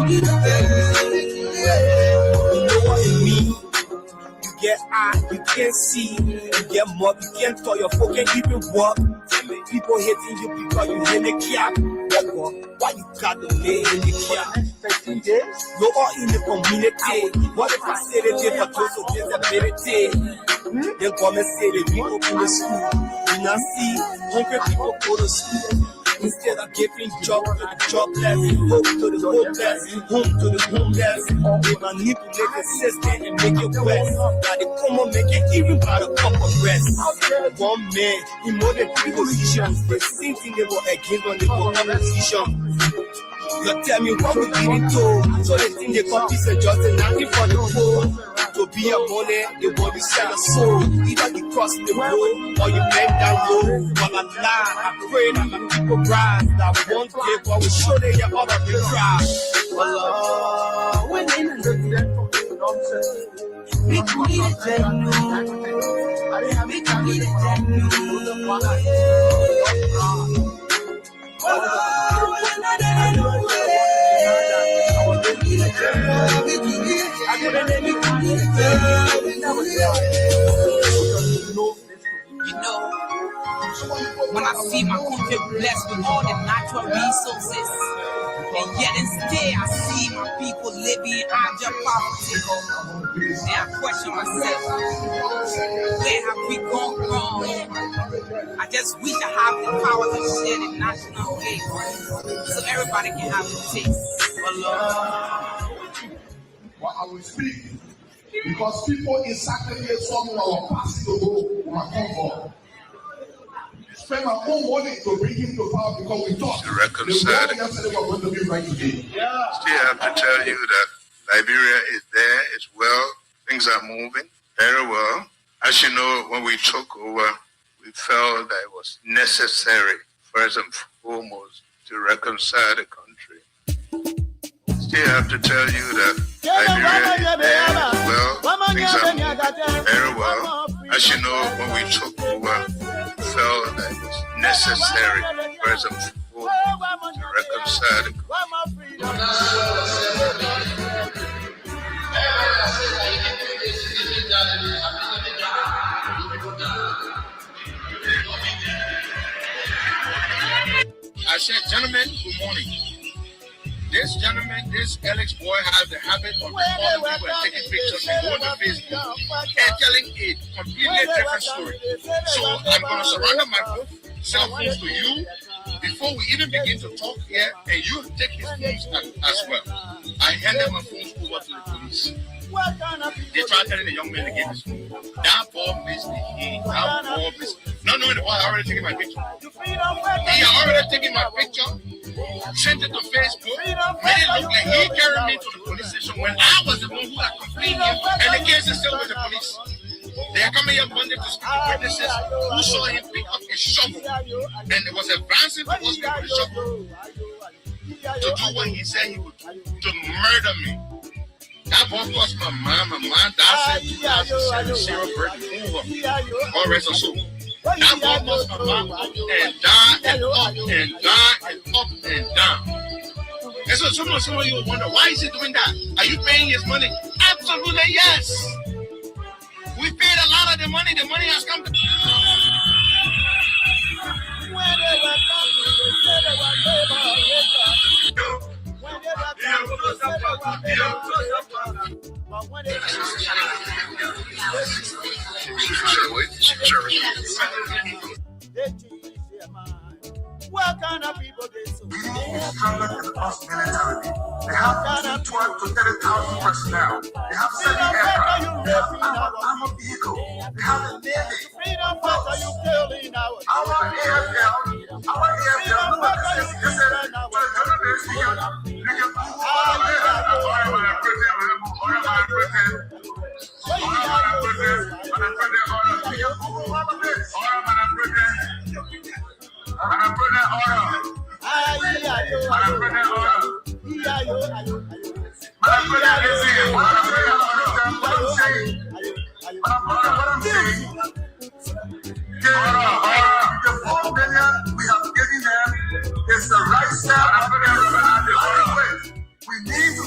You know what it means? You get eye, you can't see. You get mud, you can't tell your folk can't even walk. People hating you because you in the cap. Why you got the lay in the cap? You're all in the community. What if I say they did for those with disability? Then come and say they reopen the school. You now see hungry people go to school. Instead of giving job to the jobless, hope to the hopeless, home to the homeless, they manipulate the system and make it worse. Now they come and make it even by the cup of rest. One man in more than 3 positions, the same thing they were against when they were opposition. You tell me what we didn't do, so they think they got peace and justice, nothing for the poor. To be a money, they want to sell a soul. Either you cross the road or you bend down low. But I pray that my people rise. That one day, God will show them your all of the cry. You know, when I see my country blessed with all the natural resources, and yet instead I see my people living in abject poverty, then I question myself, where have we gone wrong? I just wish I have the power to share the national way, so everybody can have a taste. Well, I will speak because people exactly somewhere are passing the road my comfort. Spend my own money to bring him to power because we thought to reconcile. Yesterday we're going to be right today. Still have to tell you that Liberia is there, it's well, things are moving very well. As you know, when we took over, we felt that it was necessary, first and foremost, to reconcile the country. Still have to tell you that Liberia is there as well, things are moving very well. As you know, when we took over, we felt that it was necessary, first and foremost, to reconcile the country. I said, gentlemen, good morning. This gentleman, this Alex boy, has the habit of recording people and taking pictures and going to Facebook and telling a completely different story. So I'm going to surrender my cell phones to you before we even begin to talk here, and you take his phones as well. I handed my phones over to the police. They tried telling the young man to get his phone. That poor misbehaved. That poor misbehaved. Not knowing the boy had already taken my picture. He had already taken my picture, sent it to Facebook, made it look like he carried me to the police station when I was the one who had complained him, and the case is still with the police. They are coming here Monday to speak to witnesses who saw him pick up a shovel, and it was advancing towards me with a shovel to do what he said he would do, to murder me. That boy cost my mom died in 2007, zero birth over. All rest of soul. That boy cost my mom up and down and up and down and up and down. And so some of you will wonder, why is he doing that? Are you paying his money? Absolutely yes. We paid a lot of the money. The money has come to What kind of people they so? They have 12 to 30,000 personnel. They have 7 aircraft. They have armored vehicle. They have a navy. Our AFL, look at this. This is to the journalists here. You can the 4 billion we have given them is the right step. We need to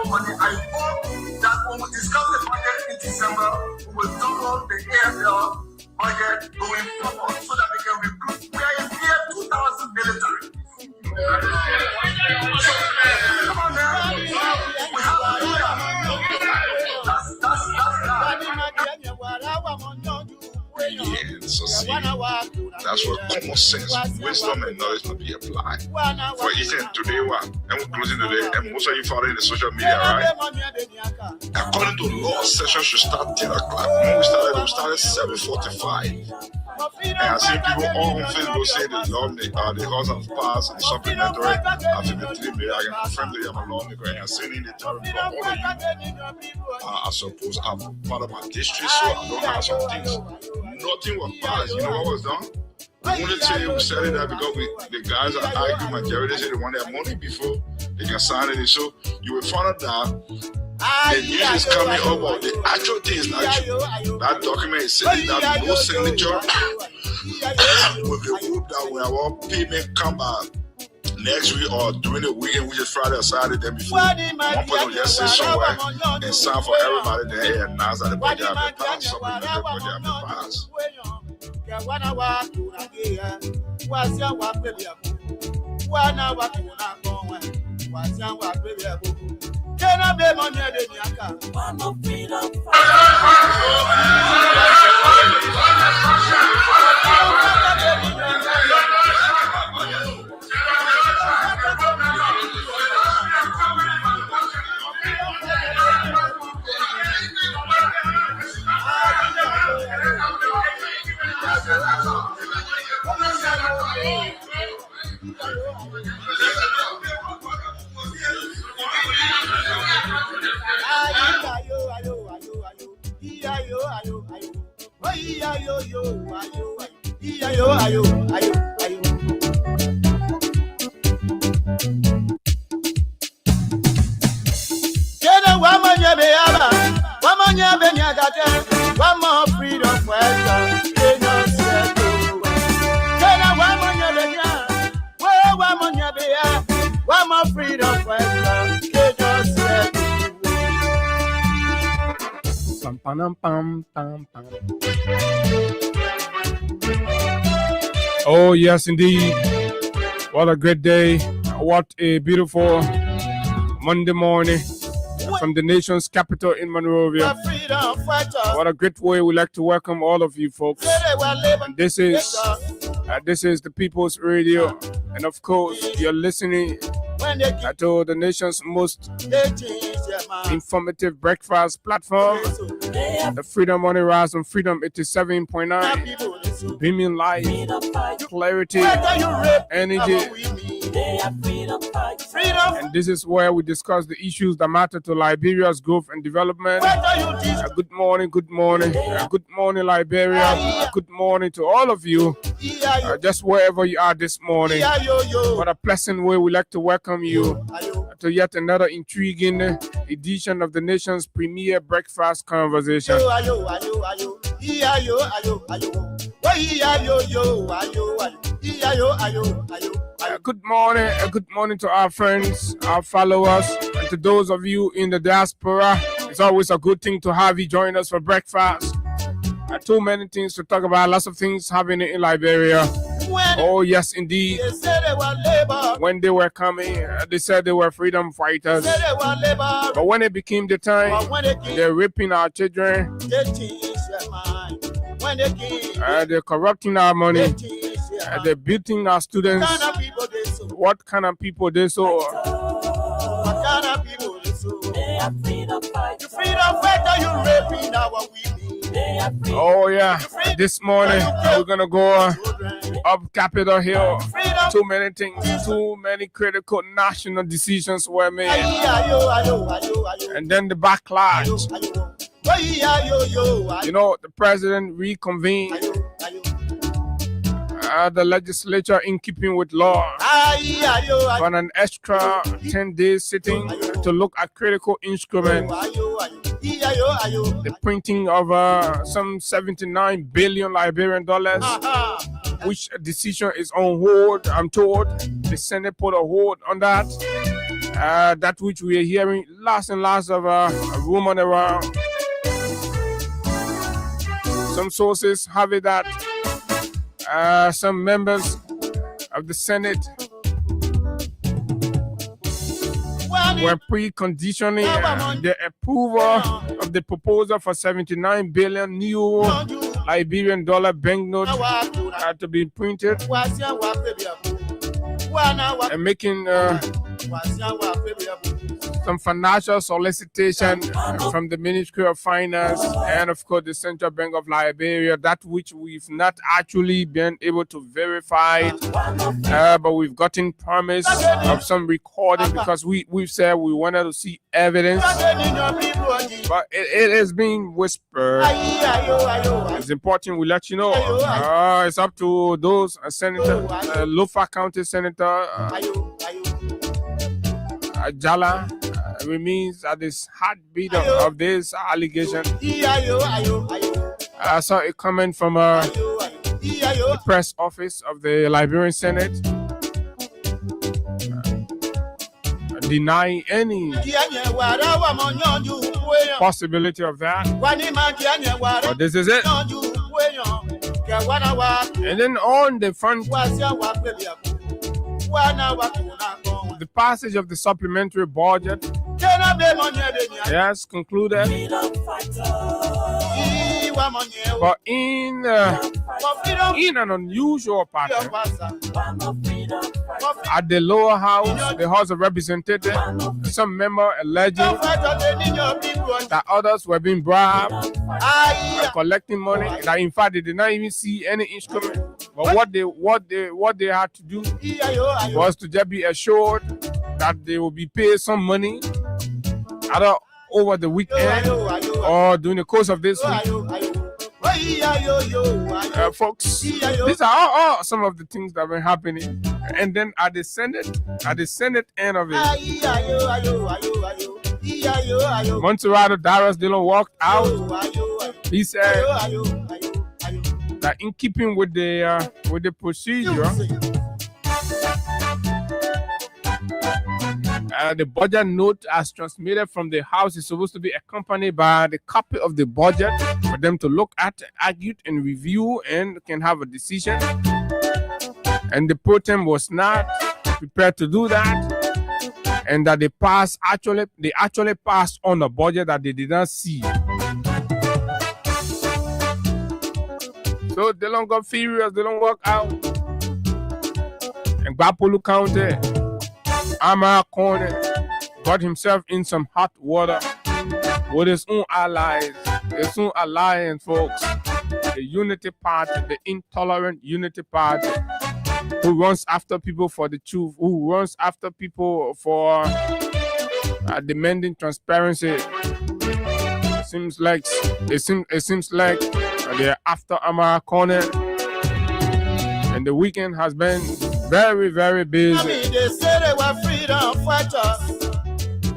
money. I hope that when we discuss the budget in December, we will double the AFL budget going forward so that we can recruit. We are in here 2,000 military. Come on, man. We have to do that. Yeah, so see, that's what common sense, wisdom, and knowledge must be applied. For instance, today, and we're closing today, and most of you follow in the social media, right? According to law, session should start 10 o'clock. When we started 7:45. And I see people all on Facebook saying the laws have passed and supplementary affirmative bill. I can confirm that I'm a lawmaker, and I'm saying in the term for all of you, I suppose I'm part of my district, so I don't have some things. Nothing was passed. You know what was done? I want to tell you we said it that because the guys are arguing majority, they say they want their money before they can sign it. So you will find out that the news is coming up, but the actual thing is not true. That document is saying that no signature. With the hope that when our payment come back next week or during the weekend, which is Friday or Saturday, then before one person just sit somewhere and sign for everybody, then they announce that the budget has been passed, supplementary budget has been passed. One more freedom for one more freedom for Oh, yes, indeed. What a great day. What a beautiful Monday morning from the nation's capital in Monrovia. What a great way. We'd like to welcome all of you folks. And this is the People's Radio. And of course, you're listening to the nation's most informative breakfast platform, the Freedom Morning Rise on Freedom 87.9, beaming light, clarity, energy. And this is where we discuss the issues that matter to Liberia's growth and development. Good morning, good morning, good morning, Liberia. Good morning to all of you, just wherever you are this morning. What a pleasant way we like to welcome you to yet another intriguing edition of the nation's premier breakfast conversation. Good morning to our friends, our followers, and to those of you in the diaspora. It's always a good thing to have you join us for breakfast. Too many things to talk about, lots of things happening in Liberia. Oh, yes, indeed. When they were coming, they said they were freedom fighters. But when it became the time, they're raping our children. They're corrupting our money. They're beating our students. What kind of people they so? What kind of people they so? They are freedom fighters. Freedom fighter, you raping our women. Oh yeah, this morning we're gonna go up Capitol Hill. Too many things, too many critical national decisions were made, and then the backlash. You know, the president reconvened the legislature in keeping with law on an extra 10-day sitting to look at critical instruments. The printing of some 79 billion Liberian dollars, which decision is on hold. I'm told the Senate put a hold on that. that which we are hearing lots and lots of rumor around. Some sources have it that some members of the Senate were preconditioning the approval of the proposal for 79 billion new Liberian dollar banknotes to be printed and making some financial solicitation from the Ministry of Finance and of course the Central Bank of Liberia, that which we've not actually been able to verify, but we've gotten promise of some recording because we've said we wanted to see evidence, but it is being whispered. It's important we let you know. It's up to those Senator, Lofa County Senator Jala remains at this heartbeat of this allegation. I saw a comment from the press office of the Liberian Senate denying any possibility of that. But this is it. And then on the front, the passage of the supplementary budget has concluded, but in an unusual pattern, at the lower house, the House of Representatives, some member alleging that others were being bribed, collecting money, that in fact they did not even see any instrument. But what they had to do was to just be assured that they will be paid some money either over the weekend or during the course of this week. Folks, these are all some of the things that were happening. And then at the Senate end of it, Montserrat Darius Dillon walked out. He said that in keeping with the procedure, the budget note as transmitted from the House is supposed to be accompanied by the copy of the budget for them to look at, argue, and review, and can have a decision. And the pro tem was not prepared to do that, and that they actually passed on a budget that they did not see. So they don't got furious, they don't walk out. And Gbapolu County, Amara Corner got himself in some hot water with his own allies, his own alliance, folks. The Unity Party, the intolerant Unity Party, who runs after people for the truth, who runs after people for demanding transparency. It seems like they're after Amara Corner, and the weekend has been very, very busy. They say they were freedom fighters.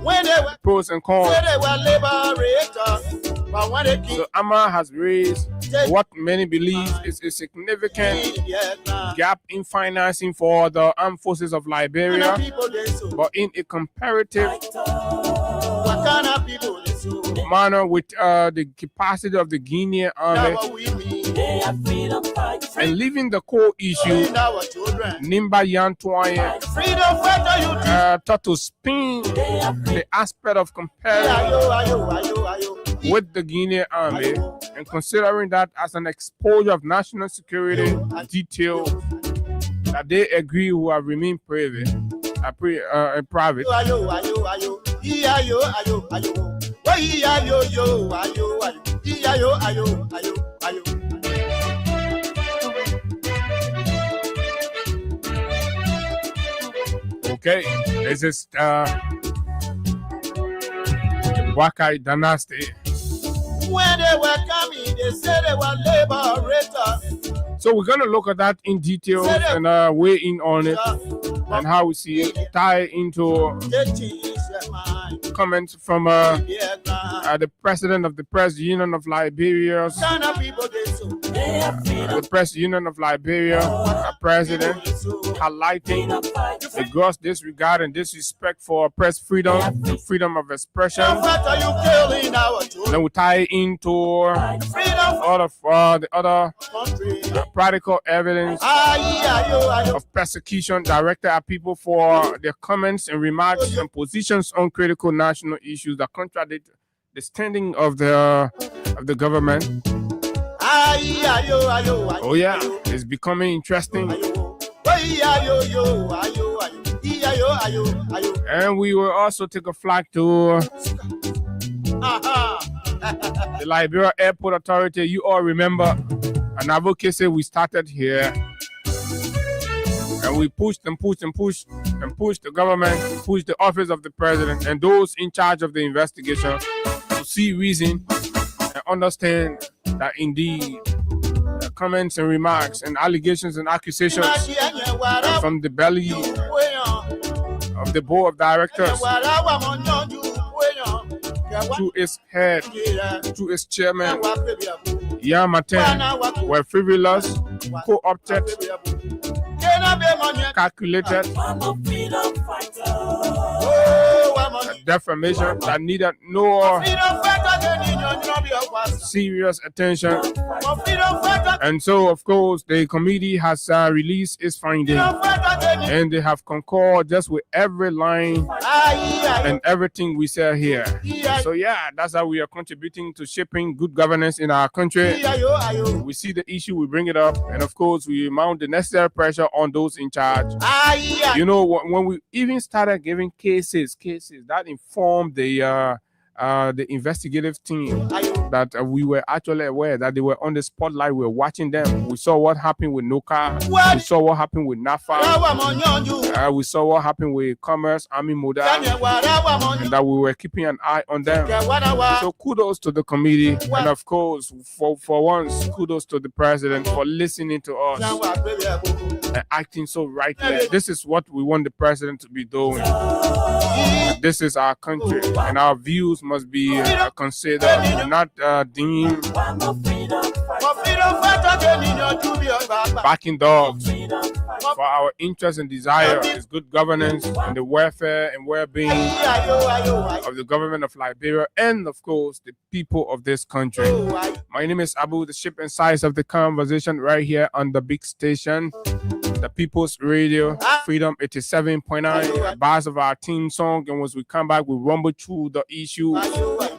When they were pros and cons. Say they were liberators. But when they So Amara has raised what many believe is a significant gap in financing for the armed forces of Liberia, but in a comparative manner with the capacity of the Guinean army, and leaving the core issue, Nimba Yantuaye, thought to spin the aspect of comparing with the Guinean army, and considering that as an exposure of national security detail that they agree will have remained private. Okay, this is Wakai dynasty. When they were coming, they said they were liberators. So we're going to look at that in detail and weigh in on it and how we see it, tie into comments from the president of the Press Union of Liberia, the Press Union of Liberia, our president, highlighting the gross disregard and disrespect for press freedom and freedom of expression. Then we tie into all of the other practical evidence of persecution directed at people for their comments and remarks and positions on critical national issues that contradict the standing of the government. Oh yeah, it's becoming interesting. And we will also take a flight to the Liberia Airport Authority. You all remember an advocacy we started here. And we pushed and pushed and pushed and pushed the government, pushed the office of the president and those in charge of the investigation to see reason and understand that indeed comments and remarks and allegations and accusations from the belly of the board of directors to its head, to its chairman, Yamaten, were frivolous, co-opted, calculated, defamation that needed no serious attention. And so, of course, the committee has released its findings, and they have concurred just with every line and everything we say here. So yeah, that's how we are contributing to shaping good governance in our country. We see the issue, we bring it up, and of course we mount the necessary pressure on those in charge. You know, when we even started giving cases that informed the investigative team that we were actually aware that they were on the spotlight. We were watching them. We saw what happened with NOCA. We saw what happened with NAFA. We saw what happened with Commerce, Army Moda, and that we were keeping an eye on them. So kudos to the committee, and of course, for once, kudos to the president for listening to us and acting so rightly. This is what we want the president to be doing. This is our country, and our views must be considered, not deemed backing dogs. For our interest and desire is good governance and the welfare and well-being of the government of Liberia and, of course, the people of this country. My name is Abu, the ship and size of the conversation right here on the big station, the People's Radio, Freedom 87.9, bars of our theme song. And once we come back, we rumble through the issue.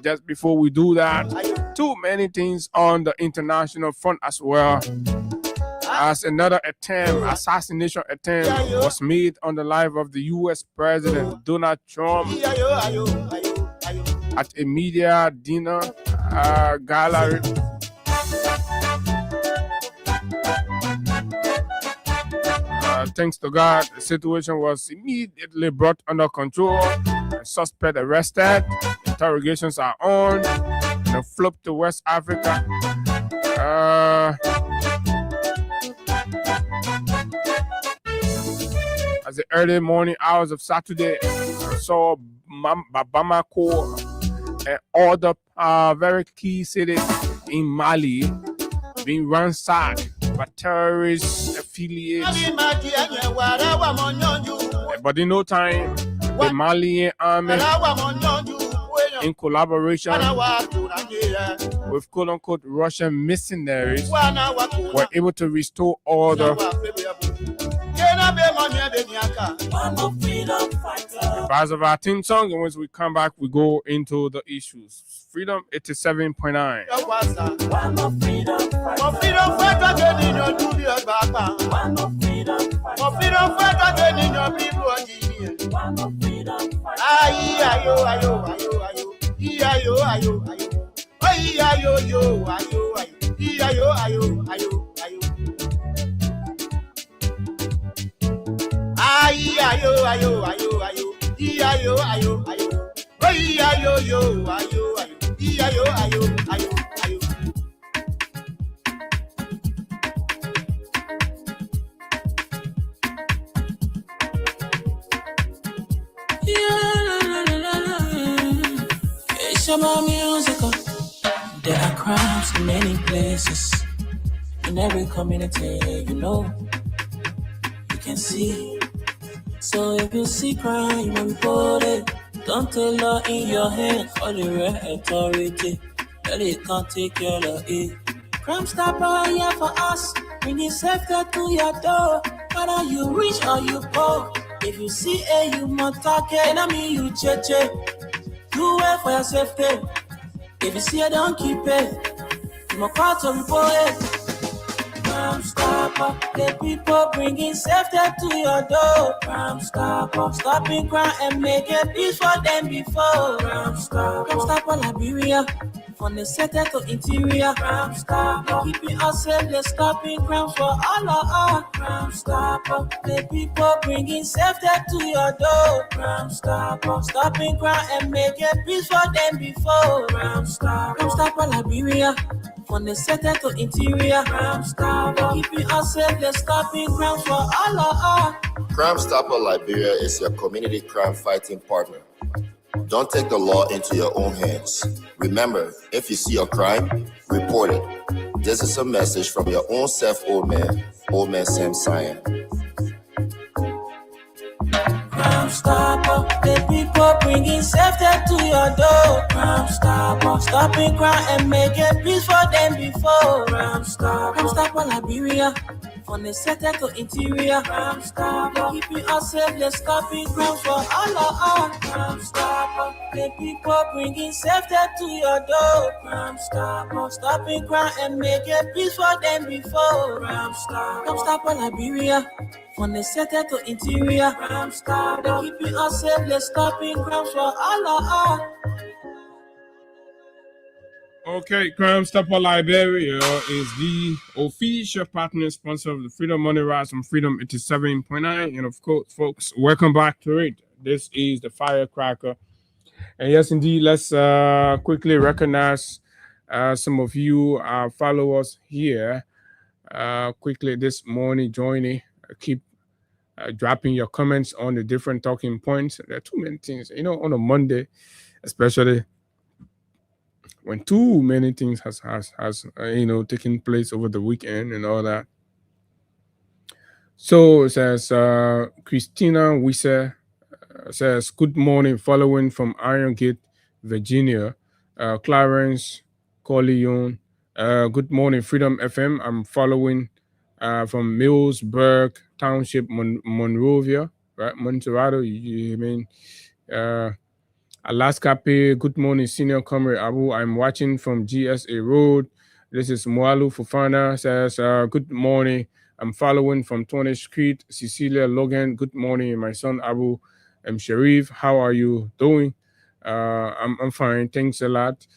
Just before we do that, too many things on the international front as well. As another assassination attempt was made on the life of the U.S. President Donald Trump at a media dinner gallery. Thanks to God, the situation was immediately brought under control. The suspect arrested. Interrogations are on. And flipped to West Africa. As the early morning hours of Saturday, I saw Bamako and other very key cities in Mali being ransacked by terrorist affiliates. But in no time, the Malian army, in collaboration with quote-unquote Russian mercenaries, were able to restore order. The bars of our theme song, and once we come back, we go into the issues. Freedom 87.9. There are crowds in many places. in every community, you know, you can see. So if you see crime, you will report it. Don't take law in your hands, call the real authority. That it can't take care of it. Crime Stopper here for us, bringing safety to your door. Whether you rich or you poor, if you see a you must talk it. I mean you cheche, do well for your safety. If you see a don't keep it, you must call to report it. Crime Stopper, the people bringing safety to your door. Crime Stopper, stopping crime and making peace for them before. Crime Stopper Liberia, from the center to interior. Crime Stopper, keeping us safe, they're stopping crimes for all of us. Crime Stopper, the people bringing safety to your door. Crime Stopper, stopping crime and making peace for them before. Crime Stopper Liberia, from the center to interior. Crime Stopper, keeping us safe, they're stopping crimes for all of us. Crime Stopper Liberia is your community crime fighting partner. Don't take the law into your own hands. Remember, if you see a crime, report it. This is a message from your own self, Old Man Sam Cyan. Crime Stopper, the people bringing safety to your door. Crime Stopper, stopping crime and making peace for them before. Crime Stopper Liberia, from the center to interior. Crime Stopper, keeping us safe, they're stopping crimes for all of us. Crime Stopper, the people bringing safety to your door. Crime Stopper, stopping crime and making peace for them before. Crime Stopper Liberia, from the center to interior. Crime Stopper, keeping us safe, they're stopping crimes for all of us. Okay, Crime Stopper Liberia is the official partner sponsor of the Freedom Money Rise from Freedom 87.9. And of course, folks, welcome back to it. This is the Firecracker. And yes, indeed, let's quickly recognize some of you followers here. Quickly this morning, joining. Keep dropping your comments on the different talking points. There are too many things, you know, on a Monday, especially when too many things has taken place over the weekend and all that. So it says Christina Wisse says good morning, following from Iron Gate, Virginia. Clarence Corleone, good morning, Freedom FM. I'm following from Millsburg Township, Monrovia, right? Monterado, you mean? Alaska Pay, good morning, Senior Comrade Abu. I'm watching from GSA Road. This is Mualu Fufana, says, good morning. I'm following from 20th Street. Cecilia Logan, good morning. My son Abu. I'm Sharif. How are you doing? I'm fine. Thanks a lot.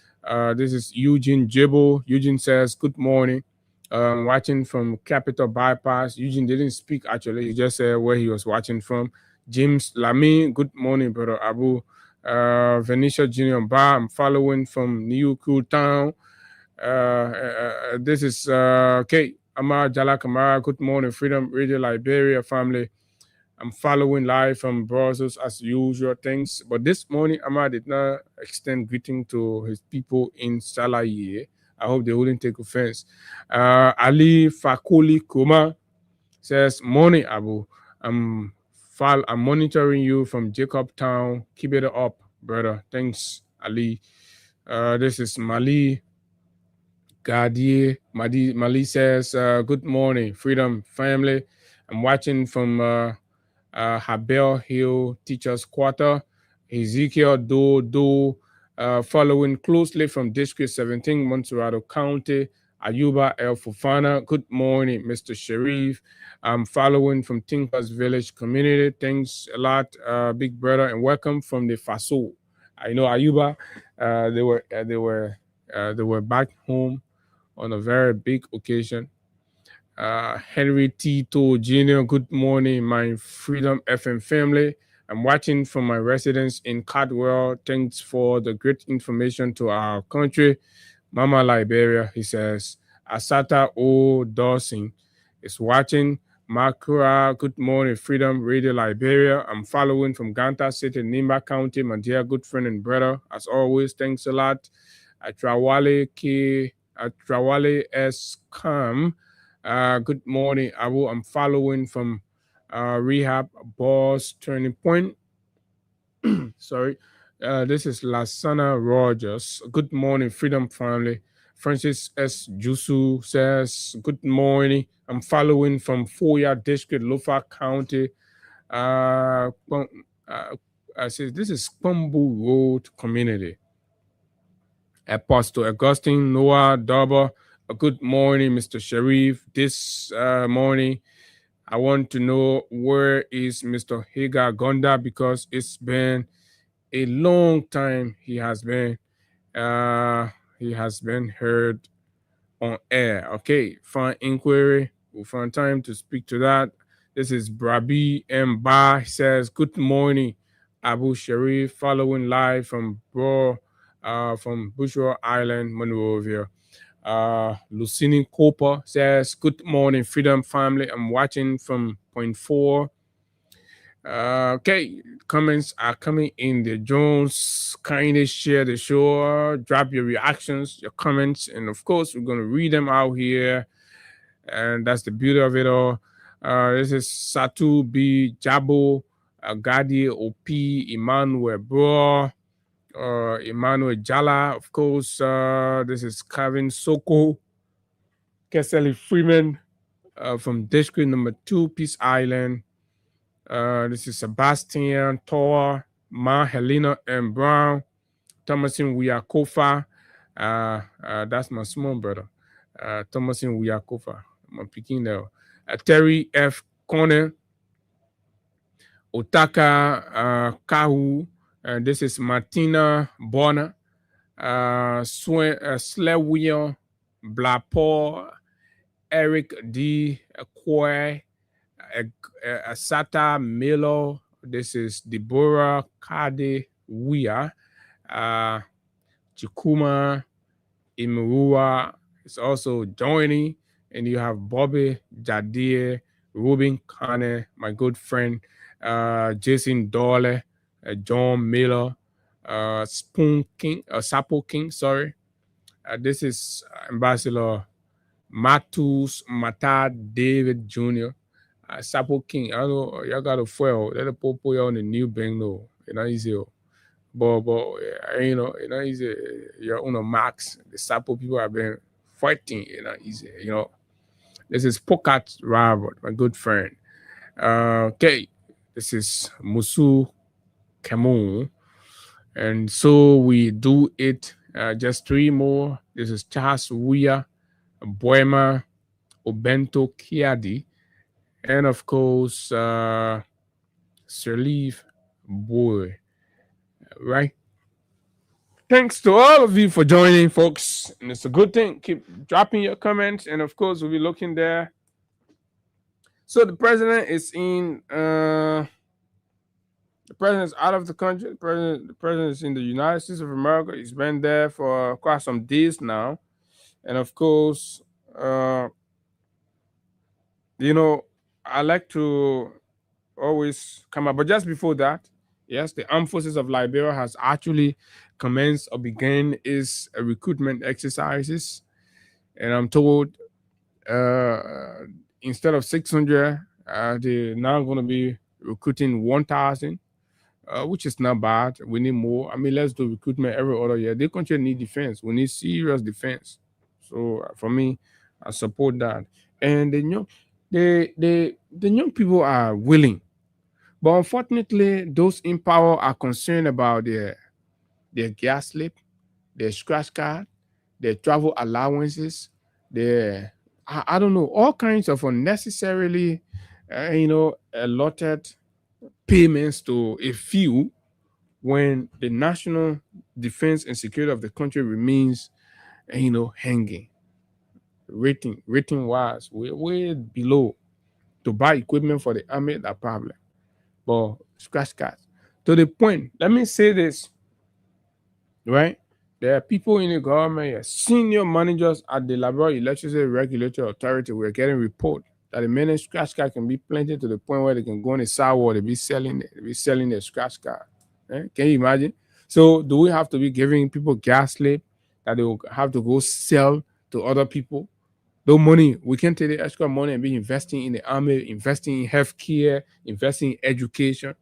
This is Eugene Jibble. Eugene says, good morning. Watching from Capitol Bypass. Eugene didn't speak, actually. He just said where he was watching from. James Lamy, good morning, brother Abu. Venetia Junior Bar, I'm following from New Cool Town. This is Kate Amar Jala Kamara. Good morning, Freedom Radio Liberia family. I'm following live from Brussels as usual. Thanks. But this morning, Amar did not extend greeting to his people in Salaye. I hope they wouldn't take offense. Ali Fakoli Kuma says, morning, Abu. I'm monitoring you from Jacob Town. Keep it up, brother. Thanks, Ali. This is Mali Gadier. Mali says, good morning, Freedom family. I'm watching from Habel Hill Teachers Quarter. Ezekiel Do, following closely from District 17, Montserrat County. Ayuba El Fufana, good morning, Mr. Sharif. I'm following from Tinkers Village Community. Thanks a lot, big brother, and welcome from the Faso. I know Ayuba, they were back home on a very big occasion. Henry Tito Jr., good morning, my Freedom FM family. I'm watching from my residence in Caldwell. Thanks for the great information to our country. Mama Liberia, he says. Asata O. Dawson is watching. Makura, good morning, Freedom Radio Liberia. I'm following from Ganta City, Nimba County, my dear good friend and brother. As always, thanks a lot. Atrawale S. Kam, Good morning, Abu. I'm following from Rehab Boss Turning Point. Sorry. This is Lasana Rogers. Good morning, Freedom Family. Francis S. Jusu says, good morning. I'm following from Foya District, Lofa County. I says, this is Pumbu Road Community. Apostle Augustine Noah Darber. Good morning, Mr. Sharif. This morning, I want to know where is Mr. Hagar Gonda, because it's been a long time he has been heard on air. Okay, fine inquiry. We'll find time to speak to that. This is Brabi Mba. He says, good morning, Abu Sharif, following live from Bushra Island, Monrovia. Lucini Cooper says, good morning, Freedom Family. I'm watching from point 4. Okay, comments are coming in. The Jones, kindly share the show, drop your reactions, your comments, and of course, we're going to read them out here. And that's the beauty of it all. This is Satu B. Jabo, Gadi OP, Emmanuel Bro, Emmanuel Jala, of course. This is Kevin Soko, Keseli Freeman from District number 2, Peace Island. This is Sebastian Tor, Ma Helena and Brown, Thomasin Wiakofa. That's my small brother. Thomasin Wiakofa. I'm picking there. Terry F. Corner, Otaka Kahu. This is Martina Bonner, Slewion Blapor, Eric D. Kwe, Asata Milo. This is Deborah Kade Wia, Chikuma Imurua is also joining, and you have Bobby Jadir, Ruben Kane, my good friend, Jason Dole, John Miller, Spoon King, Sapo King, sorry. This is Ambassador Matus Mata David Jr. Sapo King. I know y'all got a foil. Let the popo on the new bang though. It's not easy. But you know, it's not easy. You're on a max. The Sapo people have been fighting. It's not easy. You know, this is Pokat Robert, my good friend. Okay, this is Musu Kamun. And so we do it. Just 3 more. This is Charles Wuya, Boema, Obento Kiadi, and of course, Sirleaf Boy. Right? Thanks to all of you for joining, folks. And it's a good thing. Keep dropping your comments. And of course, we'll be looking there. So the president is in the president's out of the country. The president is in the United States of America. He's been there for quite some days now. And of course, you know, I like to always come up. But just before that, yes, the Armed Forces of Liberia has actually commenced or began its recruitment exercises. And I'm told instead of 600, they're now going to be recruiting 1,000. Which is not bad. We need more. I mean, let's do recruitment every other year. The country need defense. We need serious defense. So for me, I support that. And the young people are willing, but unfortunately, those in power are concerned about their gas slip, their scratch card, their travel allowances, their I don't know, all kinds of unnecessarily, allotted payments to a few, when the national defense and security of the country remains, hanging. Rating wise, we're way below. To buy equipment for the army, that problem. But scratch cards. To the point, let me say this, right? There are people in the government, senior managers at the Liberia Electricity Regulatory Authority, we're getting report that the minute scratch card can be planted to the point where they can go in the sidewalk, they be selling their scratch card. Can you imagine? So do we have to be giving people gas slip that they will have to go sell to other people? Though money, we can take the extra money and be investing in the army, investing in healthcare, investing in education,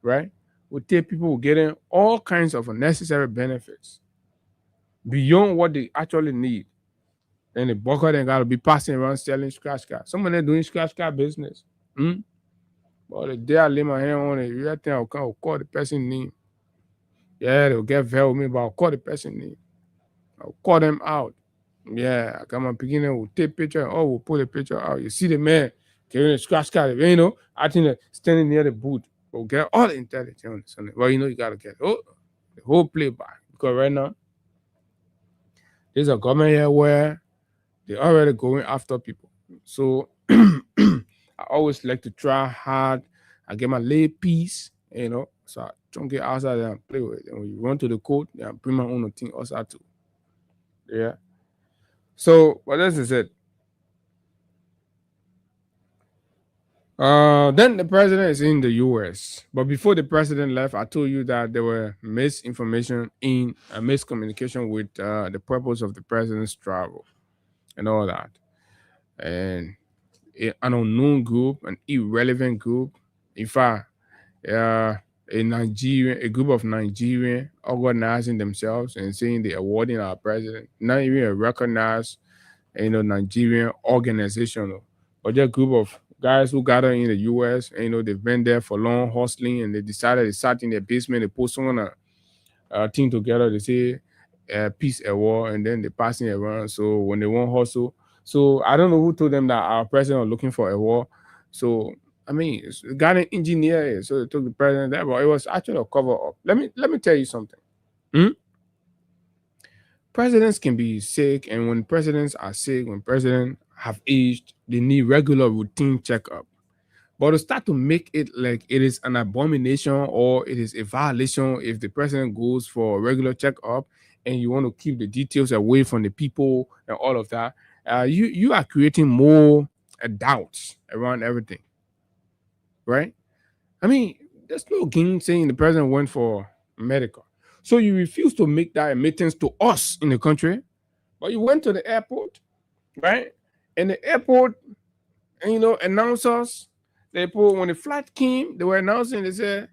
right? We take people getting all kinds of unnecessary benefits beyond what they actually need. And the bulk of them gotta be passing around selling scratch cards. Some of them doing scratch card business. But the day I lay my hand on it, you think I'll call the person name. Yeah, they'll get veil with me, but I'll call the person name. I'll call them out. Yeah, I come on beginning, we'll take picture. Oh, we'll pull the picture out. You see the man carrying a scratch card, I think that standing near the booth. We'll get all the intelligence on it. Well, you gotta get the whole playback. Because right now, there's a government here where they're already going after people. So I always like to try hard. I get my lay piece, so I don't get outside there and play with it. And when you run to the court, I bring my own thing outside too. Yeah. So what else is it? Then the president is in the US. But before the president left, I told you that there were misinformation in miscommunication with the purpose of the president's travel and all that. And an unknown group, an irrelevant group, in fact, a group of Nigerians organizing themselves and saying they're awarding our president, not even a recognized, Nigerian organization, but just a group of guys who gather in the US, and they've been there for long hustling, and they decided they sat in their basement, they put someone a team together, they say peace award, and then they pass it around. So when they want hustle, so I don't know who told them that our president was looking for a war. So I mean, it's got an engineer, so they took the president there, but it was actually a cover up. Let me tell you something. Presidents can be sick, and when presidents are sick, when presidents have aged, they need regular routine checkup. But to start to make it like it is an abomination or it is a violation if the president goes for a regular checkup and you want to keep the details away from the people and all of that, you are creating more doubts around everything, right? I mean, there's no gain saying the president went for medical. So you refuse to make that admittance to us in the country, but you went to the airport, right? And the airport, announcers, when the flight came, they were announcing, they said,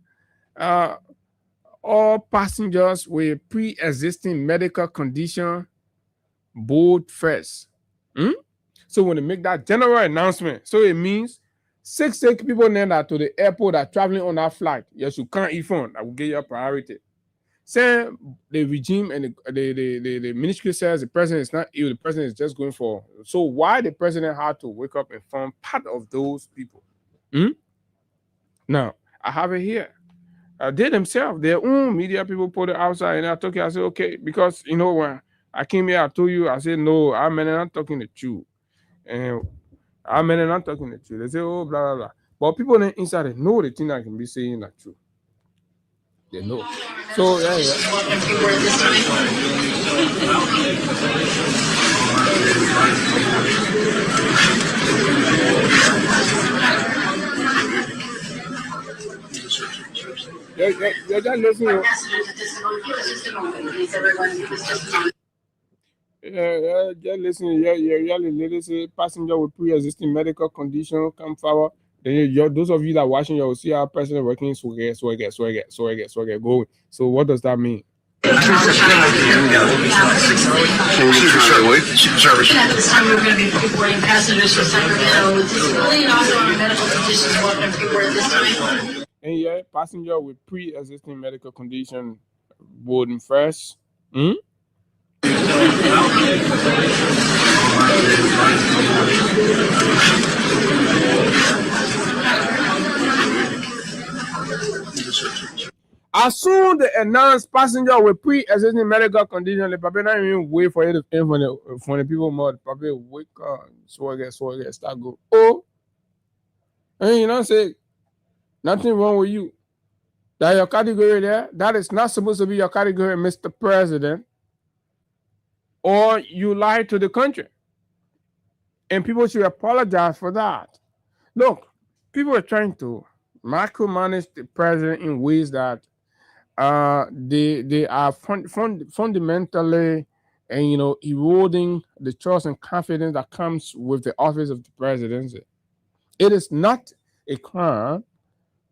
all passengers with pre-existing medical condition board first. So when they make that general announcement, so it means six people then that to the airport are traveling on that flight, yes, you can't even, I will give you a priority. Say the regime and the ministry says the president is not ill, the president is just going for. So why the president had to wake up and form part of those people? Now, I have it here. They themselves, their own media people put it outside, and I told you, I said, okay, because when I came here, I told you, I said, no, I'm not talking the truth. And I'm not talking the truth. They say, oh, blah, blah, blah. But people inside, they know the thing I can be saying that truth. They know. So, yeah. You're just listening. Just listening. Yeah, passenger with pre-existing medical condition come forward. Then those of you that are watching, you'll see our president working swagger going. So what does that mean? At this time, we're going to be reporting passengers from Sacramento with disability and also our medical conditions welcome to report at this time. And yeah, passenger with pre-existing medical condition boarding first. As soon as they announce passenger with pre-existing medical condition, they probably not even wait for it to end for the people more. They probably wake up, swagger, start go. Oh, and say nothing wrong with you. That your category there, that is not supposed to be your category, Mr. President. Or you lied to the country. And people should apologize for that. Look, people are trying to micromanage the president in ways that they are fundamentally and eroding the trust and confidence that comes with the office of the presidency. It is not a crime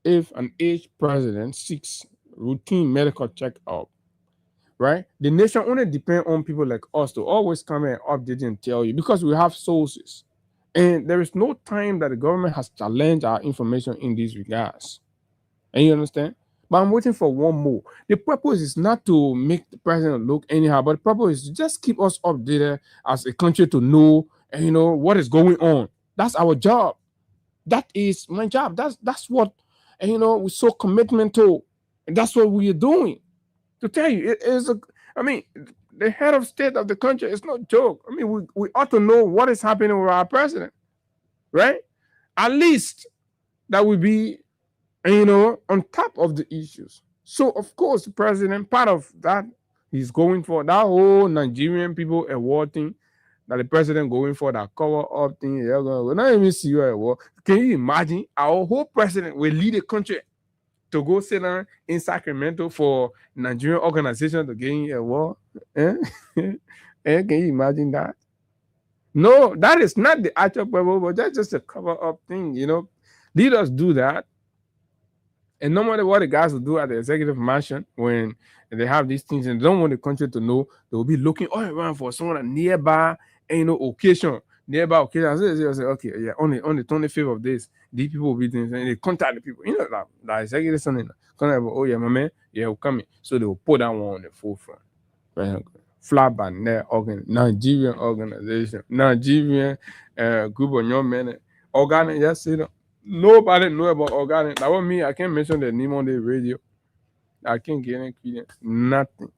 if an aged president seeks routine medical checkup, right? The nation only depends on people like us to always come and update and tell you because we have sources. And there is no time that the government has challenged our information in these regards. And you understand? But I'm waiting for one more. The purpose is not to make the president look anyhow, but the purpose is to just keep us updated as a country to know, what is going on. That's our job. That is my job. That's what, we so commitment to. And that's what we are doing. To tell you, it is the head of state of the country is no joke. We ought to know what is happening with our president, right? At least that will be, on top of the issues. So, of course, the president, part of that, he's going for that whole Nigerian people award thing that the president going for, that cover up thing. We're not even see you at war. Can you imagine our whole president will lead the country to go sit down in Sacramento for Nigerian organization to get in a war? Can you imagine that? No, that is not the actual purpose, but that's just a cover up thing, Leaders do that. And normally what the guys will do at the executive mansion when they have these things and they don't want the country to know, they will be looking all around for someone nearby, occasion. Nearby occasion. I say, okay, yeah, on the 25th of this, these people will be doing, and they contact the people. The executive something. Oh yeah, my man, yeah, we're coming. So they will put that one on the forefront. Right? Flat by net Nigerian organization, Nigerian group of young men, organic, yes, nobody know about organic. That was me. I can't mention the name on the radio. I can't get any credence. Nothing.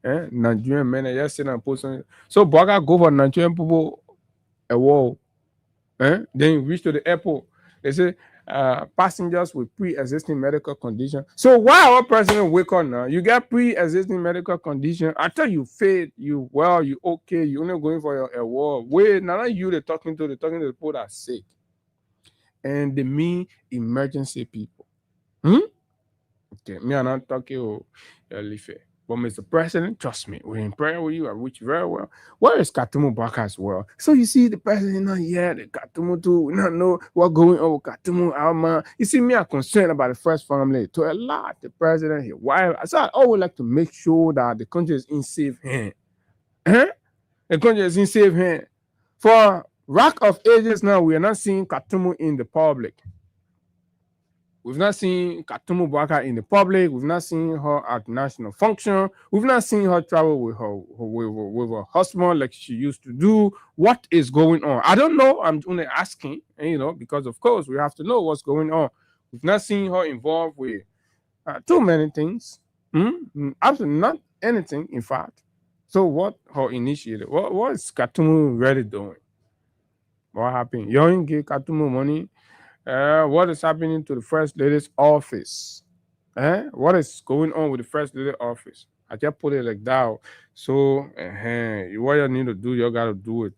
Nigerian men, yes, sit and post on it. So Baga go for Nigerian people a wall. Then you reach to the airport. They say passengers with pre-existing medical condition. So why our president wake up now? You get pre-existing medical condition. I tell you, faith, you well, you okay, you only going for your award. Wait, now you they're talking to the people that are sick. And they mean emergency people. Okay, me, I'm not talking Life. But Mr. President, trust me, we're in prayer with you. I wish you very well. Where is Katumu back as well? So you see, the president not here, the Katumu too. We not know what's going on with Katumu, Alma. You see, me, I'm concerned about the first family. To a lot, the president, his wife. So I always like to make sure that the country is in safe hands. The country is in safe hands. For rack of ages now, we are not seeing Katumu in the public. We've not seen Katumu Baka in the public. We've not seen her at national function. We've not seen her travel with her husband like she used to do. What is going on? I don't know. I'm only asking, because of course we have to know what's going on. We've not seen her involved with too many things. Absolutely not anything, in fact. So what her initiated? What is Katumu really doing? What happened? You ain't give Katumu money. What is happening to the First Lady's office? What is going on with the First Lady's office? I just put it like that. So, what you need to do, you got to do it.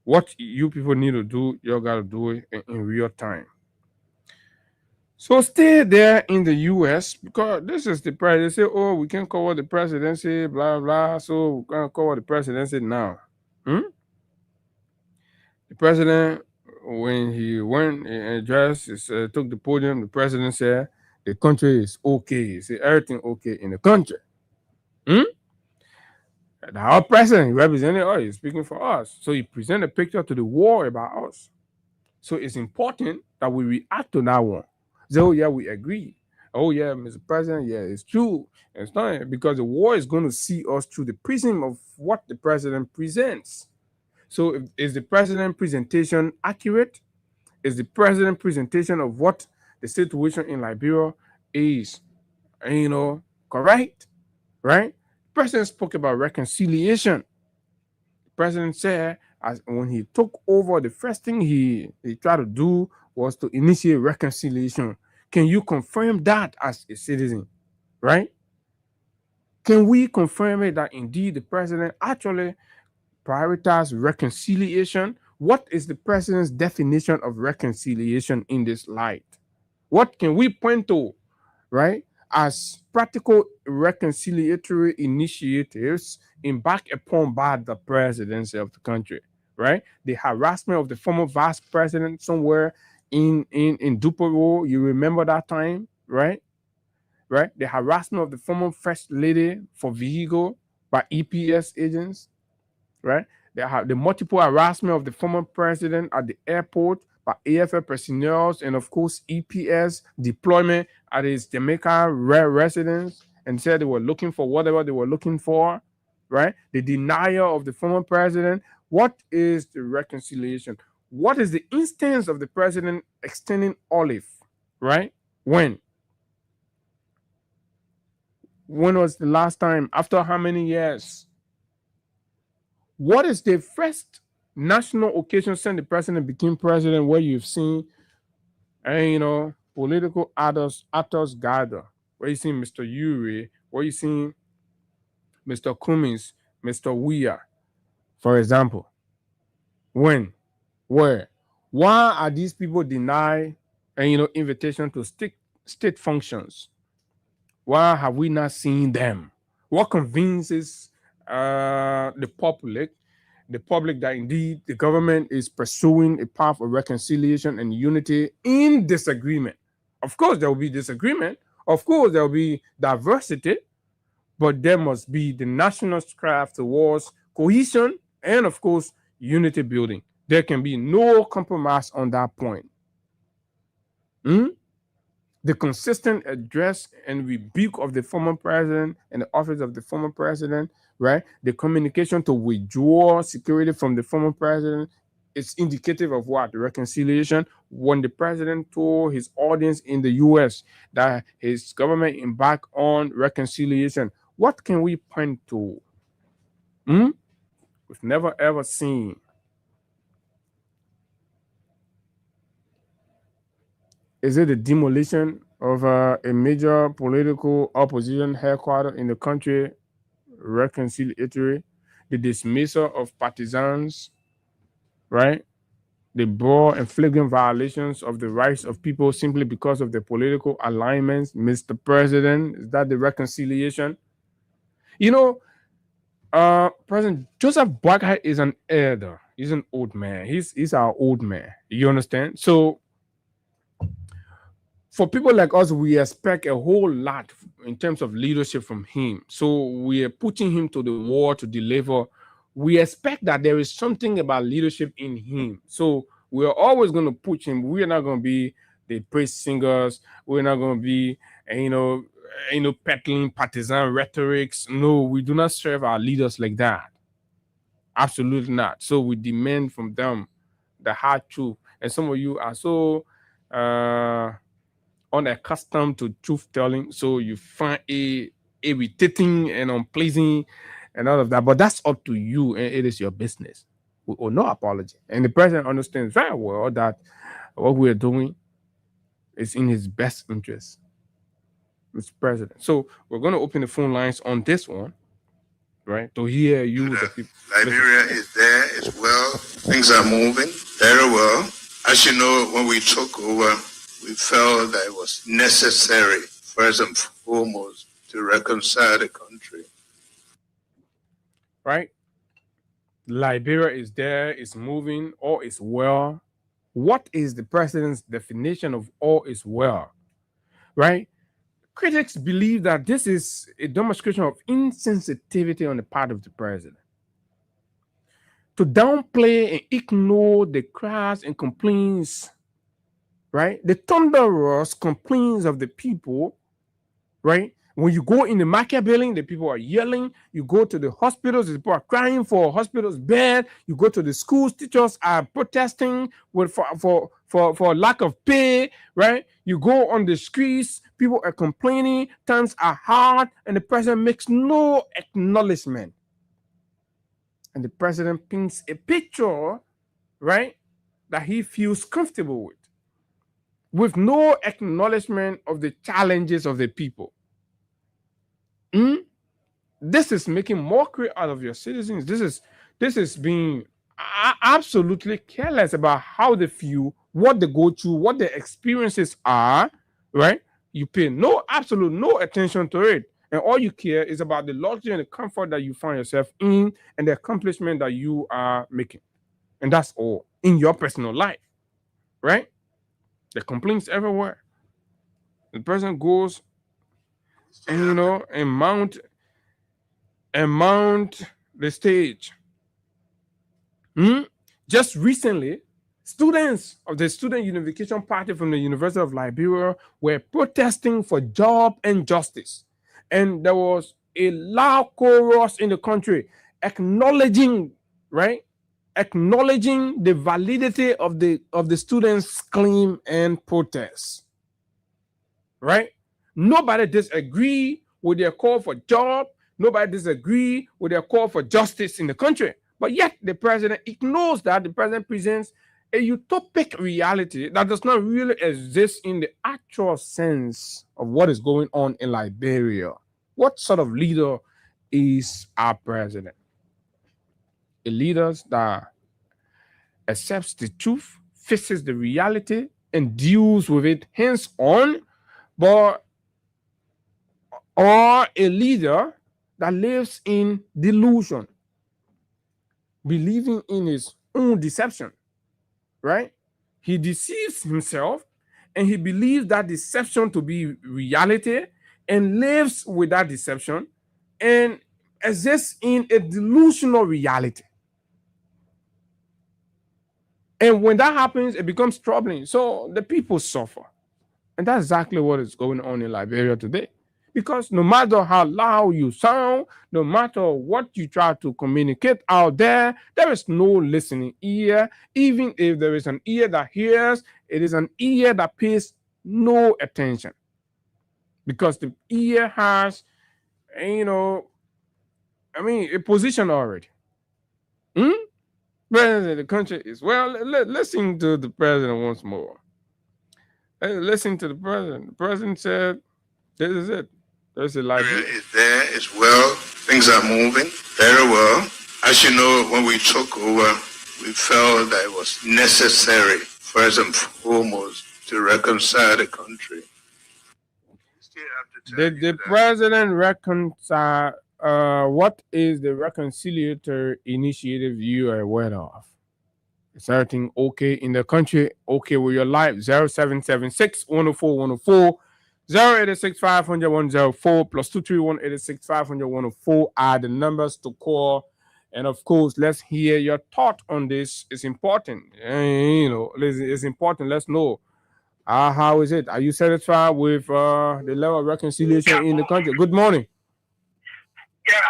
What you people need to do, you got to do it in real time. So, stay there in the U.S. because this is the president. They say, oh, we can cover the presidency, blah, blah. So, we're going to cover the presidency now. The president, when he went and addressed, took the podium, the president said, the country is okay. He said, everything okay in the country. Our president, he represented us, he's speaking for us. So he presented a picture to the world about us. So it's important that we react to that one. Say, oh, yeah, we agree. Oh, yeah, Mr. President, yeah, it's true. It's not because the world is going to see us through the prism of what the president presents. So is the president presentation accurate? Is the president presentation of what the situation in Liberia is, correct? Right? The president spoke about reconciliation. The president said when he took over, the first thing he tried to do was to initiate reconciliation. Can you confirm that as a citizen? Right? Can we confirm it that indeed the president actually prioritize reconciliation? What is the president's definition of reconciliation in this light? What can we point to, right, as practical reconciliatory initiatives embarked upon by the presidency of the country, right? The harassment of the former vice president somewhere in Dupero, you remember that time, right? Right? The harassment of the former first lady for vehicle by EPS agents, right? The multiple harassment of the former president at the airport by AFL personnel, and of course EPS deployment at his Jamaica residence, and said they were looking for whatever they were looking for, right? The denial of the former president. What is the reconciliation? What is the instance of the president extending olive, right? When was the last time? After how many years? What is the first national occasion since the president became president where you've seen, political actors gather? Where you seen Mr. Uri, where you seen Mr. Cummings, Mr. Weir, for example? When? Where? Why are these people denied, invitation to state functions? Why have we not seen them? What convinces the public that indeed the government is pursuing a path of reconciliation and unity in disagreement? Of course, there will be disagreement. Of course, there will be diversity, but there must be the national strive towards cohesion and, of course, unity building. There can be no compromise on that point. The consistent address and rebuke of the former president and the office of the former president, right? The communication to withdraw security from the former president is indicative of what? The reconciliation. When the president told his audience in the US that his government embarked on reconciliation, what can we point to? We've never ever seen. Is it the demolition of a major political opposition headquarters in the country, reconciliatory? The dismissal of partisans, right? The broad and flagrant violations of the rights of people simply because of their political alignments, Mr. President. Is that the reconciliation? President Joseph Boakai is an elder. He's an old man. He's our old man. You understand? So for people like us, we expect a whole lot in terms of leadership from him. So we are putting him to the wall to deliver. We expect that there is something about leadership in him. So we are always going to push him. We are not going to be the praise singers. We're not going to be, peddling partisan rhetorics. No, we do not serve our leaders like that. Absolutely not. So we demand from them the hard truth. And some of you are so unaccustomed to truth telling, so you find it irritating and unpleasing and all of that. But that's up to you, and it is your business. We owe no apology. And the president understands very well that what we are doing is in his best interest, Mr. President. So we're going to open the phone lines on this one, right, to hear you. Liberia is there as well. Things are moving very well. As you know, when we took over, we felt that it was necessary, first and foremost, to reconcile the country. Right? Liberia is there, it's moving, all is well. What is the president's definition of all is well? Right? Critics believe that this is a demonstration of insensitivity on the part of the president to downplay and ignore the cries and complaints, right? The thunderous complaints of the people, right? When you go in the market building, the people are yelling. You go to the hospitals, the people are crying for hospitals bed. You go to the schools, teachers are protesting for lack of pay, right? You go on the streets, people are complaining, times are hard, and the president makes no acknowledgement. And the president paints a picture, right, that he feels comfortable with no acknowledgement of the challenges of the people. This is making mockery out of your citizens. This is being absolutely careless about how they feel, what they go through, what their experiences are, right? You pay no attention to it. And all you care is about the luxury and the comfort that you find yourself in and the accomplishment that you are making. And that's all in your personal life, right? The complaints everywhere. The person goes and and mount the stage. Just recently, students of the Student Unification Party from the University of Liberia were protesting for job and justice. And there was a loud chorus in the country acknowledging the validity of the students' claim and protests. Right? Nobody disagree with their call for job. Nobody disagree with their call for justice in the country. But yet the president ignores that. The president presents a utopic reality that does not really exist in the actual sense of what is going on in Liberia. What sort of leader is our president? A leader that accepts the truth, faces the reality, and deals with it hands-on, or a leader that lives in delusion, believing in his own deception, right? He deceives himself and he believes that deception to be reality and lives with that deception and exists in a delusional reality. And when that happens, it becomes troubling. So the people suffer. And that's exactly what is going on in Liberia today. Because no matter how loud you sound, no matter what you try to communicate out there, there is no listening ear. Even if there is an ear that hears, it is an ear that pays no attention. Because the ear has, a position already. President of the country is, listen to the president once more. Listen to the president. The president said, this is it. There's a Liberia is there, it's well, things are moving very well. As you know, when we took over, we felt that it was necessary, first and foremost, to reconcile the country. Did the president reconcile? What is the reconciliatory initiative you are aware of? Is everything okay in the country? Okay with your life? 0776 104 104 086 500 104 plus 231 86 500 104 are the numbers to call. And of course, let's hear your thought on this. It's important. It's important. Let's know. How is it? Are you satisfied with the level of reconciliation in the country? Good morning. Yeah,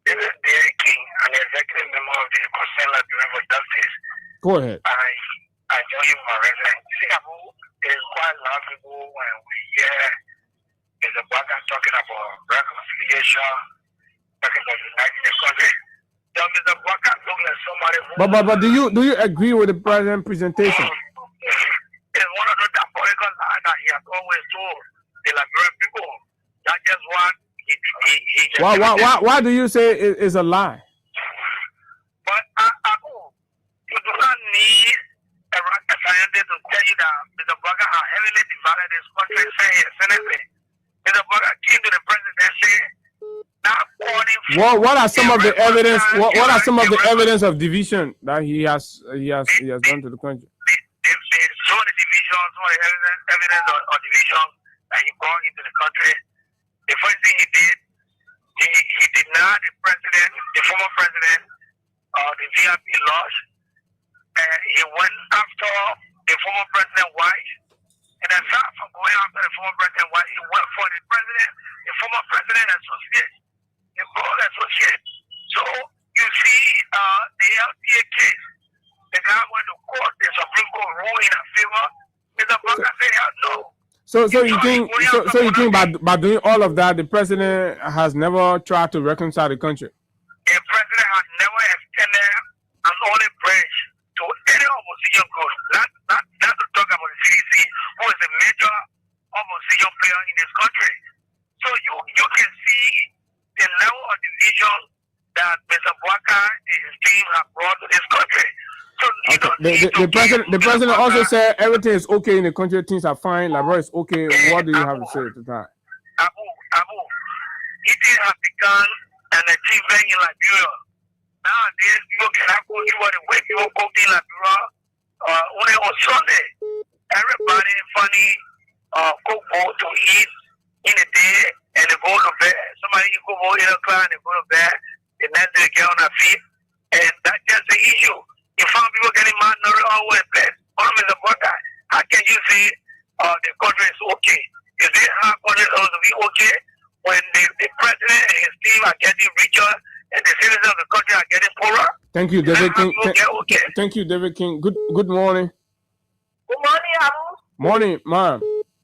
this is Derek King, an executive member of the Concerned Liberian for Justice. Go ahead. I join you for resident. See, Abu, it is quite laughable when we hear Mr. Baka talking about reconciliation, talking about uniting the country. So Mr. Baka looking at somebody who... But do you agree with the president's presentation? It's one of those diabolical lies that he has always told the Liberian people. That just one. Why do you say it's a lie? But you do not need a rocket scientist to tell you that Mr. Baka has heavily divided this country, saying his Senate. Mr. Baka came to the presidency not calling. What are some of the evidence? What are some of the evidence of division that he has done to the country? So the division, some of the evidence of division that he brought into the country. The first thing he did, he denied the former president, the VIP laws. He went after the former president's wife. And aside from going after the former president's wife, he went for the former president associate, the board associate. So you see the LTA case, the guy went to court, the Supreme Court ruled in favor. Mr. Baka said, no. So you think by doing all of that, the president has never tried to reconcile the country? The president has never extended an olive branch to any opposition group. Not to talk about the CDC, who is a major opposition player in this country. So you can see the level of division that Mr. Baka and his team have brought to this country. The president also said everything is okay in the country, things are fine, Liberia is okay. What do you have to say to that? Abu, eating has become an achievement in Liberia. Nowadays, people cannot go to the way people cook in Liberia. Only on Sunday, everybody funny cook food to eat in the day and they go to bed. Somebody go in the car and they go to bed. The next day they get on their feet. And that's just the issue. You found people getting malnourished all over the place. Mr. Bota, how can you say the country is okay? Is this how country is supposed to be okay when the president and his team are getting richer and the citizens of the country are getting poorer? Thank you, David King. Okay. Thank you, David King. Good morning. Good morning, Abu. Morning, ma'am.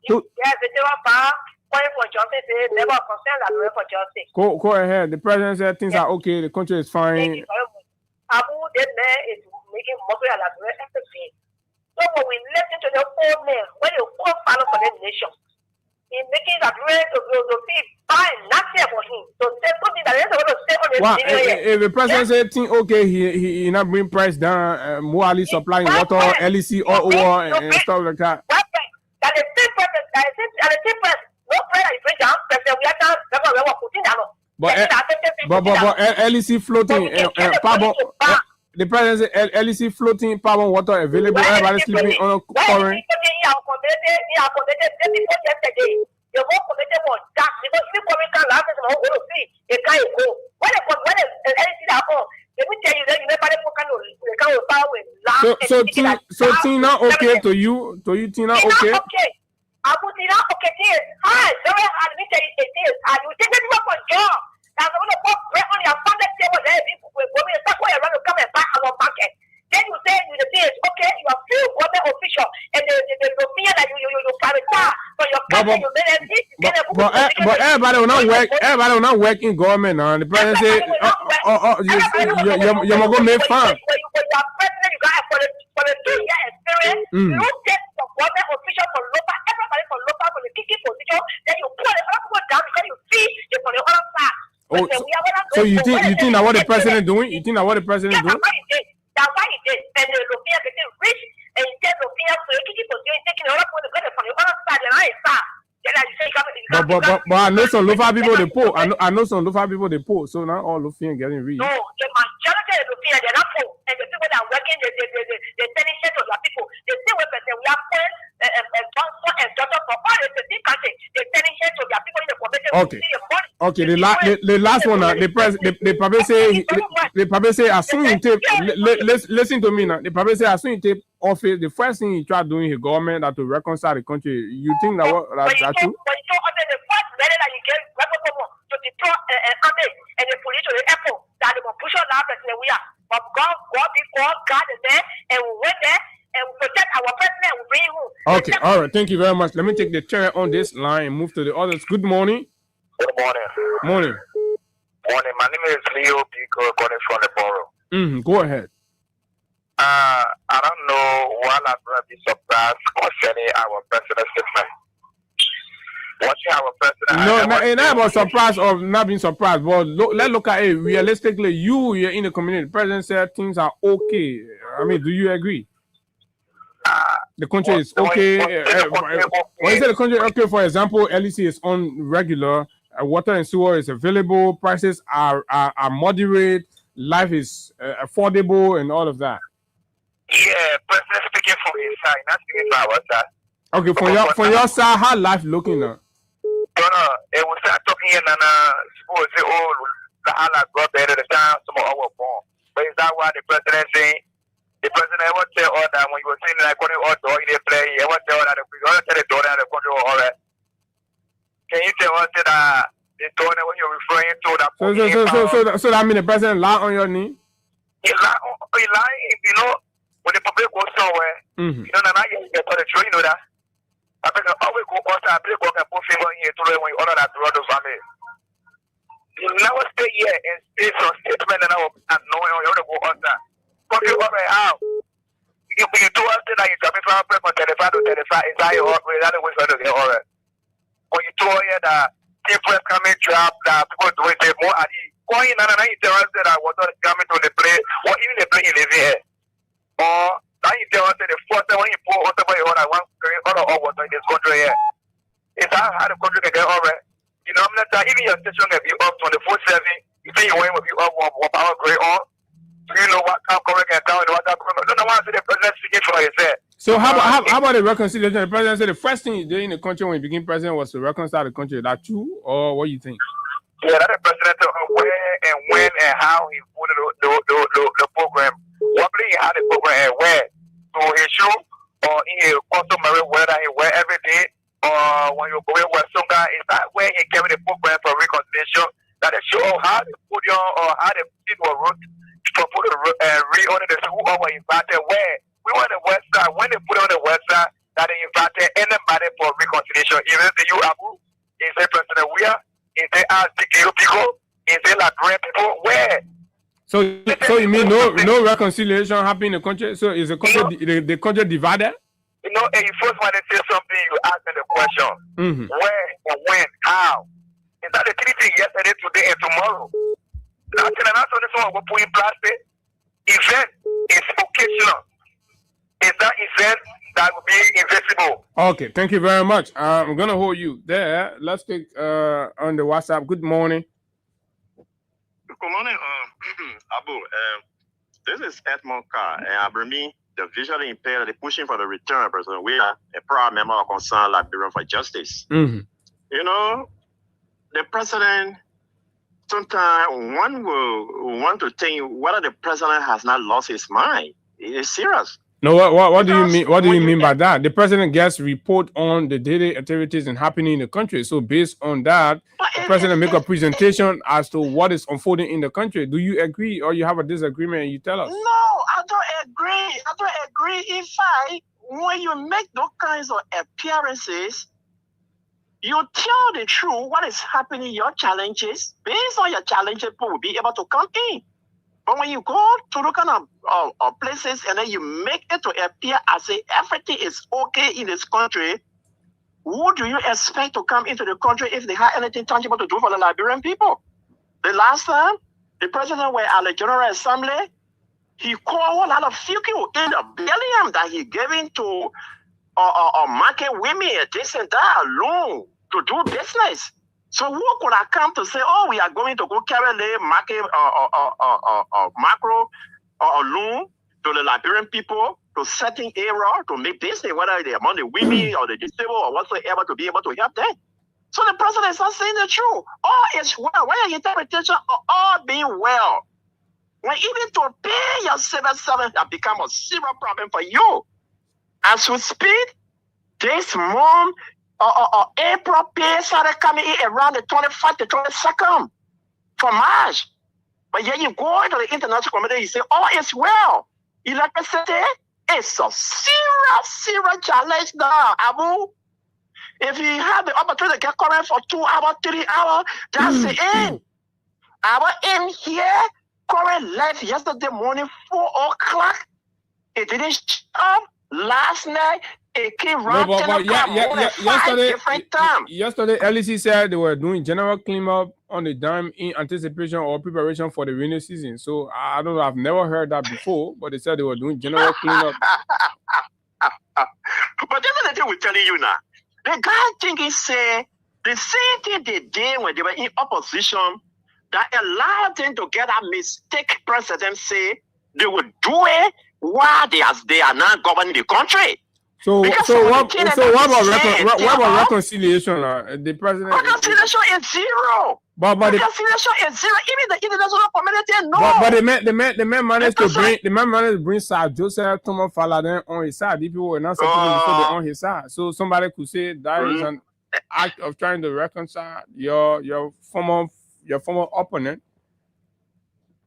Yes, the Jawapa calling for justice. Never concerned that for justice. Go ahead. The president said things are okay. The country is fine. Thank you very much. Abu, this man is making mockery of everything. So when we listen to the old man, when you all follow for the nation, he's making that way to see fine, nothing about him. So say something that is going to say on the if the president said things okay, he not bring price down, morally supplying water, LEC all over and stuff like that. That the same person, no prayer is bring down, we are now putting down. But LEC floating, the president said LEC floating, power water available, everybody sleeping on a current. The whole committee was dark because if you can laugh at the whole see, it can't go. When anything happens, let me tell you that you never can power with laugh. So Tina, okay to you? To you, Tina, okay? Okay. I put Tina, okay, it is hard, very hard. Let me tell you, it is hard. You take it for a job. That's going to put bread on your funded table there. People will go in the way around to come and buy our market. Then you say you the thing is okay, you are few government official and the opinion that you privatize for your company, you made it. But everybody will not work. Everybody will not work in government now. The president say, you're going to make fun. When you are president, you got for the 2-year experience. You take the government official for local, everybody for local for the key position. Then you put the other people down because you see it for the other side. So you think that what the president doing? You think that what the president doing? That's why he did. And the European getting rich and he said European so you keep taking the other point from the other side and I start. But I know some local people they poor. I know some local people they poor. So not all Lufian getting rich. No, the majority of European they're not poor. And the people that are working the tension of their people. They say we are poor and daughter for all the same country. The tension of their people in the community. Okay, the last one they probably say as soon you take listen to me now. They probably say as soon you take office, the first thing he try doing his government that to reconcile the country. You think that that's true? When you talk the first letter that you get to deploy army and the police to the airport that they will push on that person we are. But God before God is there and we went there and we protect our president and we bring him home. Okay, all right, thank you very much. Let me take the chair on this line and move to the others. Good morning. Good morning. Morning. Morning. My name is Leo Pico, calling from the borough. Go ahead. I don't know why I'm going to be surprised concerning our president's statement. Watching our president. No, it's not about surprise or not being surprised. But let's look at it realistically. You're in the community. The president said things are okay. I mean, do you agree? The country is okay. When you say the country is okay, for example, LEC is on regular. Water and sewer is available. Prices are moderate. Life is affordable and all of that. Yeah, president speaking from his side, not speaking from our side. Okay, from your side, how life looking now? It was start talking and suppose say, oh, the Allah got better the time some of our born. But is that why the president saying? The president ever tell all that when you were saying like when you all door in the play, he ever tell that we all tell the door that the country all right. Can you tell us that the door when you're referring to that? So that means the president lie on your knee? He lying, you know. When the public goes somewhere, you know, now you get to the tree, you know that. I think I always go outside, I go and put finger in here to when you order that to the family. You never stay here and stay some statement and knowing you want to go outside. Come you over out. You do us that you're coming from 35 to 35, it's how you operate, that's the way to get over. When you told here that people coming trap, that people doing it more at the going on and you tell us that water coming to the play, or even the play you live here. Or now you tell us that the first time when you pour water by your own, I want to create all water in this country here. Is that how the country can get over? You know, I'm not even even your station can be up 24/7. You think your way will be up 1 hour grade on? Do you know what time correct and down and what time correct? No, no, why is the president speaking for himself? So how about the reconciliation? The president said the first thing he did in the country when he became president was to reconcile the country. Is that true, or what do you think? Yeah, that the president where and when and how he put the program. What he had the program and where. So he should or he customary wear that he wear every day, or when you go in with some guy, is that where he carry the program for reconciliation? That they show how they put your or how they people root to put the re-order the who over invited where. We want the website, when they put on the website that they invited anybody for reconciliation, even the you Abu, is the President Weir, is the RCKO people, is the Liberian people, where? So you mean no reconciliation happening in the country? So is the country the country divided? You know, and you first want to say something, you ask me the question. Where and when, how? Is that the three things yesterday, today, and tomorrow? Now, that's on this one, we're putting plastic. Event is occasional. Is that event that will be invisible? Okay, thank you very much. I'm gonna hold you there. Let's take on the WhatsApp. Good morning. Good morning, Abu. This is Edmond Carr, and I bring me the visually impaired. They're pushing for the return of President. We are a proud member of Concerned Liberian for Justice. You know, the president. Sometimes one will want to think whether the president has not lost his mind. It is serious. No, what do you mean? What do you mean by that? The president gets report on the daily activities and happening in the country. So based on that, the president make a presentation as to what is unfolding in the country. Do you agree, or you have a disagreement? And you tell us. No, I don't agree. I don't agree. In fact, when you make those kinds of appearances, you tell the truth. What is happening? Your challenges. Based on your challenges, people will be able to come in. But when you go to the kind of places and then you make it to appear as if everything is okay in this country, who do you expect to come into the country if they have anything tangible to do for the Liberian people? The last time, the president was at the General Assembly, he called a lot of people in the billion that he gave into market women, this and that alone to do business. So who could have come to say, oh, we are going to go carry the market macro loan to the Liberian people to certain area to make business, whether they're among the women or the disabled or whatsoever, to be able to help them. So the president is not saying the truth. All is well. Why are interpretation of all being well? When even to pay your civil servant has become a serious problem for you. As we speak, this month, April pay started coming in around the 25th to 22nd for March. But yet you go into the international community, you say, oh, it's well. Electricity is a serious challenge now, Abu. If you have the opportunity to get current for 2 hours, 3 hours, that's the end. Our end here, current left yesterday morning, 4 o'clock. It didn't stop. Last night, it came around 10 o'clock. Yesterday, LEC said they were doing general cleanup on the dam in anticipation or preparation for the rainy season. So I don't know, I've never heard that before, but they said they were doing general cleanup. But this is the thing we're telling you now. The guy thinking say the same thing they did when they were in opposition that allowed them to get a mistake president say they would do it while they are not governing the country. So what about reconciliation? The president reconciliation is zero. But reconciliation is zero. Even the international community knows. But the man managed to bring Sir Joseph Thomas Faladen on his side. The people were not supposed to be on his side. So somebody could say that is an act of trying to reconcile your former opponent.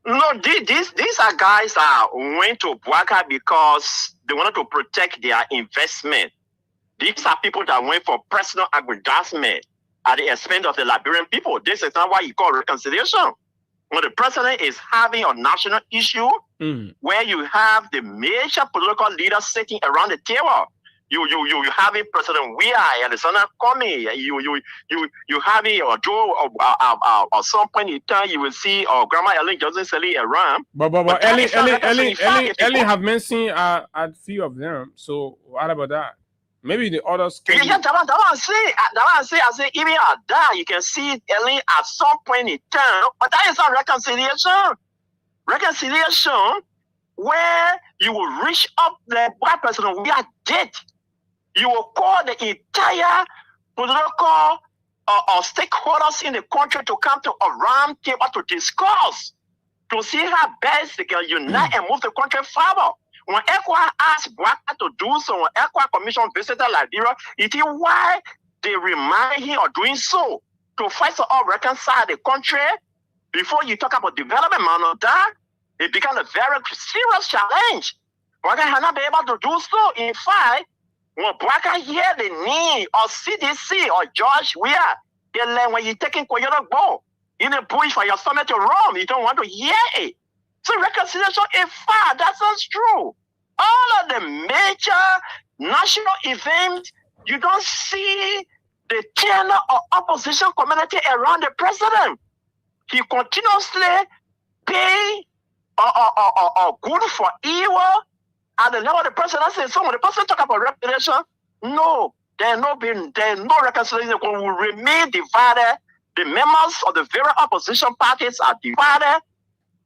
No, these are guys that went to Bouaka because they wanted to protect their investment. These are people that went for personal aggrandizement at the expense of the Liberian people. This is not why you call reconciliation. When the president is having a national issue where you have the major political leaders sitting around the table, you having President Weir and the Senator coming. You having Joe or some point in time you will see Grandma Ellen Johnson Sally around. But Ellie have mentioned a few of them. So what about that? Maybe the others. Yeah, that one I say, even at that, you can see it at some point in time, but that is not reconciliation. Reconciliation, where you will reach up the black person, we are dead. You will call the entire political stakeholders in the country to come to a round table to discuss, to see how best they can unite and move the country forward. When ECOWAS asked Bwaka to do so, when ECOWAS Commission visited Liberia, it is why they remind him of doing so, to first of all reconcile the country before you talk about development. Man, of that, it became a very serious challenge. Bwaka has not been able to do so. In fact, when Bwaka hear the need of CDC or George Weah, when you're taking Koyoto Go in the bush for your stomach to roam, you don't want to hear it. So reconciliation is far. That's not true. All of the major national events, you don't see the tenor of opposition community around the president. He continuously pay good for evil at the level of the presidency. So when the president talk about reconciliation, no, there no reconciliation. We will remain divided. The members of the various opposition parties are divided.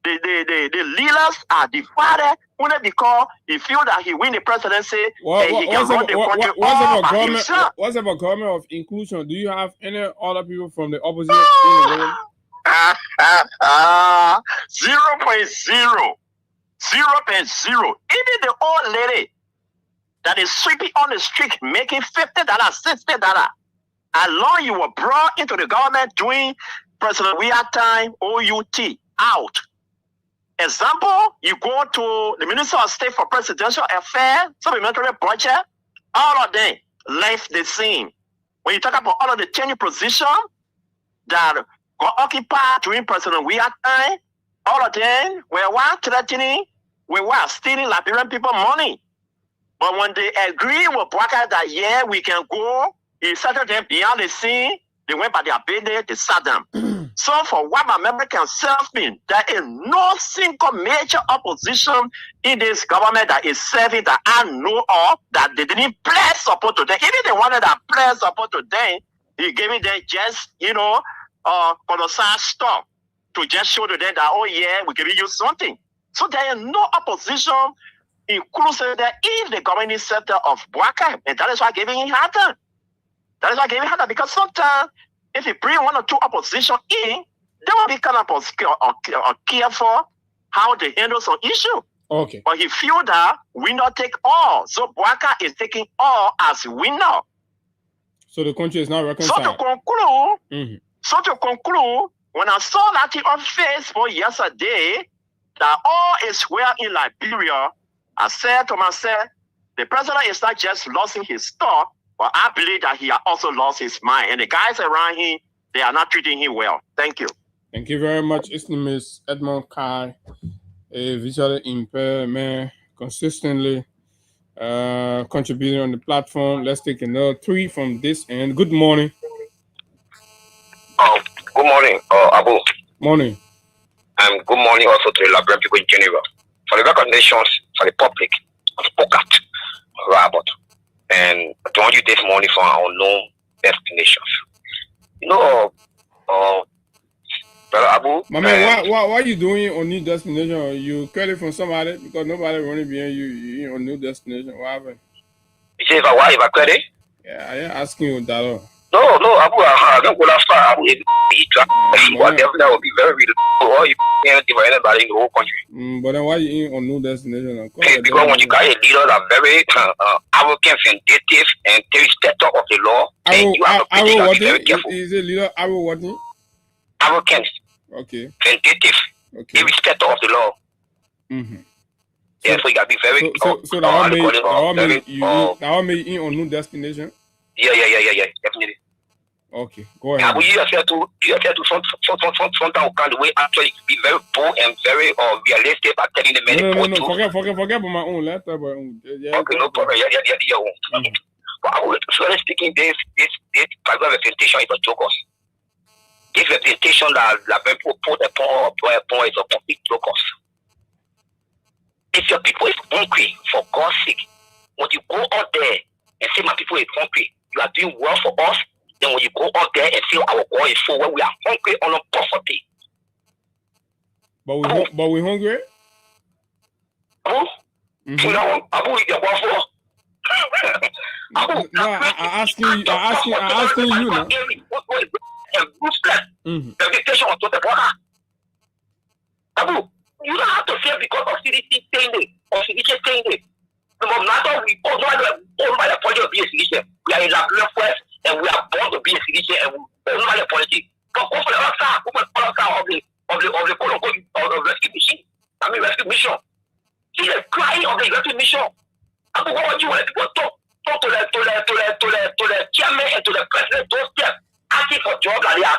The leaders are divided only because he feel that he win the presidency and he can run the country all by himself. What's about government of inclusion? Do you have any other people from the opposition in the room? 0.0. 0.0. Even the old lady that is sweeping on the street making $50, $60, as long you were brought into the government during President Weah time, OUT, out. Example, you go to the Minister of State for Presidential Affairs, supplementary budget, all of them left the scene. When you talk about all of the tenure positions that got occupied during President Weah time, all of them were threatening, were stealing Liberian people money. But when they agree with Bwaka that, yeah, we can go, he settled them beyond the scene, they went by their business, they sat them. So for what my member can serve me, there is no single major opposition in this government that is serving that I know of that they didn't pledge support to them. Even the one that pledged support to them, he gave me them just, colossal stuff to just show to them that, oh yeah, we're giving you something. So there is no opposition, inclusive that if the government center of Bwaka, and that is why giving him hard time. That is why giving hard time, because sometimes if you bring one or two opposition in, they will be kind of careful how they handle some issue. Okay. But he feel that we not take all. So Bwaka is taking all as winner. So the country is not reconciled. So to conclude, when I saw that thing on Facebook yesterday, that all is well in Liberia, I said to myself, the president is not just losing his stock, but I believe that he has also lost his mind. And the guys around him, they are not treating him well. Thank you. Thank you very much. His name is Edmond Kai, a visually impaired man, consistently contributing on the platform. Let's take another 3 from this end. Good morning. Good morning, Abu. Morning. And good morning also to the Liberian people in general. For the recognitions for the public, I've spoken about. And I want you this morning for our unknown destinations. Brother Abu. My man, what are you doing on new destination? You credit from somebody because nobody running behind you. You on new destination. What happened? You say if I credit? Yeah, I am asking you that. No, Abu, I don't go that far. Abu, that would be very real. Or you anything for anybody in the whole country. But then why you in on new destination? Because when you got a leader that are very arrogant, vindictive, and respecter of the law, you have to be very careful. Is a leader arrogant? Arrogant. Okay. Vindictive. Okay. A respecter of the law. Mm-hmm. Yeah, so you gotta be very. So that all made you on new destination. Yeah, definitely. Okay, go ahead. Yeah, but you have to sometimes kind of way actually be very bold and very realistic about telling the many No. Forget about my own laptop. Yeah, okay, no problem. Yeah. But I was really speaking this particular representation is a jokers. This representation that people put upon is a complete jokers. If your people is hungry, for God's sake, when you go out there and say my people people is hungry. You are doing well for us. Then when you go out there and feel our war is full, when we are hungry on a poverty. But we hungry? Abu? You know, Abu is the war for. No, I asking you now. Reputation of the border. Abu, you don't have to fear because of CDC saying it or CDC saying it. No matter we all know by the point of being a CDC, we are in Labrador first and we are born to be a CDC and we all know by the politics. But go for the other side, of the quote unquote of the rescue mission. I mean rescue mission. See the crying of the rescue mission. Abu, what you want people talk to the chairman and to the president, those steps. Asking for jobs, they are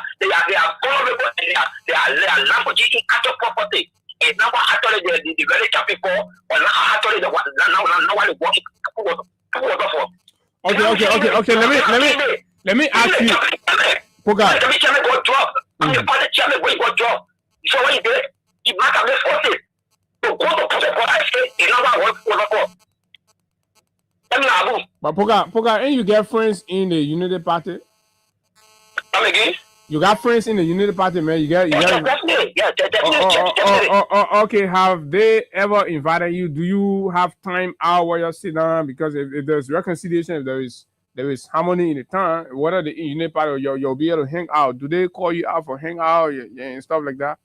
vulnerable and they are languaging actual property. And now actually the very people or now actually the one now working for. Let me ask you. Poga. The chairman got job. I'm the party chairman when he got job. So what he did, he back up his forces. So go to put the border state in another work for. But Poga, and you get friends in the Unity Party? Again? You got friends in the Unity Party, man. You got definitely. Okay, have they ever invited you? Do you have time out where you sit down? Because if there's reconciliation, if there is harmony in the town, what are the Unity Party you'll be able to hang out? Do they call you out for hang out and stuff like that?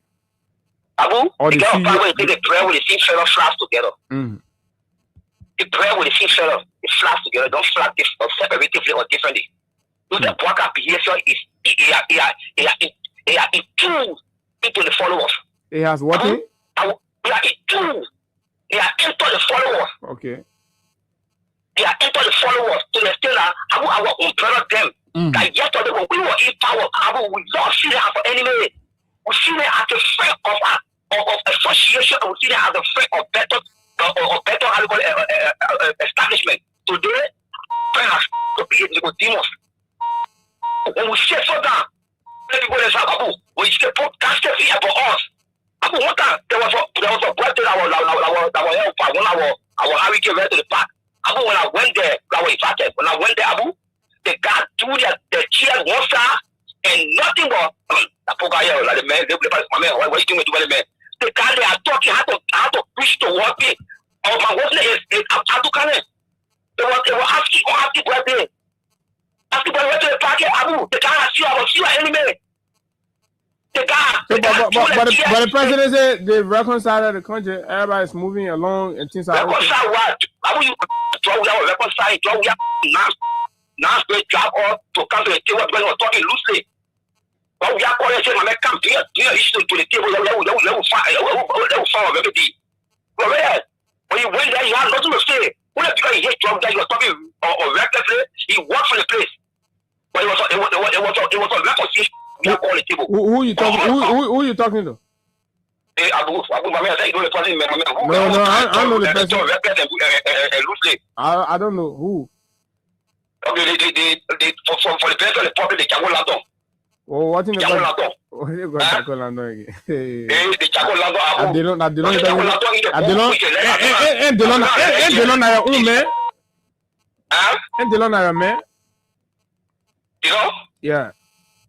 Abu, or the prayer with the same fellow flash together. The prayer with the same fellow is flash together. Don't flash separatively or differently. So the broker behavior is he are tuned into the followers. He has what? He are tuned. He are into the followers. Okay. They are into the followers to the extent that our own brother them. That yesterday when we were in power, we don't see them as an enemy. We see them as a friend of association. We see them as a friend of better establishment. Today, friends to be Nicodemus. When we say so down, people say, Abu, when you say put casket here for us. Abu, one time there was a birthday that was our hurricane went to the park. Abu, when I went there, I was invited. When I went there, Abu, the guy threw the cheers one side and nothing but like the man, my man, what are you doing to the man? The guy they are talking, how to preach to one thing. Oh my goodness, it's they were asking on happy birthday. After the rest of the packet, Abu, the guy I see your enemy. The guy. But the president said they reconcile the country. Everybody's moving along and things are reconcile what? Abu, you reconcile, now straight job or to come to the table when we're talking loosely. But we are calling saying, man, come to issue to the table. Level 5 of everything. But when you went there, you had nothing to say. When because he hate Trump, that you were talking or recklessly, he worked for the place. But it was a reconciliation. Who you talking? Who you talking to? Abu, my man, you know the president. No, I know the president. I don't know who. Okay, they for the president of the public, they can go London. Oh, what in the London? Oh, they go to London again. They can go London. Delon na your own man. And Delon na your man. You know? Yeah.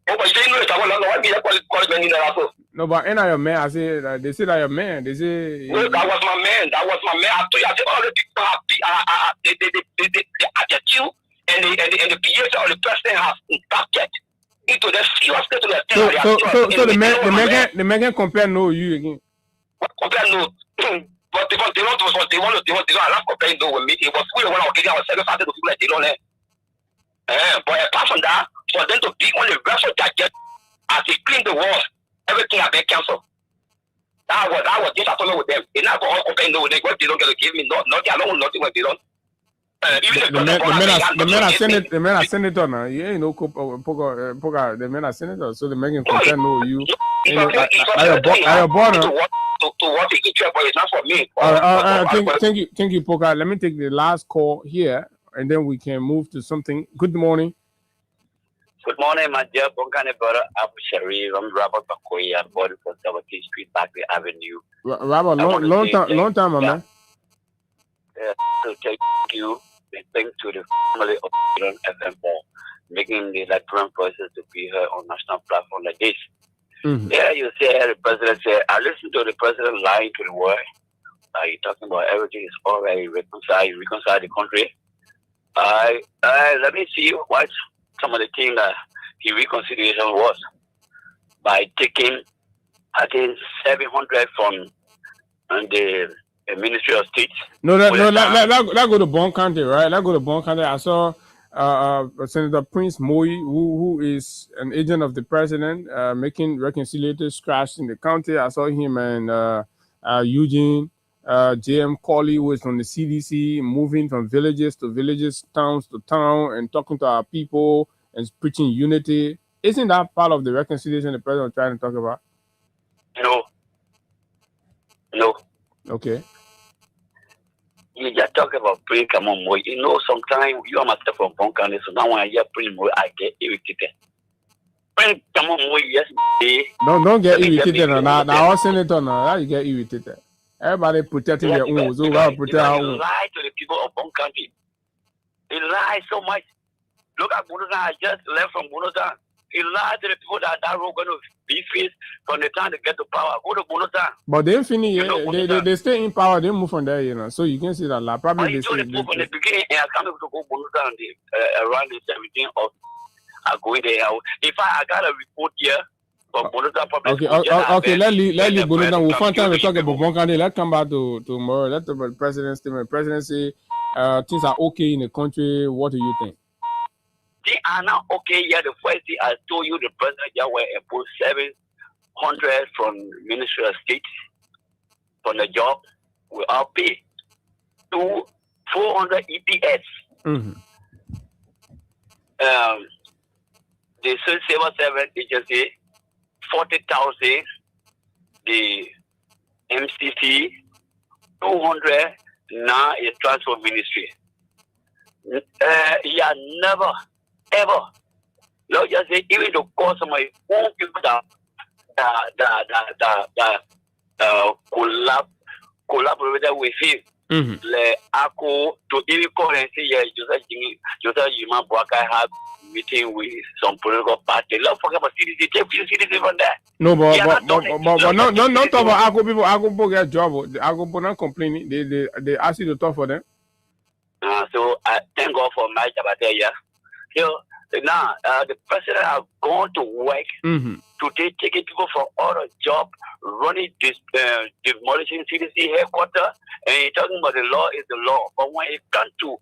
Oh, but you didn't know it's London. Why be that call me in the No, but ain't your man. I say they say that your man. They say. No, that was my man. I told you, I said all the people have the attitude and the behavior of the president has impacted into the serious state of the So the man compare no you again. Compare no. But they want to allow compare no with me. It was we when I was getting our second started to feel like they don't but apart from that, for them to be on the rest of that jet as they clean the walls, everything have been cancelled. That was disappointment with them. They never all compare no with them. What they don't get to give me, nothing alone, nothing what they don't. The men are senator now. You ain't no poker. The men are senator, so the men can compare no you. Are your born? To what they eat, but it's not for me. Thank you, Poker. Let me take the last call here, and then we can move to something. Good morning. Good morning, my dear Bonkane brother. Abu Sharif. I'm Robert Bakoya, born from 17th Street, Backley Avenue. Robert, long time, my man. So thank you And thanks to the family of FM for making the Liberian voices to be heard on national platform like this. Yeah, you say the president said, I listened to the president lying to the world. He's talking about everything is already reconcile the country. Let me see what some of the things that the reconciliation was by taking, I think, 700 from the Ministry of State. That go to Bon County, right? That go to Bon County. I saw Senator Prince Moy, who is an agent of the president, making reconciliatory scratch in the county. I saw him and Eugene, J.M. Colley, who is from the CDC, moving from villages to villages, towns to town, and talking to our people and preaching unity. Isn't that part of the reconciliation the president was trying to talk about? No. Okay. You just talk about praying, come on, boy. You know, sometimes you are myself from Bon County, so now when I hear praying, boy, I get irritated. Praying, come on, boy, yes. Don't get irritated. Now, all senator, now you get irritated. Everybody protecting their own. So we have to protect our own. Lie to the people of Bon County. He lies so much. Look at Bunotan. I just left from Bunotan. He lied to the people that road going to be faced from the time they get to power. Go to Bunotan. But they finish. They stay in power. They move from there, you know. So you can see that probably they stay. From the beginning, and I can't able to go Bunotan around the 17th of. I go in there. In fact, I got a report here. Okay. Let's leave Bunotan. We'll find time to talk about Bon County. Let's come back to tomorrow. Let's talk about the president's statement. President say things are okay in the country. What do you think? They are not okay yet. The first thing I told you, the president Yahweh imposed 700 from Ministry of State from the job without pay to 400 EPS. The civil servant agency 40,000. The MCC 200. Now is transport ministry. Never. Ever. Lord just say even the cause of my own people that collaborate with him. Le Ako to even call and say, yeah, Joseph Yuma Boaka have meeting with some political party. Let's forget about CDC. Take CDC from there. No, but not talk about Ako people. Ako people get job. Ako people not complaining. They ask you to talk for them. So I thank God for my job there. Yeah. So now the president has gone to work today, taking people from all the job, running this demolishing CDC headquarters, and he's talking about the law is the law. But when it comes to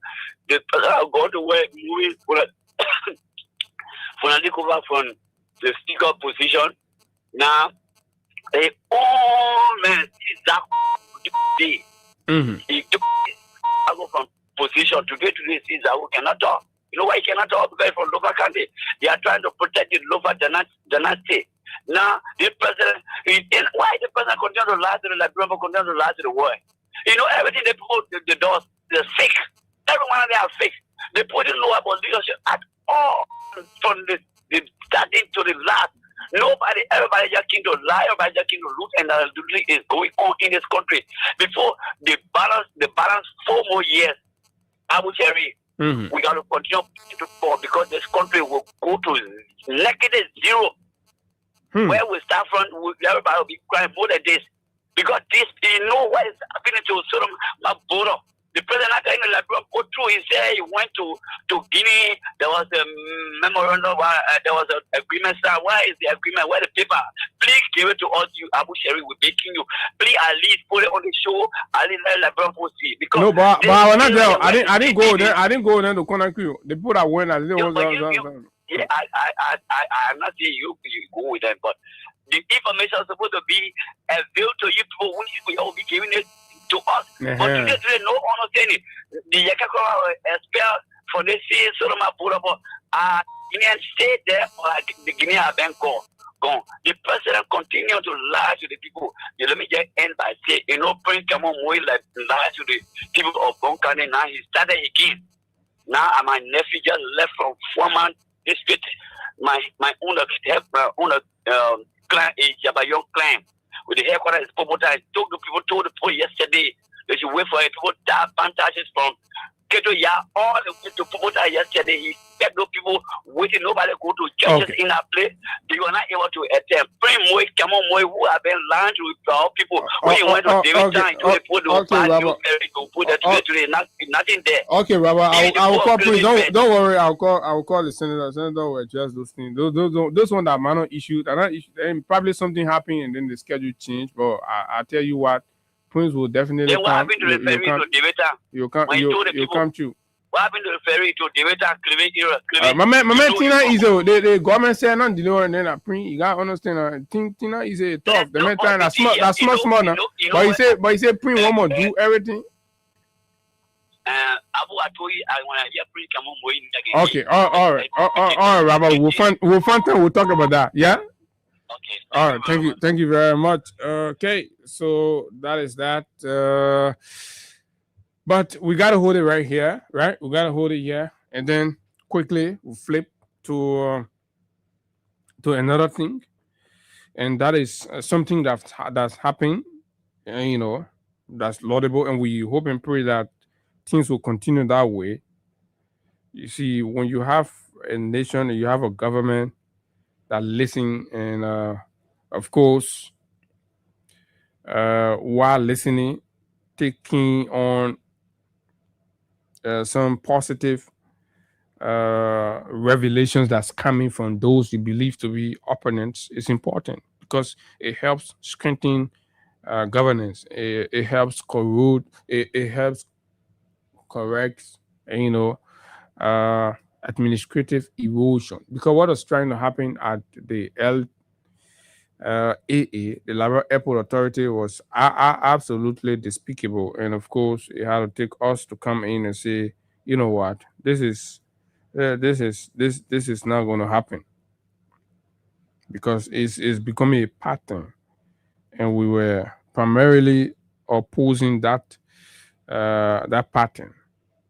the president has gone to work, moving from the speaker position, now the old man is that day. He took from position today is that we cannot talk. You know why he cannot talk? Because from Lofa County, they are trying to protect the Lofa dynasty. Now, the president, why the president continue to lie to the Liberian, continue to lie to the world? You know, everything they put the doors, they're fake. Everyone of them are fake. They put in no about leadership at all. From the starting to the last. Everybody just came to lie, everybody just came to loot, and that is going on in this country. Before the balance 4 more years, Abu Cherry, we got to continue to fall because this country will go to -0. Where we start from, everybody will be crying more than this. Because this, you know what is happening to Sodom Maboro. The president in the Liberia go through, he said he went to Guinea, there was a memorandum, there was an agreement. Where is the agreement? Where the paper? Please give it to us, you Abu Sherry, we're begging you. Please at least put it on the show, at least let Liberia see. Because no, but I was not there. I didn't go there. I didn't go there to Conakry. The people that went, I'm not saying you go with them, but the information is supposed to be available to you people when we all be giving it to us. But today, no understanding. The Yakakora expelled for the sea, Solomon Purabo, Guinean stayed there, or the Guinea have been gone. The president continued to lie to the people. Let me just end by saying, you know, Prince Kamon Moy lie to the people of Bonkane. Now he started again. Now my nephew just left from Foreman district. My own clan is Jabayon clan. With the headquarters is Pomota. I told the people yesterday they should wait for it. People tap pantages from Keto ya all the way to Pomota yesterday. He said no people waiting, nobody go to churches in that place. They were not able to attend. Pray more, come on, more who have been lying to our people. When you went to David time to put the to put the nothing there. Okay, Robert, I will call please. Don't worry, I'll call the senator. Senator will address those things. Those one that minor issues, and probably something happened and then the schedule changed. But I tell you what, Prince will definitely come. What happened to the ferry to David? You come true. What happened to the ferry to David? My man, Tina is the government said not deliver and then I print. You gotta understand. Tina is a tough. The man trying that's small now. But he said print one more do everything. Okay, all right, Robert. We'll find time. We'll talk about that. Yeah. Okay. All right. Thank you very much. Okay, so that is that. But we gotta hold it right here, right? We gotta hold it here, and then quickly we'll flip to another thing, and that is something that's happened, and that's laudable, and we hope and pray that things will continue that way. You see, when you have a nation and you have a government that listen, and of course, while listening, taking on some positive revelations that's coming from those you believe to be opponents is important because it helps strengthen governance. It helps corrode. It helps correct, administrative erosion. Because what was trying to happen at the AA, the Labor Airport Authority, was absolutely despicable, and of course, it had to take us to come in and say, you know what, this is not going to happen because it's becoming a pattern, and we were primarily opposing that pattern.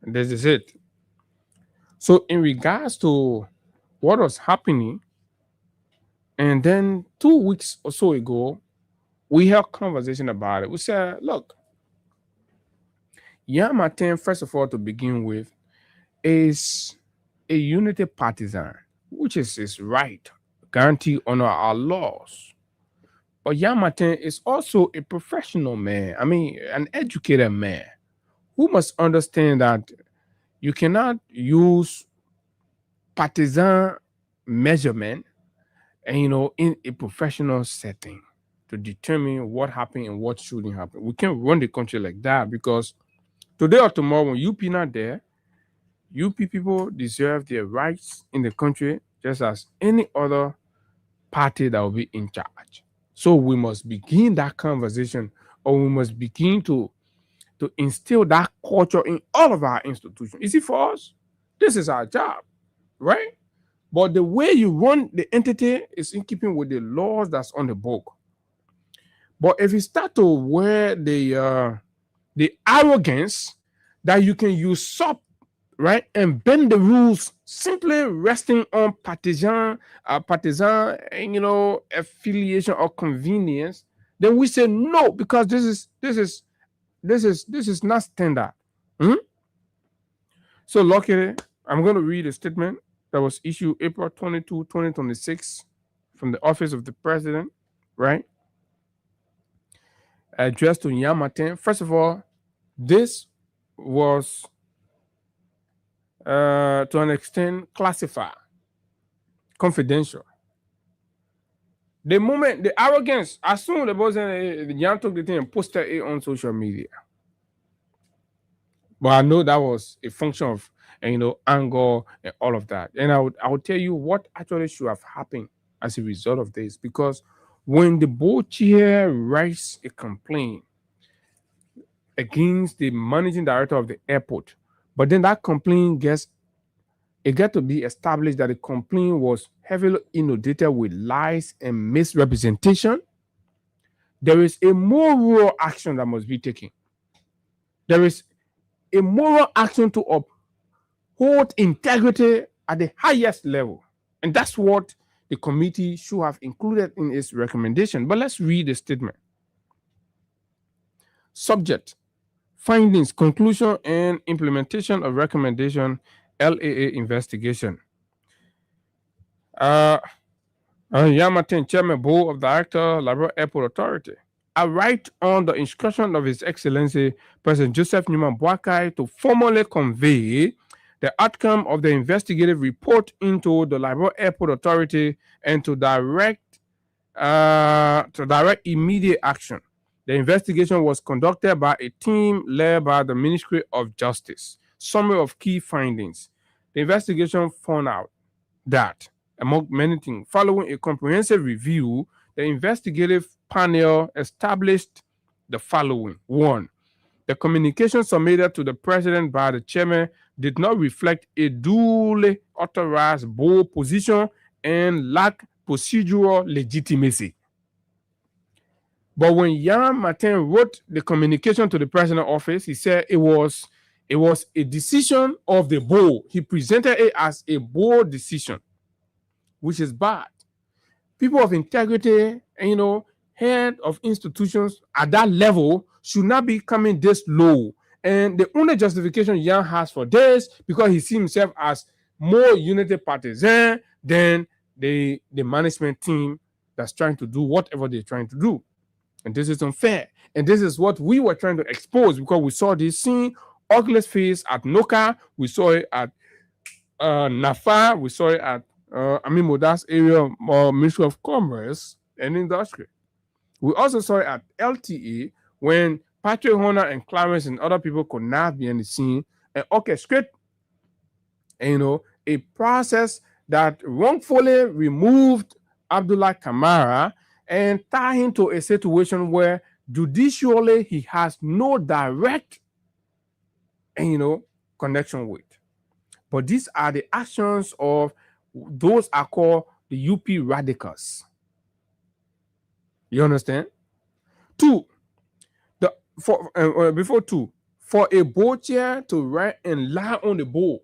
And this is it. So, in regards to what was happening. And then 2 weeks or so ago, we had a conversation about it. We said, look, Yamaten, first of all, to begin with, is a unity partisan, which is his right, guarantee under our laws. But Yamaten is also a professional man, an educated man, who must understand that you cannot use partisan measurement and in a professional setting to determine what happened and what shouldn't happen. We can't run the country like that because today or tomorrow, when UP not there, UP people deserve their rights in the country just as any other party that will be in charge. So we must begin that conversation, or we must begin to instill that culture in all of our institutions. You see, for us, this is our job, right? But the way you run the entity is in keeping with the laws that's on the book. But if you start to wear the arrogance that you can usurp, right, and bend the rules simply resting on partisan affiliation or convenience, then we say no, because this is not standard. So luckily, I'm going to read a statement that was issued April 22, 2026 from the Office of the President, right? Addressed to Yamaten. First of all, this was to an extent classified, confidential. The arrogance, as soon as the person, the young took the thing and posted it on social media. But I know that was a function of anger and all of that. And I would tell you what actually should have happened as a result of this. Because when the board chair writes a complaint against the managing director of the airport, but then that complaint got to be established that the complaint was heavily inundated with lies and misrepresentation, there is a moral action that must be taken. There is a moral action to uphold integrity at the highest level. And that's what the committee should have included in its recommendation. But let's read the statement. Subject: findings, conclusion, and implementation of recommendation LAA investigation. Yamatin, Chairman, Board of Director, Liberal Airport Authority. I write on the instruction of His Excellency President Joseph Newman Boakai to formally convey the outcome of the investigative report into the Liberal Airport Authority and to direct immediate action. The investigation was conducted by a team led by the Ministry of Justice. Summary of key findings. The investigation found out that, among many things, following a comprehensive review, the investigative panel established the following. 1. The communication submitted to the President by the Chairman did not reflect a duly authorized board position and lacked procedural legitimacy. But when Jan Martin wrote the communication to the President's office, he said it was a decision of the board. He presented it as a board decision, which is bad. People of integrity and, head of institutions at that level should not be coming this low. And the only justification Jan has for this, because he sees himself as more unity partisan than the management team that's trying to do whatever they're trying to do. And this is unfair. And this is what we were trying to expose, because we saw this scene, ugly face at NOCA, we saw it at NAFA, we saw it at Amin Moda's area, Ministry of Commerce and Industry. We also saw it at LTA when Patrick Horner and Clarence and other people could not be on the scene and orchestrate, a process that wrongfully removed Abdullah Kamara and tie him to a situation where judicially he has no direct, connection with. But these are the actions of those are called the UP radicals. You understand? 2, before 2, for a board chair to write and lie on the board,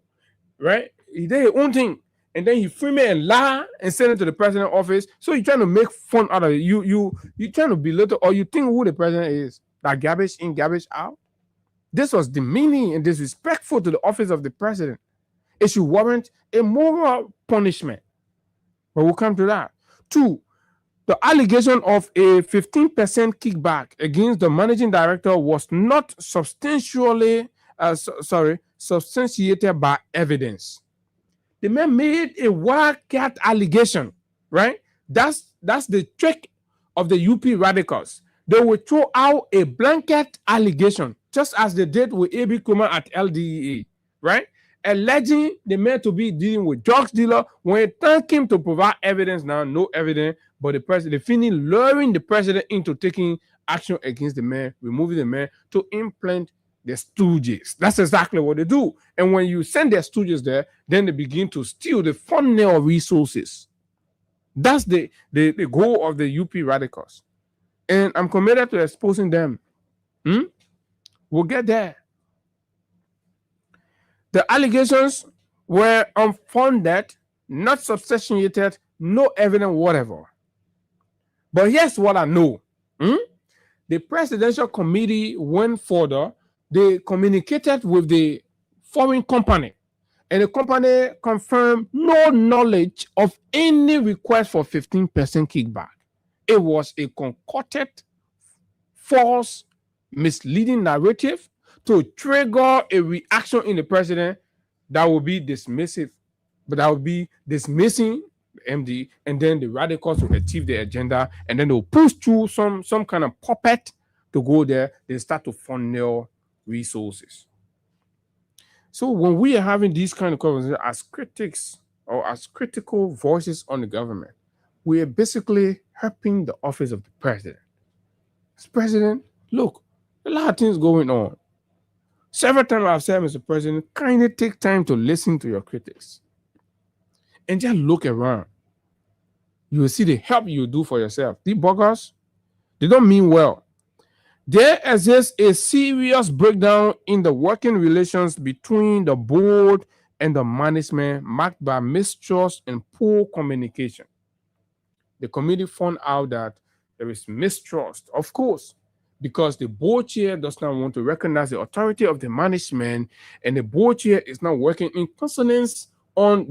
right? He did his own thing, and then he frame it and lie and send it to the president's office. So you're trying to make fun out of it. You trying to belittle, or you think who the president is? That garbage in, garbage out. This was demeaning and disrespectful to the office of the president. It should warrant a moral punishment. But we'll come to that. 2, the allegation of a 15% kickback against the managing director was not substantiated by evidence. The man made a wildcat allegation, right? That's the trick of the UP radicals. They will throw out a blanket allegation, just as they did with A.B. Kumar at LDEA, right? Alleging the man to be dealing with drugs dealer. When it thank him to provide evidence, now no evidence, but the president, the luring the president into taking action against the man, removing the man to implant the stooges. That's exactly what they do. And when you send their stooges there, then they begin to steal the funnel resources. That's the goal of the UP radicals. And I'm committed to exposing them. We'll get there. The allegations were unfounded, not substantiated, no evidence, whatever. But here's what I know. The presidential committee went further. They communicated with the foreign company, and the company confirmed no knowledge of any request for 15% kickback. It was a concocted, false, misleading narrative to trigger a reaction in the president that will be dismissive, but that will be dismissing the MD, and then the radicals will achieve their agenda, and then they'll push through some kind of puppet to go there. They start to funnel resources. So when we are having these kind of conversations as critics or as critical voices on the government, we are basically helping the office of the president. As president, look, a lot of things going on. Several times I've said, Mr. President, kindly take time to listen to your critics and just look around. You will see the help you do for yourself. These buggers, they don't mean well. There exists a serious breakdown in the working relations between the board and the management, marked by mistrust and poor communication. The committee found out that there is mistrust, of course, because the board chair does not want to recognize the authority of the management, and the board chair is not working in consonance on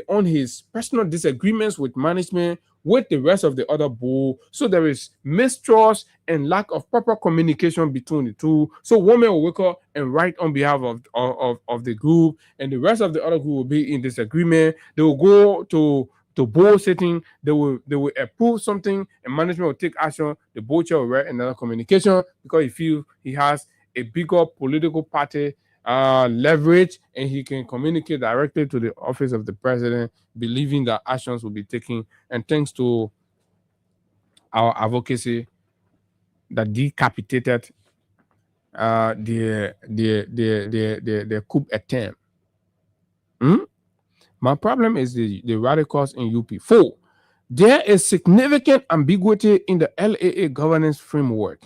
on his personal disagreements with management with the rest of the other board. So there is mistrust and lack of proper communication between the two. So one man will wake up and write on behalf of the group, and the rest of the other group will be in disagreement. They will go to board sitting, they will approve something, and management will take action. The board chair will write another communication because he feels he has a bigger political party leverage, and he can communicate directly to the office of the president, believing that actions will be taken. And thanks to our advocacy that decapitated the coup attempt. My problem is the radicals in UP. 4. There is significant ambiguity in the LAA governance framework,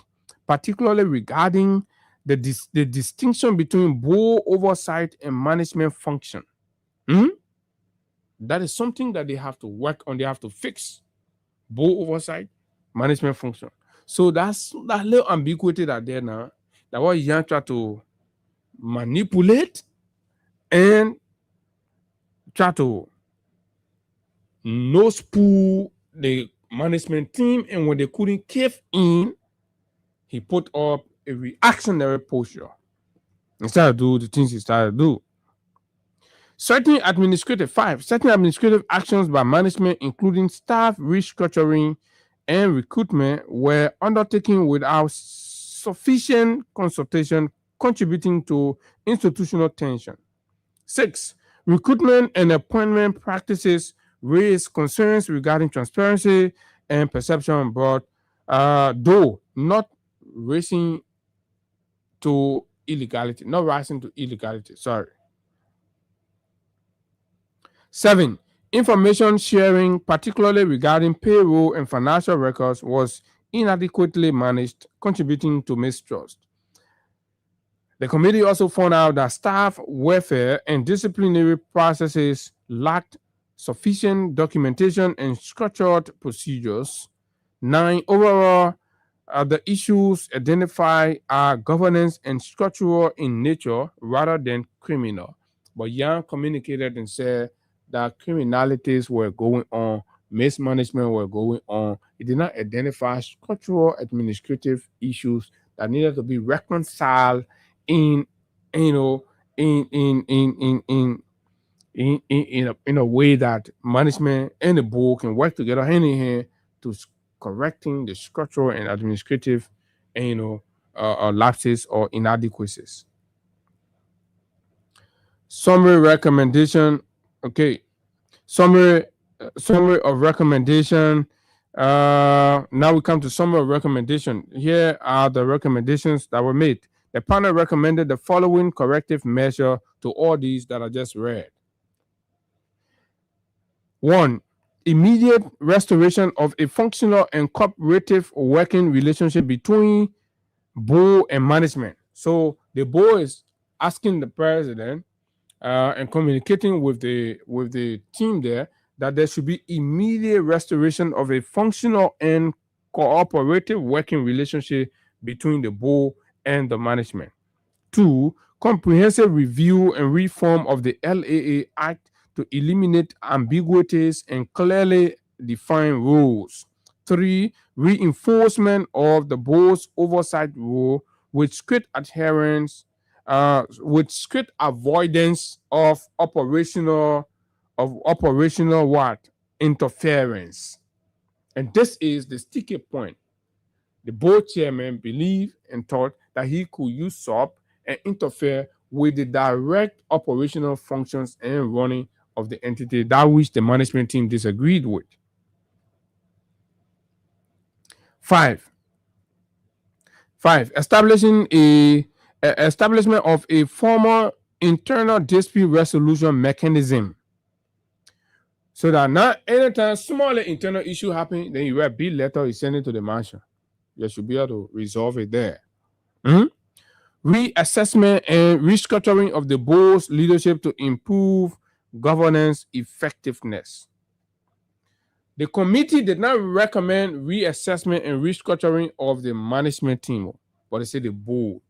particularly regarding the distinction between board oversight and management function. That is something that they have to work on. They have to fix board oversight, management function. So that's that little ambiguity that there now. That what you try to manipulate and try to nose pull the management team, and when they couldn't cave in, he put up a reactionary posture instead of do the things he started to do. Certain administrative actions by management, including staff restructuring and recruitment, were undertaken without sufficient consultation, contributing to institutional tension. 6. Recruitment and appointment practices raised concerns regarding transparency and perception, but though not rising to illegality. 7. Information sharing, particularly regarding payroll and financial records, was inadequately managed, contributing to mistrust. The committee also found out that staff welfare and disciplinary processes lacked sufficient documentation and structured procedures. 9. Overall, the issues identified are governance and structural in nature rather than criminal. But Young communicated and said that criminalities were going on, mismanagement were going on. It did not identify structural administrative issues that needed to be reconciled in a way that management and the board can work together hand in hand to correcting the structural and administrative lapses or inadequacies. Summary recommendation. Okay. Summary of recommendation. Now we come to summary of recommendation. Here are the recommendations that were made. The panel recommended the following corrective measure to all these that I just read. 1. Immediate restoration of a functional and cooperative working relationship between board and management. So the board is asking the president and communicating with the team there that there should be immediate restoration of a functional and cooperative working relationship between the board and the management. 2. Comprehensive review and reform of the LAA Act to eliminate ambiguities and clearly define rules. 3. Reinforcement of the board's oversight rule with strict adherence, with strict avoidance of operational interference. And this is the sticky point. The board chairman believed and thought that he could usurp and interfere with the direct operational functions and running of the entity, that which the management team disagreed with. 5. Establishment of a formal internal dispute resolution mechanism, so that not anytime small internal issue happen, then you write a big letter, you send it to the marshal. You should be able to resolve it there. Reassessment and restructuring of the board's leadership to improve governance effectiveness. The committee did not recommend reassessment and restructuring of the management team, but they say the board.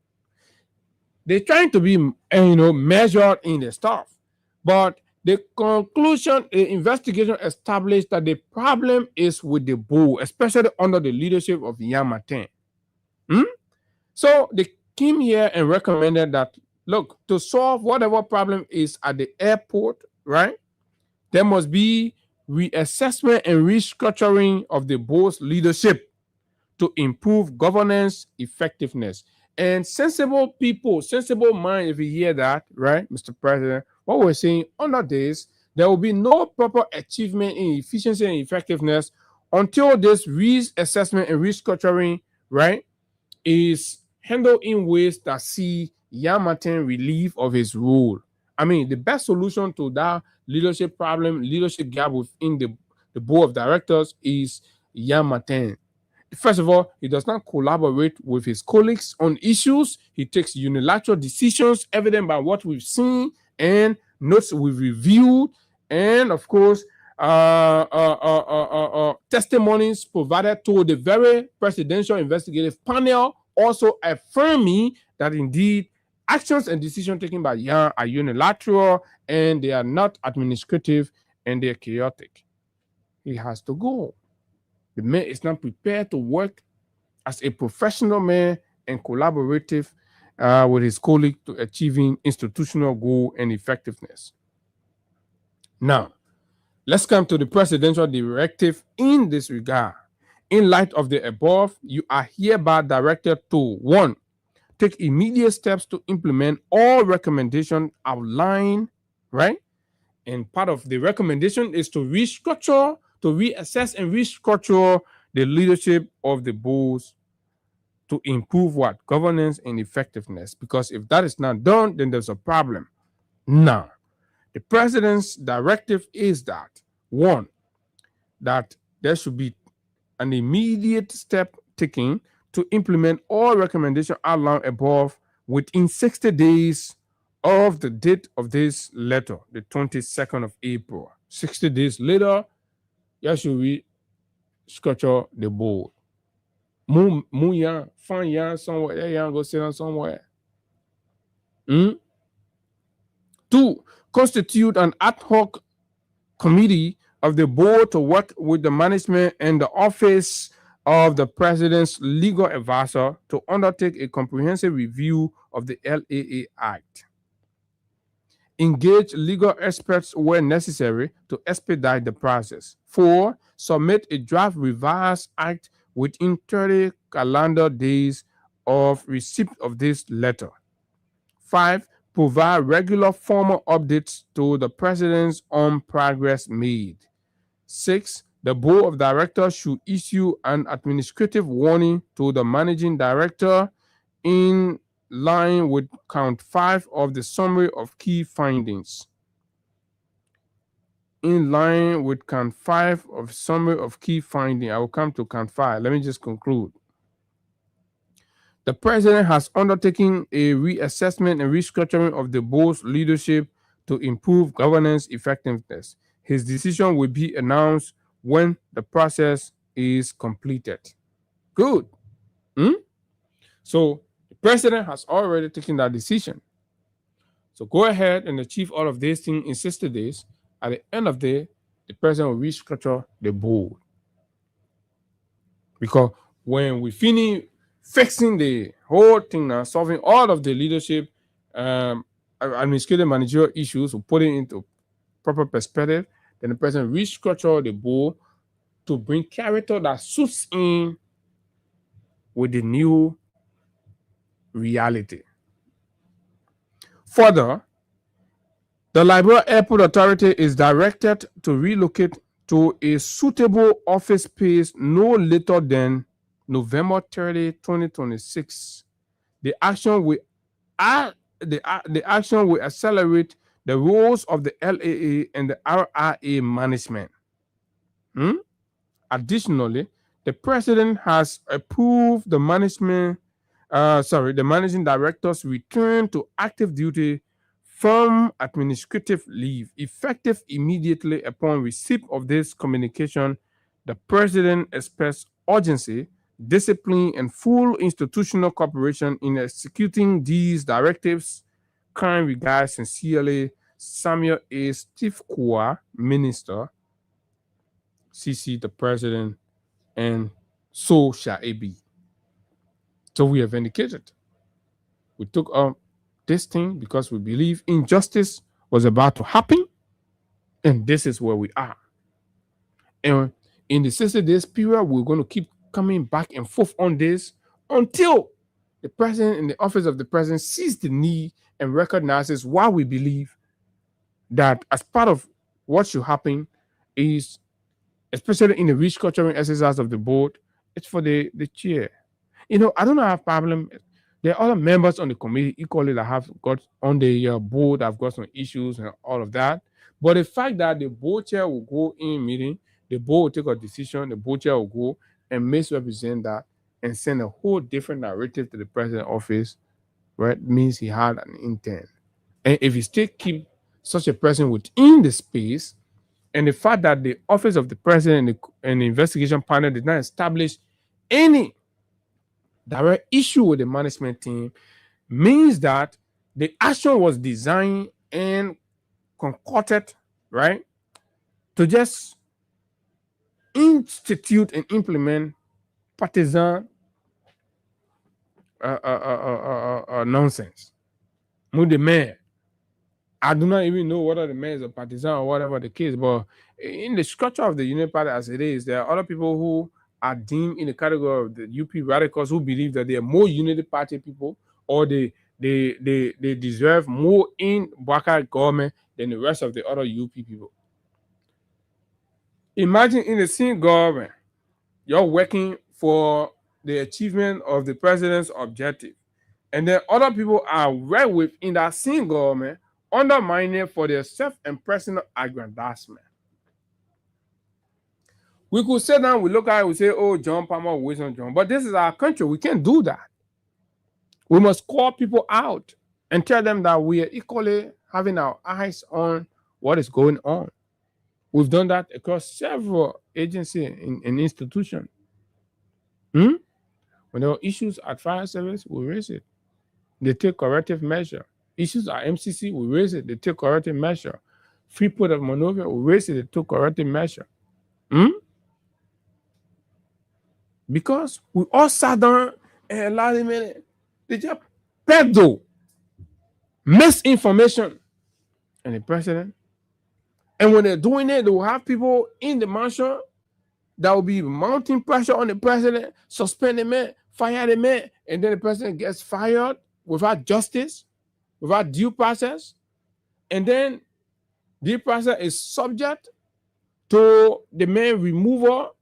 They're trying to be, measured in the stuff. But the conclusion, the investigation established that the problem is with the board, especially under the leadership of Yamaten. So they came here and recommended that, look, to solve whatever problem is at the airport, right, there must be reassessment and restructuring of the board's leadership to improve governance effectiveness. And sensible people, sensible mind, if you hear that, right, Mr. President, what we're saying under this, there will be no proper achievement in efficiency and effectiveness until this reassessment and restructuring, right, is handled in ways that see Yamaten relief of his role. I mean, the best solution to that leadership problem, leadership gap within the board of directors is Yamaten. First of all, he does not collaborate with his colleagues on issues. He takes unilateral decisions, evident by what we've seen and notes we've reviewed, and of course, testimonies provided to the very presidential investigative panel, also affirming that indeed actions and decisions taken by Yan are unilateral and they are not administrative and they're chaotic. He has to go. The man is not prepared to work as a professional man and collaborative with his colleague to achieving institutional goal and effectiveness. Now, let's come to the presidential directive in this regard. In light of the above, you are hereby directed to 1. Take immediate steps to implement all recommendations outlined, right? And part of the recommendation is to restructure, to reassess and restructure the leadership of the boards to improve what? Governance and effectiveness. Because if that is not done, then there's a problem. Now, the president's directive is that, 1, that there should be an immediate step taken to implement all recommendations outlined above within 60 days of the date of this letter, the 22nd of April. 60 days later, you should restructure the board. Find yan somewhere, yan go sit down somewhere. 2, constitute an ad hoc committee of the board to work with the management and the office of the president's legal advisor to undertake a comprehensive review of the LAA Act. Engage legal experts where necessary to expedite the process. 4, submit a draft revised act within 30 calendar days of receipt of this letter. 5, provide regular formal updates to the president's on progress made. 6, the board of directors should issue an administrative warning to the managing director in line with count 5 of the summary of key findings. In line with count 5 of summary of key findings, I will come to count 5. Let me just conclude. The president has undertaken a reassessment and restructuring of the board's leadership to improve governance effectiveness. His decision will be announced when the process is completed. Good. So the president has already taken that decision. So go ahead and achieve all of these things in 60 days. At the end of the day, the president will restructure the board. Because when we finish fixing the whole thing now, solving all of the leadership, administrative managerial issues, we put it into proper perspective, then the president restructure the board to bring character that suits in with the new reality. Further, the Liberia Airport Authority is directed to relocate to a suitable office space no later than November 30, 2026. The action will accelerate the roles of the LAA and the RRA management. Additionally, the president has approved the managing director's return to active duty from administrative leave, effective immediately upon receipt of this communication The president expects urgency, discipline, and full institutional cooperation in executing these directives. Kind regards sincerely, Samuel A. Stifkwa, Minister, CC the President, and so shall it be. So we have indicated. We took up this thing because we believe injustice was about to happen, and this is where we are. And in the 60 days period, we're going to keep coming back and forth on this until the president in the office of the president sees the need and recognizes why we believe that as part of what should happen is, especially in the restructuring exercise of the board, it's for the chair. I don't have a problem. There are other members on the committee equally that have got on the board, have got some issues and all of that. But the fact that the board chair will go in meeting, the board will take a decision, the board chair will go and misrepresent that and send a whole different narrative to the president's office, right, means he had an intent. And if you still keep such a person within the space, and the fact that the office of the president and the investigation panel did not establish any direct issue with the management team, means that the action was designed and concocted, right, to just institute and implement partisan nonsense. With the mayor, I do not even know whether the mayor is a partisan or whatever the case, but in the structure of the Union Party as it is, there are other people who are deemed in the category of the UP radicals who believe that they are more Unity Party people, or they deserve more in Baka government than the rest of the other UP people. Imagine in the same government, you're working for the achievement of the president's objective, and then other people are right within that same government undermining for their self and personal aggrandizement. We could sit down, we look at it, we say, oh, John Palmer, Wilson John. But this is our country. We can't do that. We must call people out and tell them that we are equally having our eyes on what is going on. We've done that across several agencies and institutions. When there are issues at fire service, we raise it. They take corrective measure. Issues at MCC, we raise it. They take corrective measure. Freeport of Monrovia, we raise it. They took corrective measure. Because we all sat down and allowed them in. They just peddle misinformation and the president. And when they're doing it, they will have people in the mansion that will be mounting pressure on the president, suspend the man, fire the man, and then the president gets fired without justice, without due process. And then due process is subject to the man removal,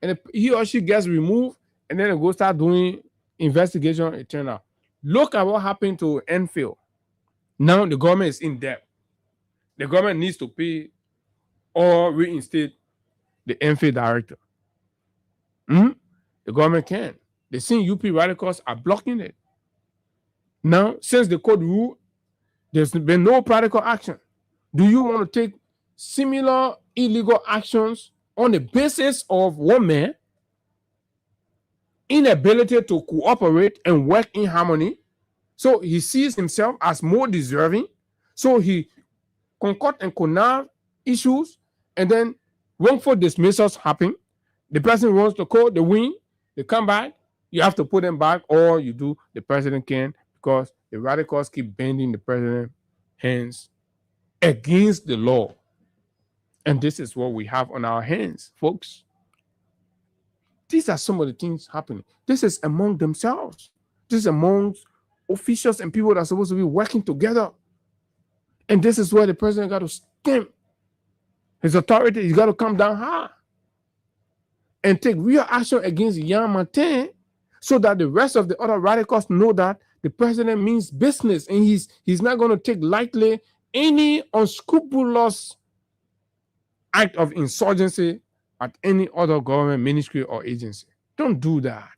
and he or she gets removed, and then they go start doing investigation. It turns out, look at what happened to Enfield. Now the government is in debt. The government needs to pay or reinstate the Enfield director. The government can. The same UP radicals are blocking it. Now, since the court rule, there's been no practical action. Do you want to take similar illegal actions on the basis of one man inability to cooperate and work in harmony? So he sees himself as more deserving. So he concoct and connive issues, and then wrongful dismissals happen. The person runs the court, they win, they come back. You have to put them back, or you do. The president can, because the radicals keep bending the president's hands against the law. And this is what we have on our hands, folks. These are some of the things happening. This is among themselves. This is amongst officials and people that are supposed to be working together. And this is where the president got to stamp his authority. He's got to come down high and take real action against Yan Martin, so that the rest of the other radicals know that the president means business, and he's not going to take lightly any unscrupulous act of insurgency at any other government ministry or agency. Don't do that.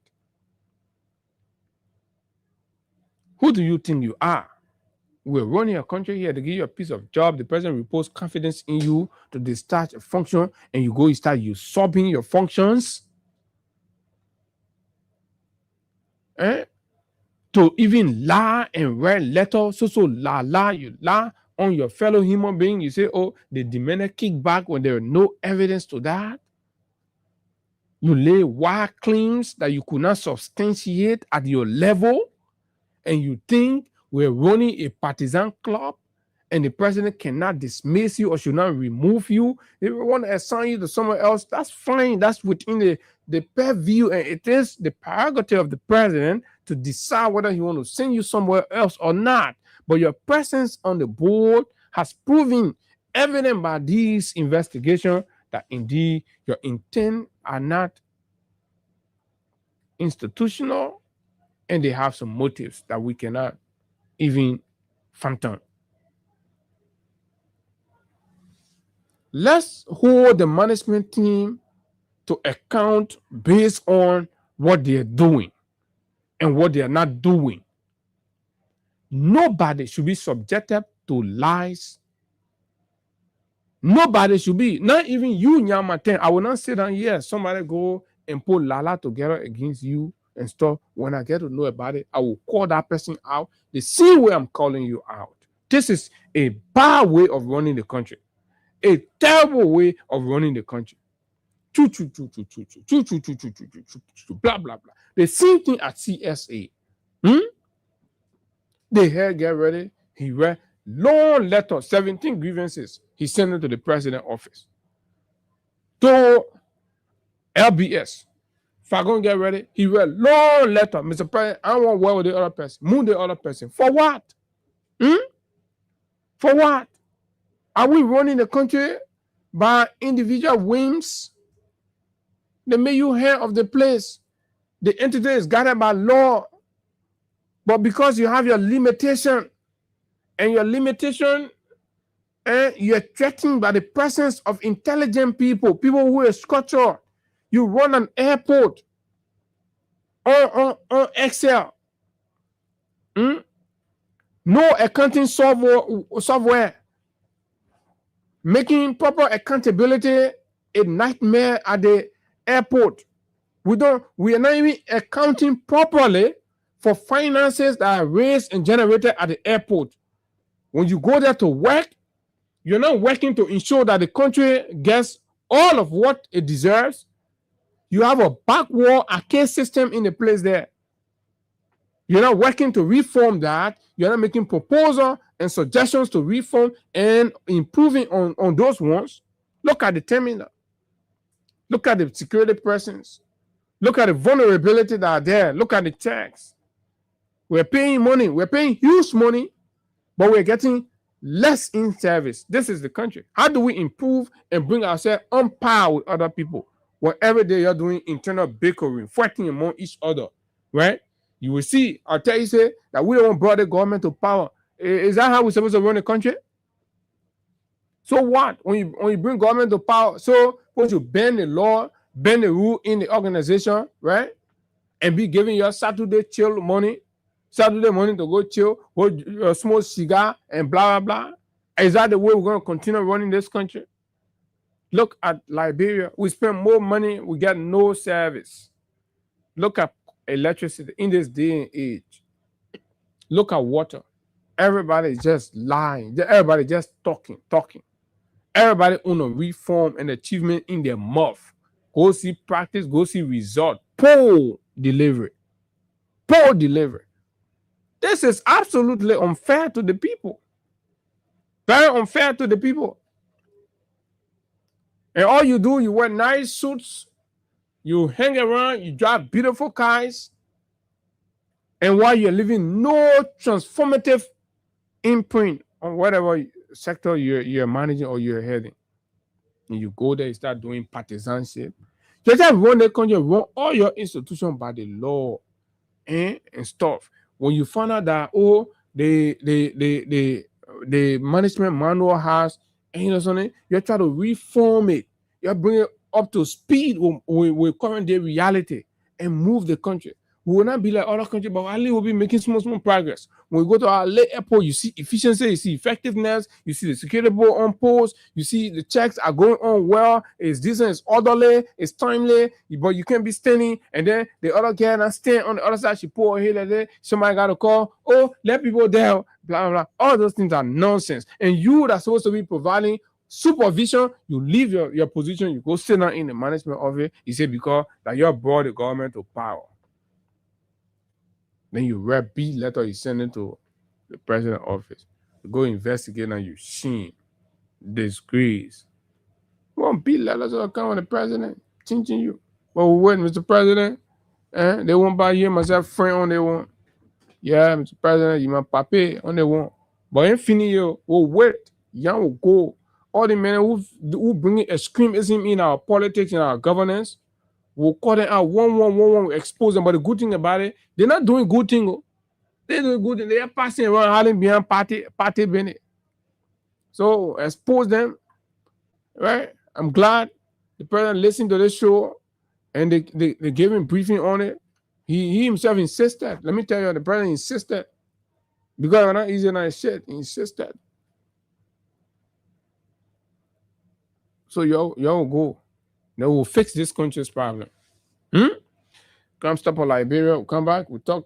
Who do you think you are? We're running a country here to give you a piece of job. The president repose confidence in you to discharge a function, and you start usurping your functions. To even lie and write letters, so lie, you lie on your fellow human being. You say, oh, they demanded kickback when there is no evidence to that. You lay wild claims that you could not substantiate at your level, and you think we're running a partisan club and the president cannot dismiss you or should not remove you. If we want to assign you to somewhere else, that's fine. That's within the purview, and it is the prerogative of the president to decide whether he wants to send you somewhere else or not. But your presence on the board has proven, evident by these investigations, that indeed your intent are not institutional, and they have some motives that we cannot even fathom. Let's hold the management team to account based on what they're doing and what they are not doing. Nobody should be subjected to lies. Nobody should be, not even you, Nyamaten. I will not sit down here, somebody go and put Lala together against you and stuff. When I get to know about it, I will call that person out the same way I'm calling you out. This is a bad way of running the country. A terrible way of running the country. Blah, blah, blah. The same thing at CSA. They had, get ready. He read long letter, 17 grievances. He sent it to the president's office. To LBS. Fagon, get ready. He read long letter. Mr. President, I want to work with the other person. Move the other person. For what? For what? Are we running the country by individual whims? They make you head of the place. The entity is guided by law. But because you have your limitation, and your limitation, you're threatened by the presence of intelligent people who are structured. You run an airport on Excel. No accounting software. Making proper accountability a nightmare at the airport. We are not even accounting properly for finances that are raised and generated at the airport. When you go there to work, you're not working to ensure that the country gets all of what it deserves. You have a backward arcade system in the place there. You're not working to reform that. You're not making proposals and suggestions to reform and improving on those ones. Look at the terminal. Look at the security persons. Look at the vulnerability that are there. Look at the tax. We're paying money. We're paying huge money, but we're getting less in service. This is the country. How do we improve and bring ourselves on par with other people? Whatever they are doing internal bickering, fighting among each other, right? You will see, I'll tell you, say, that we don't want broader government to power. Is that how we're supposed to run the country? So what? When you bring government to power, so once you bend the law, bend the rule in the organization, right? And be giving your Saturday money to go chill, go smoke cigar and blah, blah, blah. Is that the way we're going to continue running this country? Look at Liberia. We spend more money, we get no service. Look at electricity in this day and age. Look at water. Everybody is just lying. Everybody just talking. Everybody on a reform and achievement in their mouth. Go see practice, go see result. Poor delivery. This is absolutely unfair to the people. Very unfair to the people. And all you do, you wear nice suits, you hang around, you drive beautiful cars, and while you're living no transformative imprint on whatever sector you're managing or you're heading. And you go there, you start doing partisanship. You just run the country, run all your institutions by the law and stuff. When you find out that, the management manual has, and you know something, you try to reform it. You bring it up to speed with current day reality and move the country. We will not be like other countries, but at least we'll be making small progress. When we go to our airport, you see efficiency, you see effectiveness, you see the security board on post, you see the checks are going on well, it's decent, it's orderly, it's timely, but you can't be standing, and then the other guy not stand on the other side, she pull her head like that, somebody got a call, oh, let people down, blah, blah, blah. All those things are nonsense. And you that's supposed to be providing supervision, you leave your position, you go sit down in the management of it, you say because that you brought the government to power. Then you write big letter, you send it to the president's office. You go investigate and you shame, disgrace. You want big letters to come with the president, changing you. But wait, Mr. President, they won't buy you myself friend on they want. Yeah, Mr. President, you my papi on they want. But in fini you will wait, young will go. All the men who bring extremism in our politics and our governance, we'll call them out one, expose them. But the good thing about it, they're not doing good thing. They're doing good thing. They are passing around hiding behind party Bennett. So expose them, right? I'm glad the president listened to this show and they gave him briefing on it. He himself insisted. Let me tell you, the president insisted. Because it's not easy enough shit. He insisted. So y'all go. They will fix this country's problem. Come stop on Liberia. We'll come back. We'll talk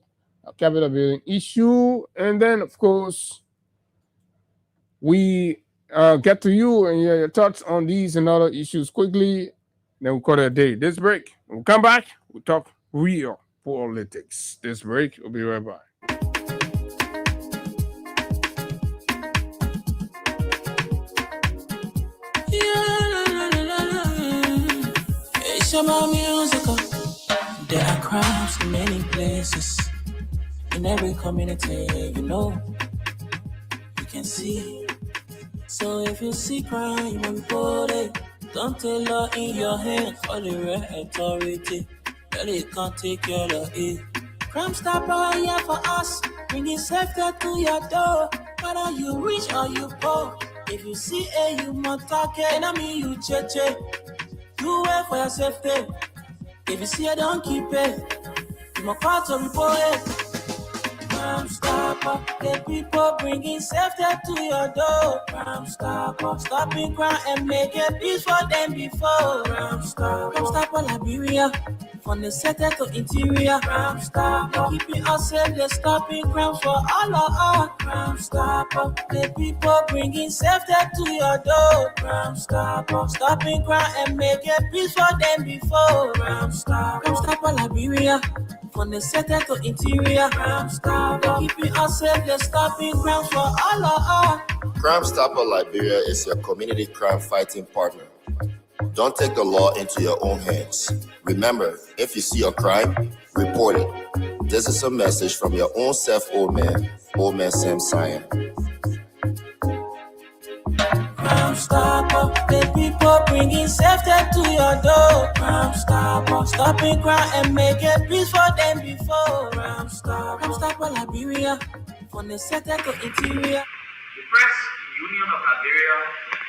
capital building issue. And then, of course, we get to you and your thoughts on these and other issues quickly. Then we'll call it a day. This break. We'll come back. We'll talk real politics. This break. We'll be right back. About musical. There are crimes in many places, in every community, you can see. So if you see crime, you report it. Don't take law in your hands for the real authority. Really can't take care of it. Crime stopper here for us, bringing safety to your door. Whether you rich or you poor, if you see you must talk it. And I mean you cheche. Do it for your safety. If you see it, don't keep it. You must call to report it. Crime stopper, the people bringing safety to your door. Crime stopper, stopping crime and making peace for them before. Crime stopper, Liberia, from the center to interior. Crime stopper, keeping us safe, they're stopping crime for all of us. Crime stopper, the people bringing safety to your door. Crime stopper, stopping crime and making peace for them before. Crime stopper, Liberia, from the center to interior. Crime stopper, keeping us safe, they're stopping crime for all of us. Crime Stopper Liberia is your community crime fighting partner. Don't take the law into your own hands. Remember, if you see a crime, report it. This is a message from your own self, old man Sam Cyan. Crime stopper, the people bringing safety to your door. Crime stopper, stopping crime and making peace for them before. Crime stopper, Liberia, from the center to interior. The Press Union of Liberia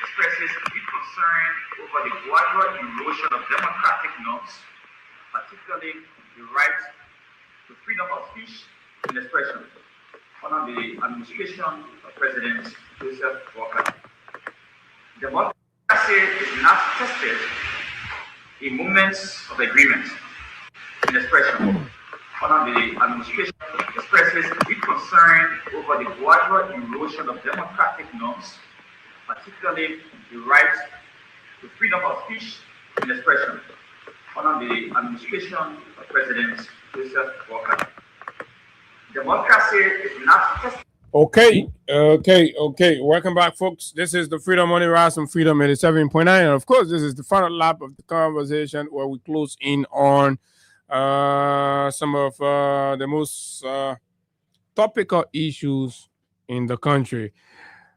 expresses deep concern over the gradual erosion of democratic norms, particularly the right to freedom of speech and expression under the administration of President Joseph Walker. Democracy is not tested in moments of agreement and expression under the administration expresses deep concern over the gradual erosion of democratic norms, particularly the right to freedom of speech and expression under the administration of President Joseph Walker. Democracy is not tested. Okay. Welcome back, folks. This is the Freedom Money Rise from Freedom 87.9. And of course, this is the final lap of the conversation where we close in on some of the most topical issues in the country.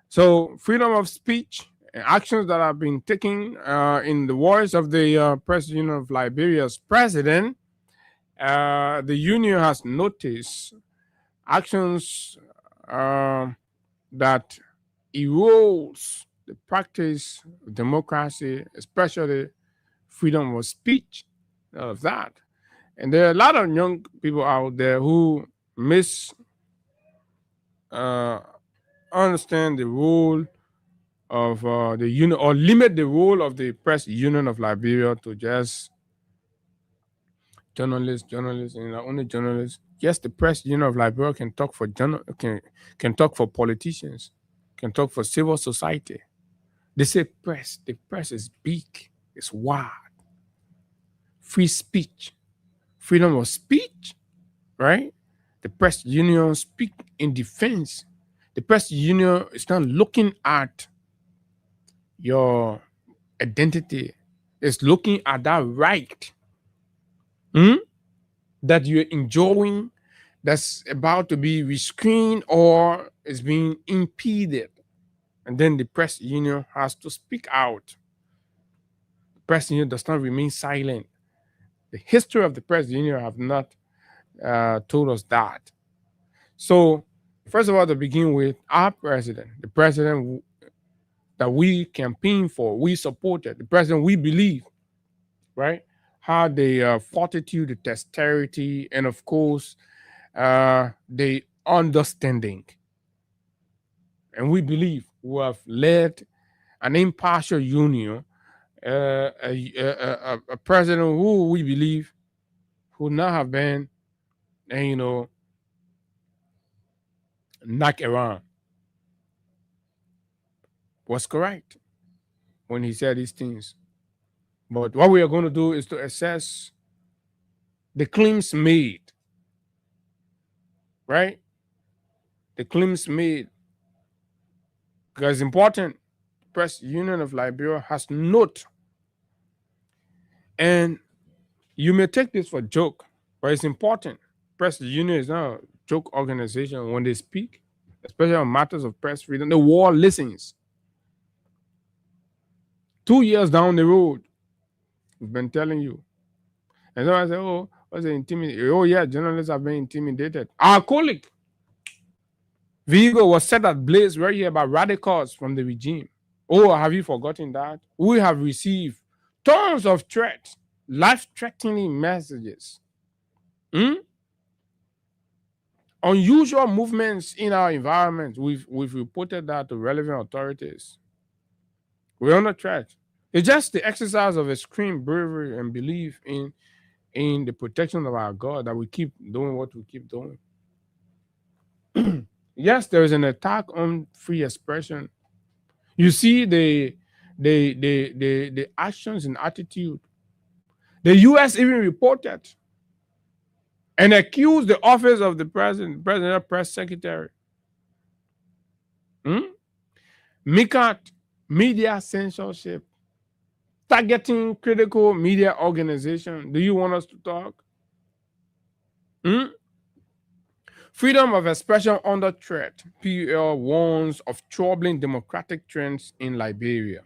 So, freedom of speech and actions that have been taken in the voice of the Press Union of Liberia's president. The union has noticed actions that erodes the practice of democracy, especially freedom of speech, all of that. And there are a lot of young people out there who understand the role of the union, or limit the role of the press union of Liberia to just journalists, and not only journalists. Yes, the press union of Liberia can talk for can talk for politicians, can talk for civil society. They say press. The press is big, it's wide. Free speech, freedom of speech, right? The press union speak in defense. The press union is not looking at your identity. It's looking at that right that you're enjoying, that's about to be rescreened or is being impeded. And then the press union has to speak out. The press union does not remain silent. The history of the press union have not told us that. So, first of all, to begin with, our president, the president that we campaign for, we supported, the president we believe, right, had the fortitude, the dexterity, and of course, the understanding. And we believe we have led an impartial union, a president who we believe would not have been, knock around, was correct when he said these things. But what we are going to do is to assess the claims made, right? The claims made, because it's important. Press Union of Liberia has note, and you may take this for joke, but it's important. Press Union is not a joke organization. When they speak, especially on matters of press freedom, the world listens. 2 years down the road, we've been telling you. And so I say, oh, what's the intimidated? Oh, yeah, journalists have been intimidated. Our colleague, Vigo, was set ablaze right here by radicals from the regime. Oh, have you forgotten that? We have received tons of threats, life-threatening messages. Unusual movements in our environment. We've reported that to relevant authorities. We're under threat. It's just the exercise of extreme bravery and belief in the protection of our God that we keep doing what we keep doing. Yes, there is an attack on free expression. You see the actions and attitude. The U.S. even reported and accused the office of the president press secretary. Media censorship, targeting critical media organization. Do you want us to talk? Freedom of expression under threat. PUL warns of troubling democratic trends in Liberia.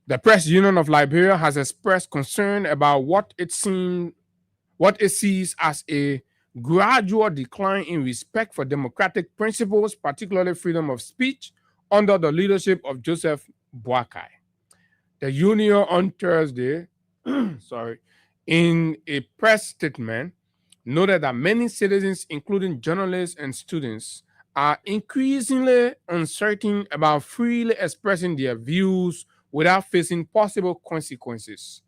The Press Union of Liberia has expressed concern about what it sees as a gradual decline in respect for democratic principles, particularly freedom of speech, under the leadership of Joseph Boakai. The union on Thursday, in a press statement, noted that many citizens, including journalists and students, are increasingly uncertain about freely expressing their views without facing possible consequences.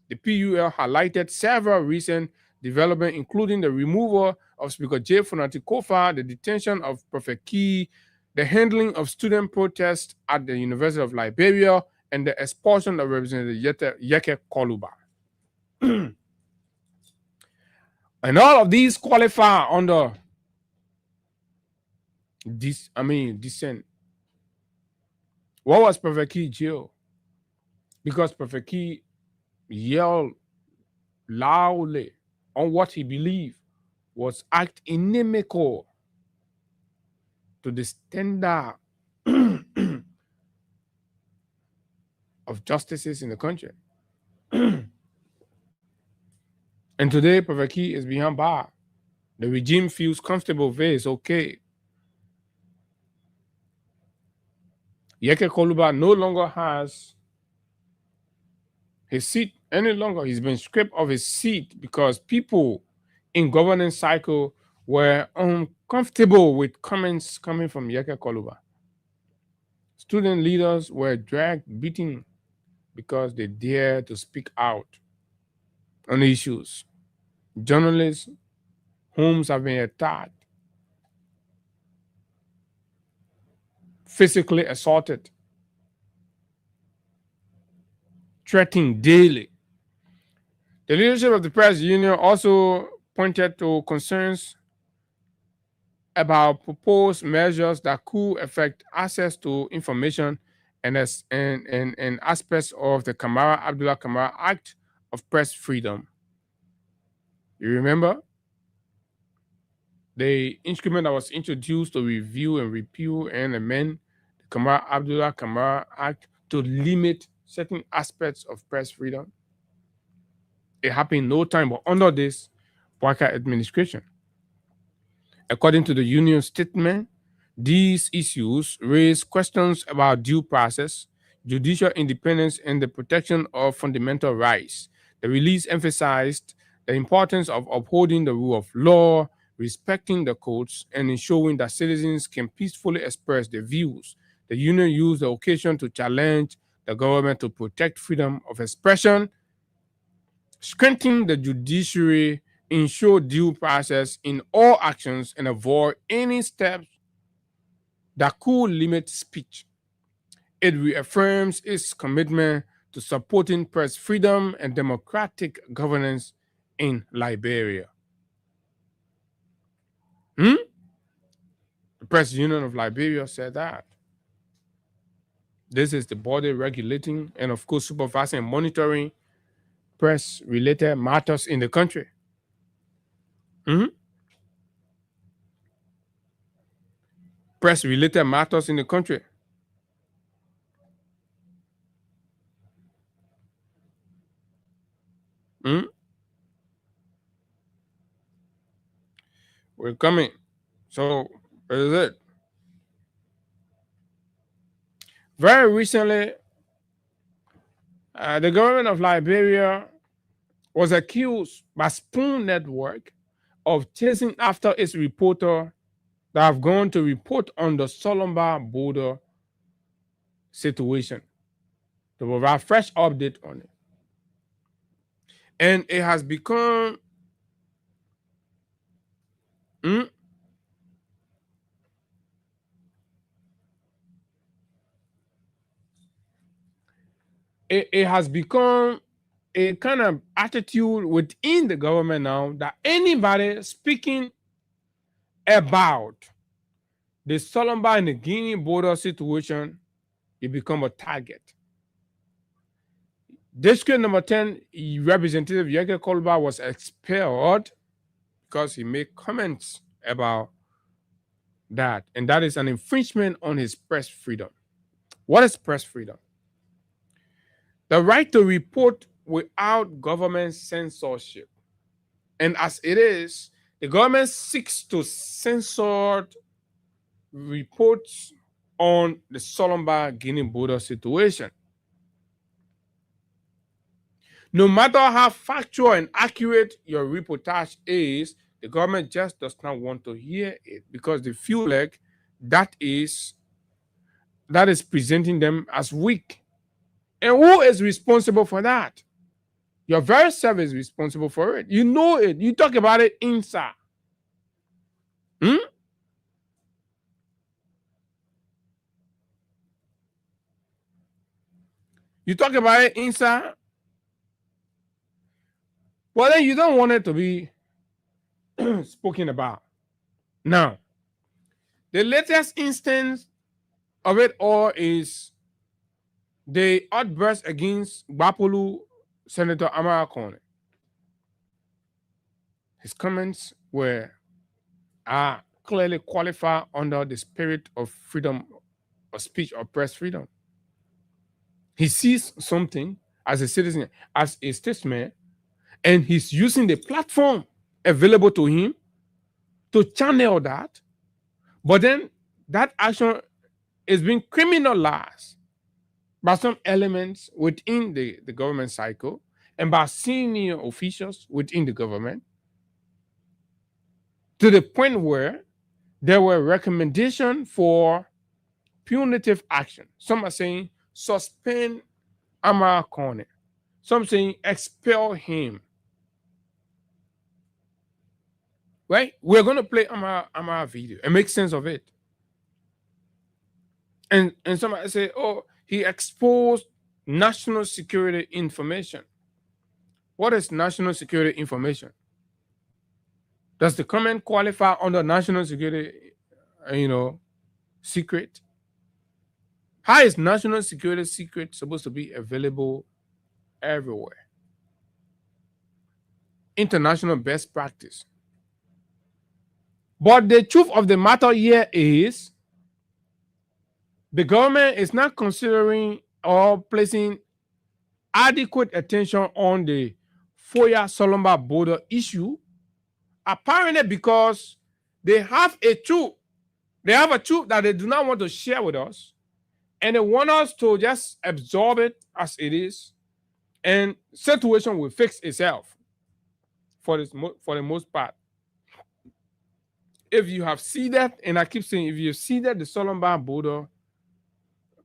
The PUL highlighted several recent developments, including the removal of Speaker J. Funati Kofa, the detention of Prophet Key, the handling of student protests at the University of Liberia, and the expulsion of Representative Yeke Koluba. And all of these qualify under dissent. What was Prophet Key jail? Because Prophet Key yelled loudly on what he believed was act inimical to the standard of justices in the country. And today, Prophet Key is behind bar. The regime feels comfortable there. It's okay. Yeke Koluba no longer has his seat any longer. He's been stripped of his seat because people in governance cycle were uncomfortable with comments coming from Yeke Koluba. Student leaders were dragged, beaten because they dared to speak out on issues. Journalists' homes have been attacked, physically assaulted, threatened daily. The leadership of the press union also pointed to concerns about proposed measures that could affect access to information and aspects of the Abdullah Kamara Act of Press Freedom. You remember? The instrument that was introduced to review and repeal and amend the Abdullah Kamara Act to limit certain aspects of press freedom. It happened no time but under this Bouakai administration. According to the union statement, these issues raise questions about due process, judicial independence, and the protection of fundamental rights. The release emphasized the importance of upholding the rule of law, respecting the courts, and ensuring that citizens can peacefully express their views. The union used the occasion to challenge the government to protect freedom of expression, strengthen the judiciary, ensure due process in all actions, and avoid any steps that could limit speech. It reaffirms its commitment to supporting press freedom and democratic governance in Liberia. The Press Union of Liberia said that. This is the body regulating and, of course, supervising and monitoring press-related matters in the country. Press-related matters in the country. We're coming. So, what is it? Very recently, the government of Liberia was accused by Spoon Network of chasing after its reporter that have gone to report on the Solomba border situation to provide fresh update on it. And it has become it has become a kind of attitude within the government now that anybody speaking about the Solomba and the Guinea border situation, you become a target. District number 10, Representative Yeke Koluba was expelled because he made comments about that. And that is an infringement on his press freedom. What is press freedom? The right to report without government censorship. And as it is, the government seeks to censor reports on the Solomba Guinea border situation. No matter how factual and accurate your reportage is, the government just does not want to hear it because they feel like that is presenting them as weak. And who is responsible for that? Your very self is responsible for it. You know it. You talk about it inside. You talk about it inside. Well, then you don't want it to be spoken about. Now, the latest instance of it all is the outburst against Bapolu Senator Amara Kone. His comments are clearly qualified under the spirit of freedom of speech or press freedom. He sees something as a citizen, as a statesman, and he's using the platform available to him to channel that. But then that action is being criminalized by some elements within the government cycle. and by senior officials within the government, to the point where there were recommendations for punitive action. Some are saying suspend Amara Kone. Some saying expel him. Right? We're going to play Amara video and make sense of it. And somebody say, oh, he exposed national security information. What is national security information? Does the comment qualify under national security, secret? How is national security secret supposed to be available everywhere? International best practice. But the truth of the matter here is the government is not considering or placing adequate attention on the Foya-Solomba border issue, apparently because they have a truth. They have a truth that they do not want to share with us, and they want us to just absorb it as it is, and situation will fix itself for the most part. If you have seen that, and I keep saying, if you see that the Solomba border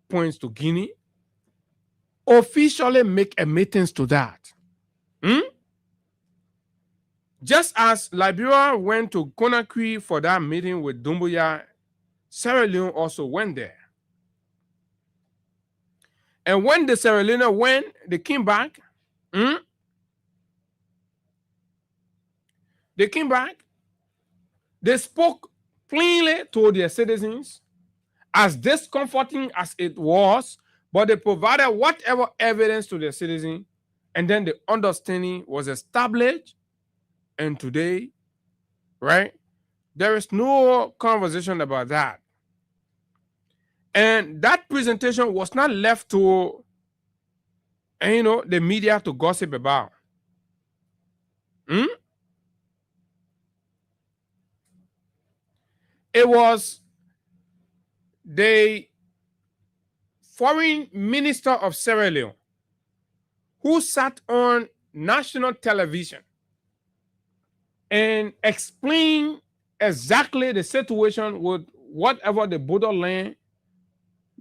points to Guinea, officially make admittance to that. Just as Liberia went to Conakry for that meeting with Doumbouya, Sierra Leone also went there. And when the Sierra Leone went, they came back. They came back. They spoke plainly to their citizens, as discomforting as it was, but they provided whatever evidence to their citizens, and then the understanding was established. And today, right, there is no conversation about that. And that presentation was not left to, the media to gossip about. It was the foreign minister of Sierra Leone who sat on national television and explained exactly the situation with whatever the borderland,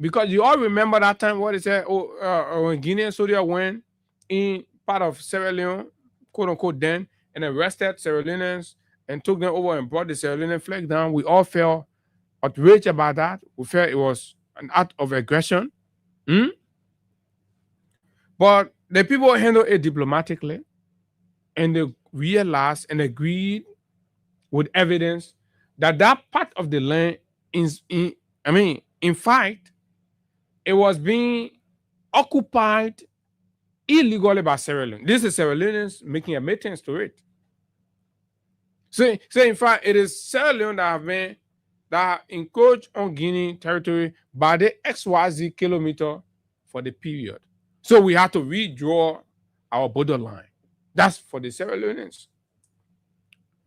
because you all remember that time what they said, when Guinea soldier went in part of Sierra Leone, quote unquote, then, and arrested Sierra Leoneans and took them over and brought the Sierra Leone flag down. We all felt outraged about that. We felt it was an act of aggression. But the people handled it diplomatically, and they realized and agreed with evidence that that part of the land is, in fact, it was being occupied illegally by Sierra Leone. This is Sierra Leoneans making admittance to it. So in fact, it is Sierra Leone that encroached on Guinea territory by the XYZ kilometer for the period. So we have to redraw our borderline. That's for the Sierra Leoneans.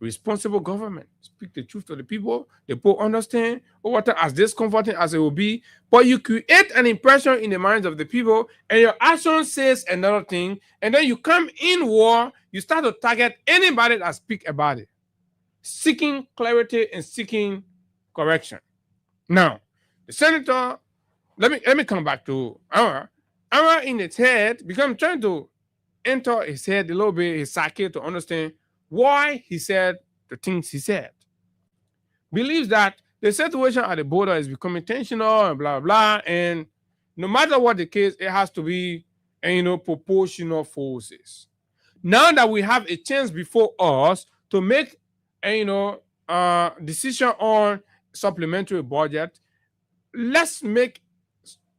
Responsible government. Speak the truth to the people. The people understand what as discomforting as it will be. But you create an impression in the minds of the people, and your action says another thing. And then you come in war, you start to target anybody that speak about it, seeking clarity and seeking correction. Now, the senator, let me come back to Amara. Amara in its head, because I'm trying to enter his head a little bit, his psyche, to understand why he said the things he said. Believes that the situation at the border is becoming tensional and blah, blah, and no matter what the case, it has to be, proportional forces. Now that we have a chance before us to make, decision on supplementary budget, let's make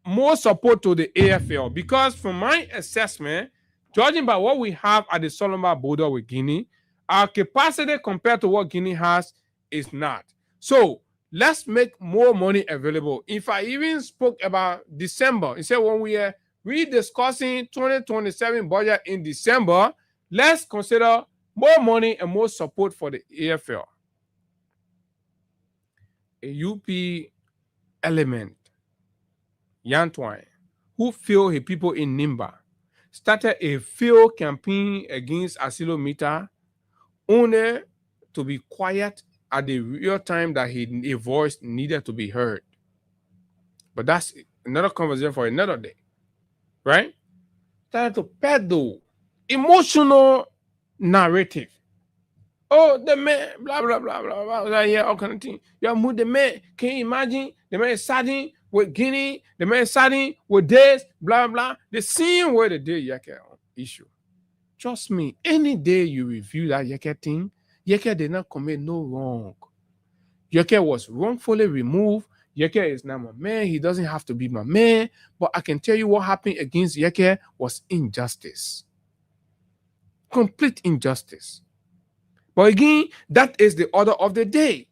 more support to the AFL, because from my assessment, judging by what we have at the Solomba border with Guinea, our capacity compared to what Guinea has is not. So let's make more money available. If I even spoke about December, he said when we are rediscussing 2027 budget in December, let's consider more money and more support for the AFL. A UP element, Yantwine, who feel his people in Nimba, started a field campaign against Asilometer only to be quiet at the real time that a voice needed to be heard. But that's another conversation for another day, right? Started to peddle emotional narrative. Oh, the man, blah, blah, blah, blah, blah, yeah, all kind of thing. Yeah, move the man. Can you imagine? The man is starting with Guinea, the man is starting with this, blah, blah. The same way the day Yeke issue. Trust me, any day you review that Yeke thing, Yeke did not commit no wrong. Yeke was wrongfully removed. Yeke is now my man. He doesn't have to be my man. But I can tell you what happened against Yeke was injustice. Complete injustice. But again, that is the order of the day.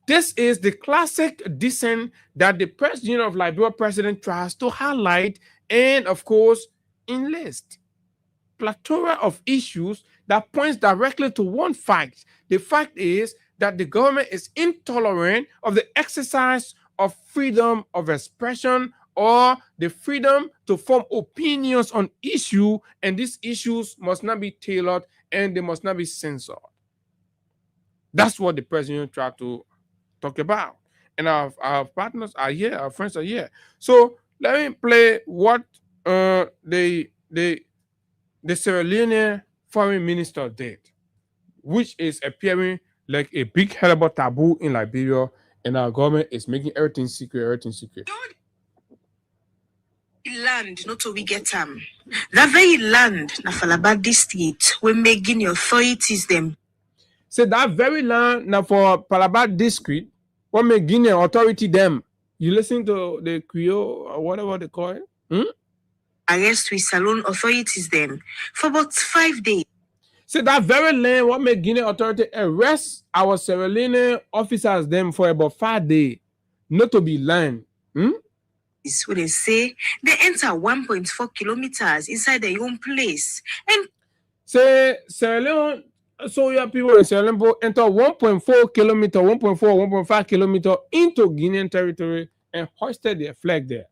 This is the classic dissent that the President of Liberia president tries to highlight and, of course, enlist. Plethora of issues that points directly to one fact. The fact is that the government is intolerant of the exercise of freedom of expression or the freedom to form opinions on issue, and these issues must not be tailored and they must not be censored. That's what the president tried to talk about. And our partners are here, our friends are here. So let me play what the Sierra Leone foreign minister did, which is appearing like a big horrible taboo in Liberia, and our government is making everything secret, Land, not to we get that very land, na Falaba district, we making the authorities them. So that very land now for Palabar district, what make Guinea authority them? You listen to the Creole or whatever they call it? Arrest with Salon authorities them for about 5 days. So that very land, what make Guinea authority arrest our Sierra Leone officers them for about 5 days, not to be land. Is what they say. They enter 1.4 kilometers inside their own place. And say Sierra Leone. So your people in Sierra Leone enter 1.4 kilometer, 1.5 kilometer into Guinean territory and hoisted their flag there.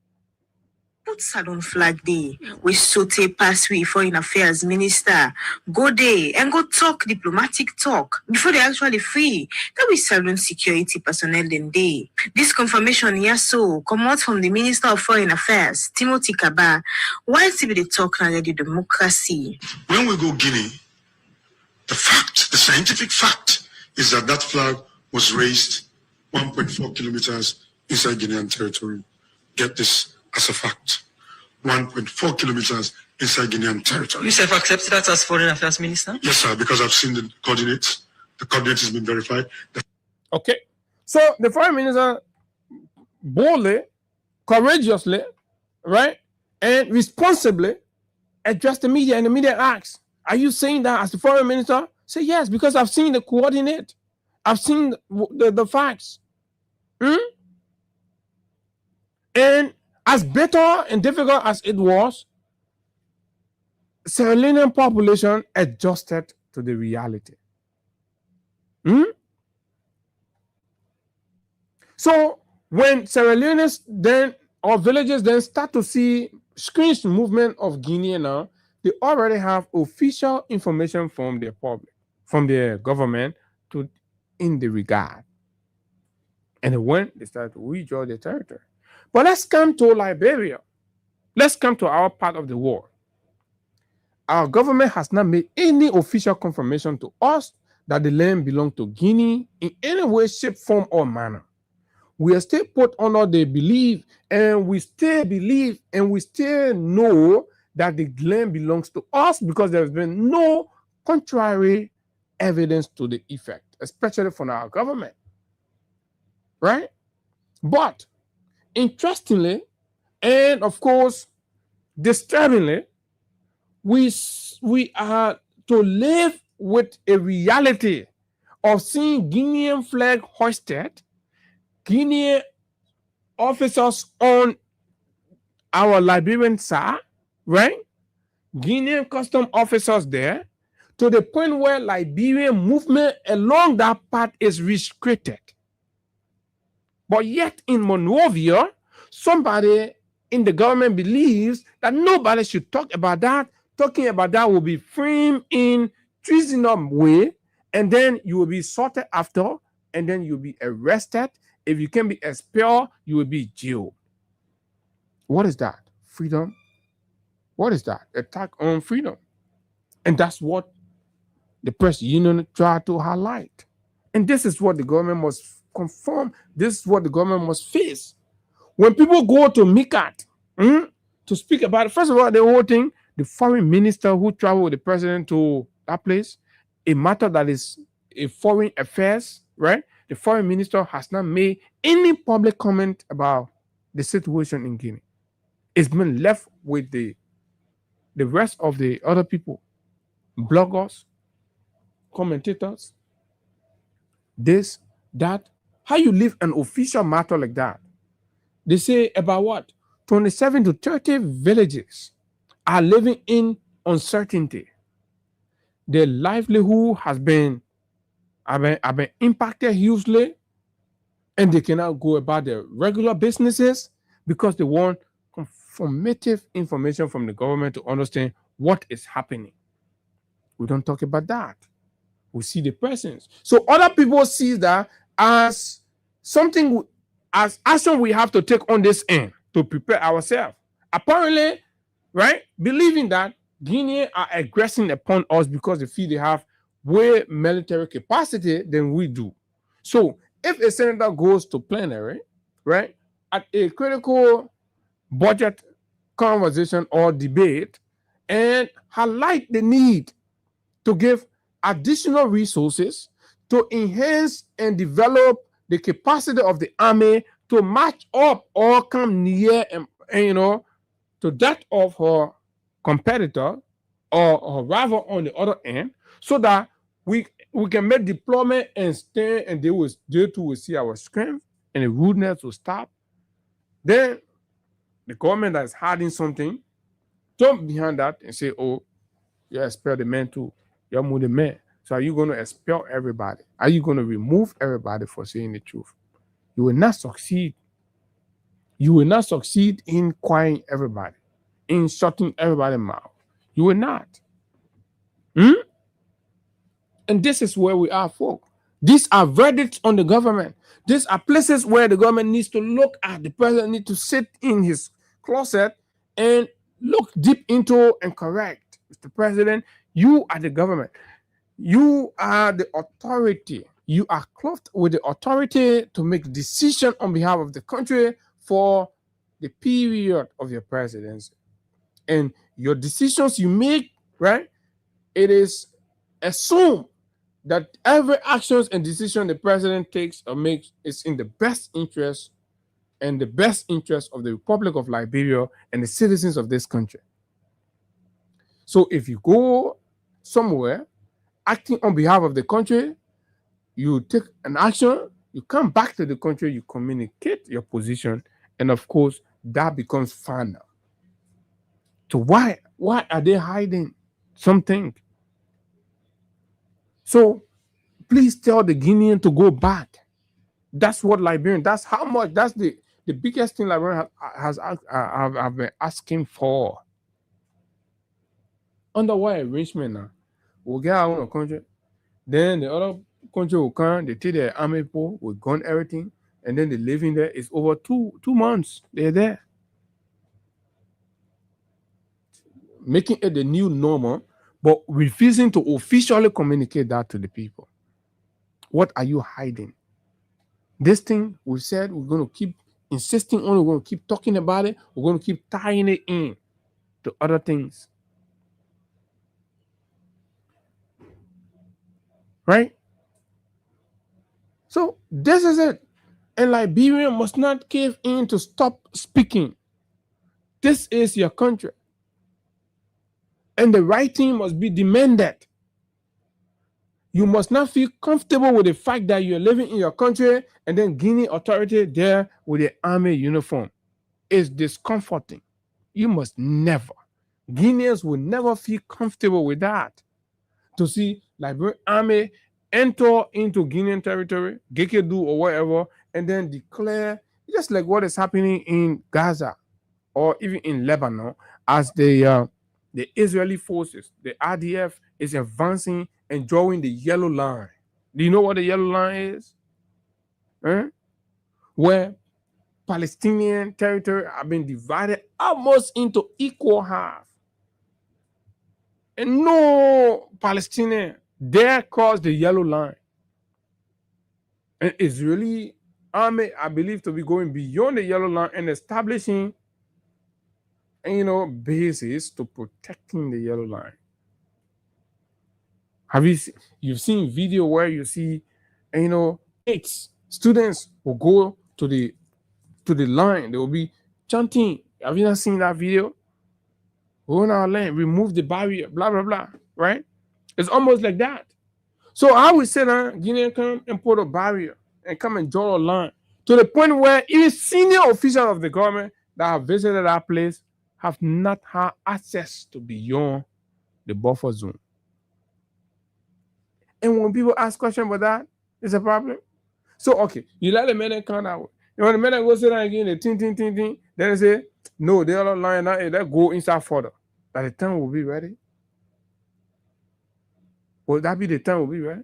Put Salon flag there. We saute pass with foreign affairs minister. Go there and go talk diplomatic talk before they actually free. That we Salon security personnel then day. This confirmation here so come out from the Minister of Foreign Affairs, Timothy Kaba. While they talk now the democracy. When we go Guinea, the scientific fact is that flag was raised 1.4 kilometers inside Guinean territory. Get this as a fact. 1.4 kilometers inside Guinean territory. You self-accepted that as Foreign Affairs Minister? Yes, sir, because I've seen the coordinates. The coordinates has been verified. Okay. So the Foreign Minister boldly, courageously, right, and responsibly addressed the media, and the media asked, are you saying that as the Foreign Minister? Say yes, because I've seen the coordinate. I've seen the facts. And as bitter and difficult as it was, Sierra Leonean population adjusted to the reality. So when Sierra Leoneans then, or villagers then start to see strange movement of Guinea now, they already have official information from their public, from their government in the regard. And when they start to withdraw their territory. But let's come to Liberia. Let's come to our part of the world. Our government has not made any official confirmation to us that the land belongs to Guinea in any way, shape, form, or manner. We are still put under the belief, and we still believe, and we still know that the land belongs to us because there has been no contrary evidence to the effect, especially from our government. Right? But interestingly, and of course, disturbingly, we are to live with a reality of seeing Guinean flag hoisted, Guinean officers on our Liberian side, right? Guinean custom officers there, to the point where Liberian movement along that path is restricted. But yet in Monrovia, somebody in the government believes that nobody should talk about that. Talking about that will be framed in treasonous way, and then you will be sorted after, and then you'll be arrested. If you can be expelled, you will be jailed. What is that? Freedom? What is that? Attack on freedom. And that's what the press union try to highlight. And this is what the government must conform. This is what the government must face. When people go to MICAT to speak about it, first of all, the whole thing, the foreign minister who traveled with the president to that place, a matter that is a foreign affairs, right? The foreign minister has not made any public comment about the situation in Guinea. It's been left with the rest of the other people, bloggers, commentators, this, that. How you leave an official matter like that? They say about what? 27 to 30 villages are living in uncertainty. Their livelihood have been impacted hugely, and they cannot go about their regular businesses because they want confirmative information from the government to understand what is happening. We don't talk about that. We see the presence. So other people see that as something, as action we have to take on this end to prepare ourselves. Apparently, right, believing that Guinea are aggressing upon us because they feel they have way military capacity than we do. So if a senator goes to plenary, right, at a critical budget conversation or debate and highlight the need to give additional resources to enhance and develop the capacity of the army to match up or come near and to that of her competitor or her rival on the other end, so that we can make deployment and stand, and they too will see our strength and the rudeness will stop. Then the government that is hiding something jump behind that and say, oh, you expel the man too. You move the man. So are you going to expel everybody? Are you going to remove everybody for saying the truth? You will not succeed. You will not succeed in quieting everybody, in shutting everybody's mouth. You will not. And this is where we are, folks. These are verdicts on the government. These are places where the government needs to look at. The president needs to sit in his closet and look deep into and correct. Mr. President, you are the government. You are the authority. You are clothed with the authority to make decisions on behalf of the country for the period of your presidency. And your decisions you make, right, it is assumed that every actions and decision the president takes or makes is in the best interest and the best interest of the Republic of Liberia and the citizens of this country. So if you go somewhere acting on behalf of the country, you take an action, you come back to the country, you communicate your position, and of course, that becomes final. So why are they hiding something? So please tell the Guinean to go back. That's what Liberian, that's how much, that's the biggest thing Liberian have been asking for. Under what arrangement now? We'll get our own country. Then the other country will come, they take their army people, will gun everything, and then they live in there. It's over two months. They're there. Making it the new normal, but refusing to officially communicate that to the people. What are you hiding? This thing we said we're going to keep insisting on, we're going to keep talking about it, we're going to keep tying it in to other things. Right? So this is it. And Liberia must not cave in to stop speaking. This is your country. And the right thing must be demanded. You must not feel comfortable with the fact that you're living in your country and then Guinea authority there with the army uniform. It's discomforting. You must never. Guineans will never feel comfortable with that. To see Liberian army enter into Guinean territory, Gekedu or whatever, and then declare, just like what is happening in Gaza. or even in Lebanon, as the Israeli forces, the IDF, is advancing and drawing the yellow line. Do you know what the yellow line is? Where Palestinian territory have been divided almost into equal half. And no Palestinian dare cross the yellow line. And Israeli army, I believe, to be going beyond the yellow line and establishing, bases to protecting the yellow line. Have you've seen video where you see, students will go to the line, they will be chanting. Have you not seen that video? Go on our land, remove the barrier, blah blah blah. Right? It's almost like that. So I would say that Guinea come and put a barrier and come and draw a line to the point where even senior officials of the government that have visited that place have not had access to beyond the buffer zone. And when people ask questions about that, it's a problem. So, okay, you let the men come that way. And when the men go sit down again, they ting, then they say, no, they're not lying now, they go inside further. By the time we'll be ready. Will that be the time we'll be ready?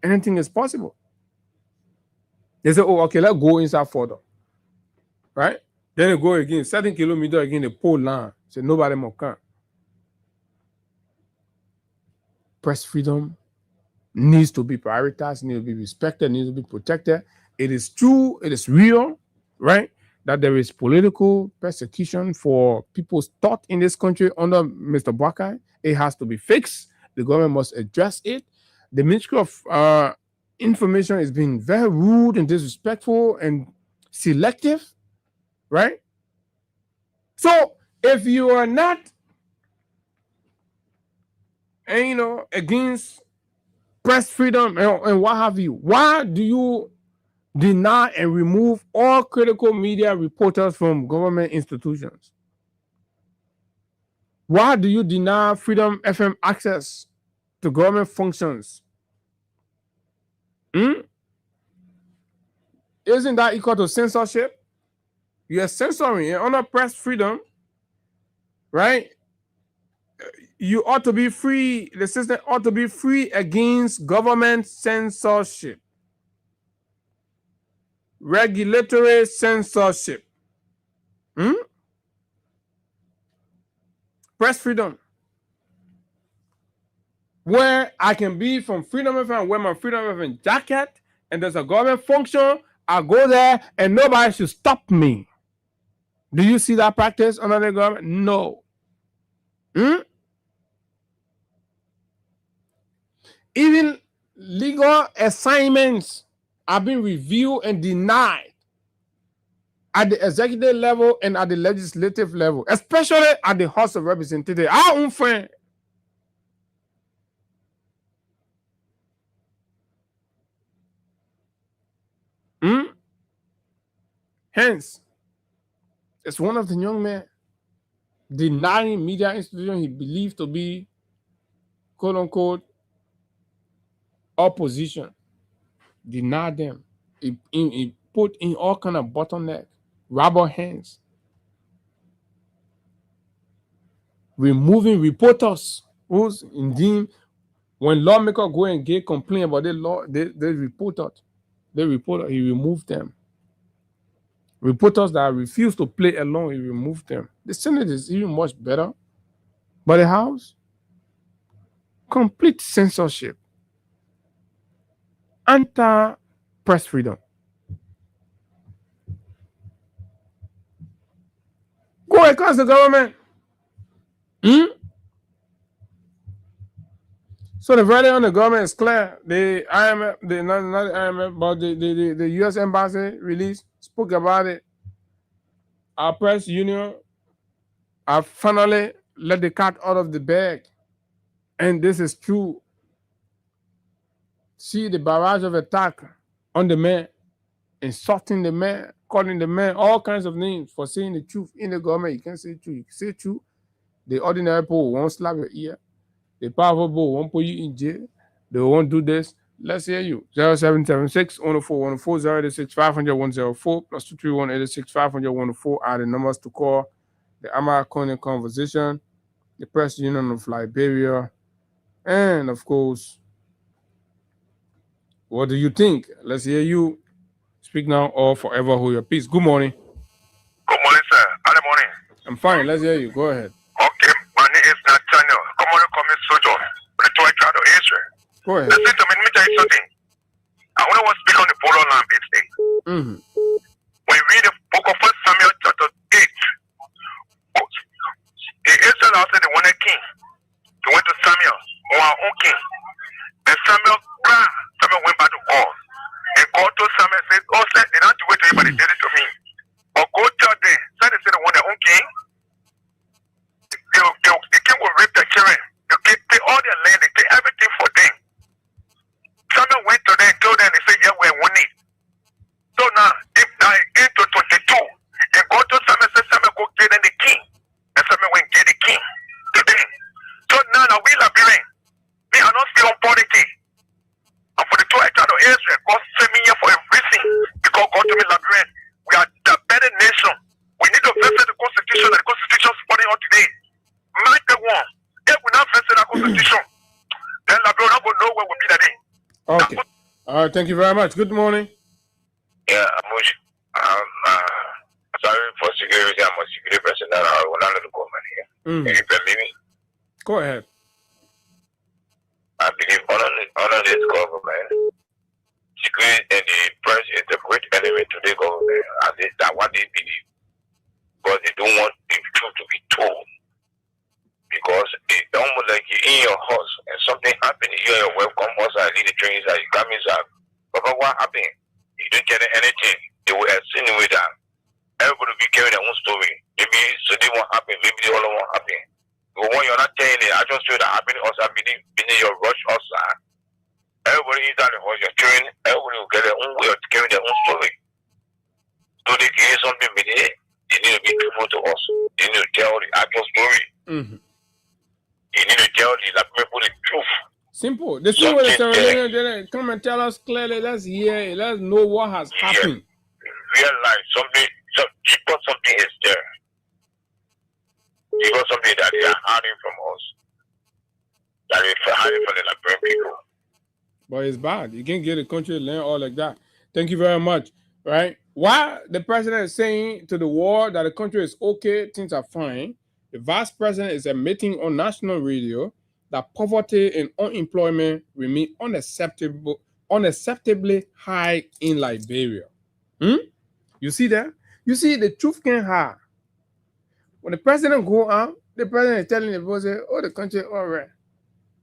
Anything is possible. They say, oh, okay, let's go inside further. Right? Then they go again, 7 kilometers again, they pull line. Say, nobody more come. Press freedom needs to be prioritized, needs to be respected, needs to be protected. It is true, it is real, right, that there is political persecution for people's thought in this country under Mr. Boakai. It has to be fixed. The government must address it. The Ministry of Information is being very rude and disrespectful and selective, right? So if you are not, against press freedom and what have you, why do you deny and remove all critical media reporters from government institutions? Why do you deny Freedom FM access to government functions? Isn't that equal to censorship? You are censoring under press freedom, right? You ought to be free. The system ought to be free against government censorship, regulatory censorship. Press freedom, where I can be from Freedom FM, wear my Freedom FM jacket, and there's a government function, I go there and nobody should stop me. Do you see that practice under the government? No. Even legal assignments are being reviewed and denied at the executive level and at the legislative level, especially at the House of Representatives. Our own friend. Hence, it's one of the young men denying media institution he believed to be, quote unquote, opposition. Deny them. He put in all kind of bottleneck, rubber hands, removing reporters who's indeed, when lawmakers go and get complaint about the law, they reported. He removed them. Reporters that refuse to play along, he removed them. The Senate is even much better. But the House, complete censorship. Anti-press freedom. Go across the government. So the verdict on the government is clear. The IMF, not the IMF, but the U.S. Embassy spoke about it. Our press union have finally let the cat out of the bag. And this is true. See the barrage of attack on the man, insulting the man, calling the man all kinds of names for saying the truth in the government. You can't say the truth. You can say the truth. The ordinary people won't slap your ear. The powerful people won't put you in jail. They won't do this. Let's hear you. 0776 104 104 086 500 104 plus 231 86 500 104 are the numbers to call. the Amakoni Conversation, the Press Union of Liberia, and of course, what do you think? Let's hear you speak now or forever hold your peace. Good morning. Good morning, sir. Good morning. I'm fine. Let's hear you. Go ahead. Okay, my name is Nathaniel. Come on, come in, Sojo. Go ahead. Listen to me, let me tell you something. I want to speak on the Polo Lamb today. Mm-hmm. When you read the book of 1 Samuel chapter 8, the Israel said they wanted king. They went to Samuel, or our own king. And Samuel went back to God. And God told Samuel, said, oh, said, they don't do it to you, but they did it to me. But go tell them, said they said they want their own king. The king will rape their children. They take all their land, they take everything for them. Samuel went to them and told them, they said, yeah, we want it. So now, if now into 22, and God told Samuel, said, Samuel, go get them the king. And Samuel went and get the king to them. So now we Liberian. Me, I don't still on politics. And for the 2 hectares of Israel, God sent me here for a reason. Because God told me, Liberian, we are the better nation. We need to visit the Constitution, and the Constitution is supporting us today. Mark the one. If we not visit the Constitution, then Liberian not going to know where we'll be that day. Okay. All right. Thank you very much. Good morning. Yeah, sorry for security. I'm a security personnel. I will not let the government here. Can you permit me? Go ahead. I believe honor this government. Security and the press is a great enemy to the government. And that's what they believe. But they don't want the truth to be told. Because it's almost like you're in your house and something happened. You're welcome outside, lead the trains, you come inside. But what happened? You don't get anything. They will insinuate that. Everybody will be carrying their own story. Maybe so they won't happen. Maybe they all won't happen. But when you're not telling it, I just feel that happening outside, being your rush outside. Everybody inside the house, you're carrying, everybody will get their own way of carrying their own story. So they can hear something with it. They need to be truthful to us. They need to tell the actual story. Mm-hmm. You need to tell the people the truth. Simple. The same way they come and tell us clearly. Let's hear it. Let's know what has happened. Realize something is there. You got something that they are hiding from us. That is hiding from the Liberian people. But it's bad. You can't get the country land all like that. Thank you very much. Right? While the president is saying to the world that the country is okay, things are fine, the vice president is admitting on national radio that poverty and unemployment remain unacceptably high in Liberia. You see that? You see, the truth can hide. When the president go out, the president is telling the people, say, oh, the country all right.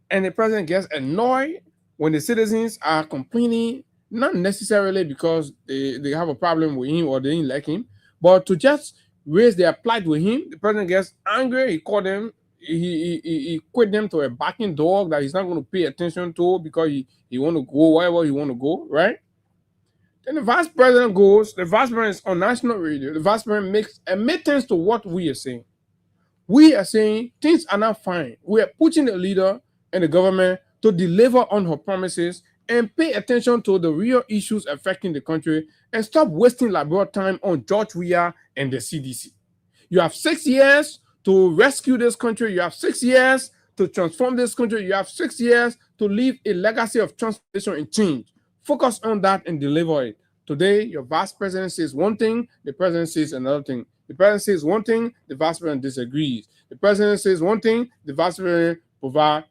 And the president gets annoyed when the citizens are complaining, not necessarily because they have a problem with him or they didn't like him, but to just raise their plight with him. The president gets angry. He called them. He quit them to a barking dog that he's not going to pay attention to because he want to go wherever he want to go, right? Then the vice president goes. The vice president is on national radio. The vice president makes admittance to what we are saying. We are saying things are not fine. We are pushing the leader and the government to deliver on her promises and pay attention to the real issues affecting the country and stop wasting Liberia time on George Weah and the CDC. You have 6 years to rescue this country. You have 6 years to transform this country. You have 6 years to leave a legacy of transformation and change. Focus on that and deliver it. Today, your vice president says one thing, the president says another thing. The president says one thing, the vice president disagrees. The president says one thing, the vice president provides,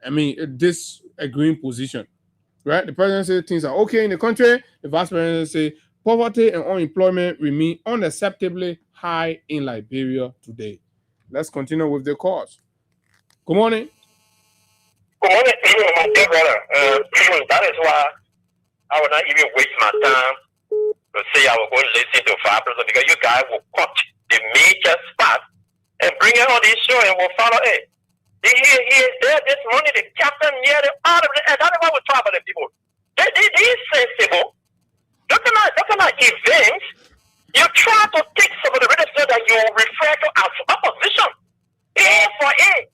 a disagreeing position. Right? The president says things are okay in the country. The vice president says poverty and unemployment remain unacceptably high in Liberia today. Let's continue with the cause. Good morning. Good morning, my dear brother. That is why I will not even waste my time to say I will go and listen to 5 person because you guys will cut the major spot and bring it on this show and we'll follow it. He is there this morning, the captain near the out of it, and that's why we talk about the people. They sensible. Looking at events, you try to take some of the register that you refer to as opposition. A for A.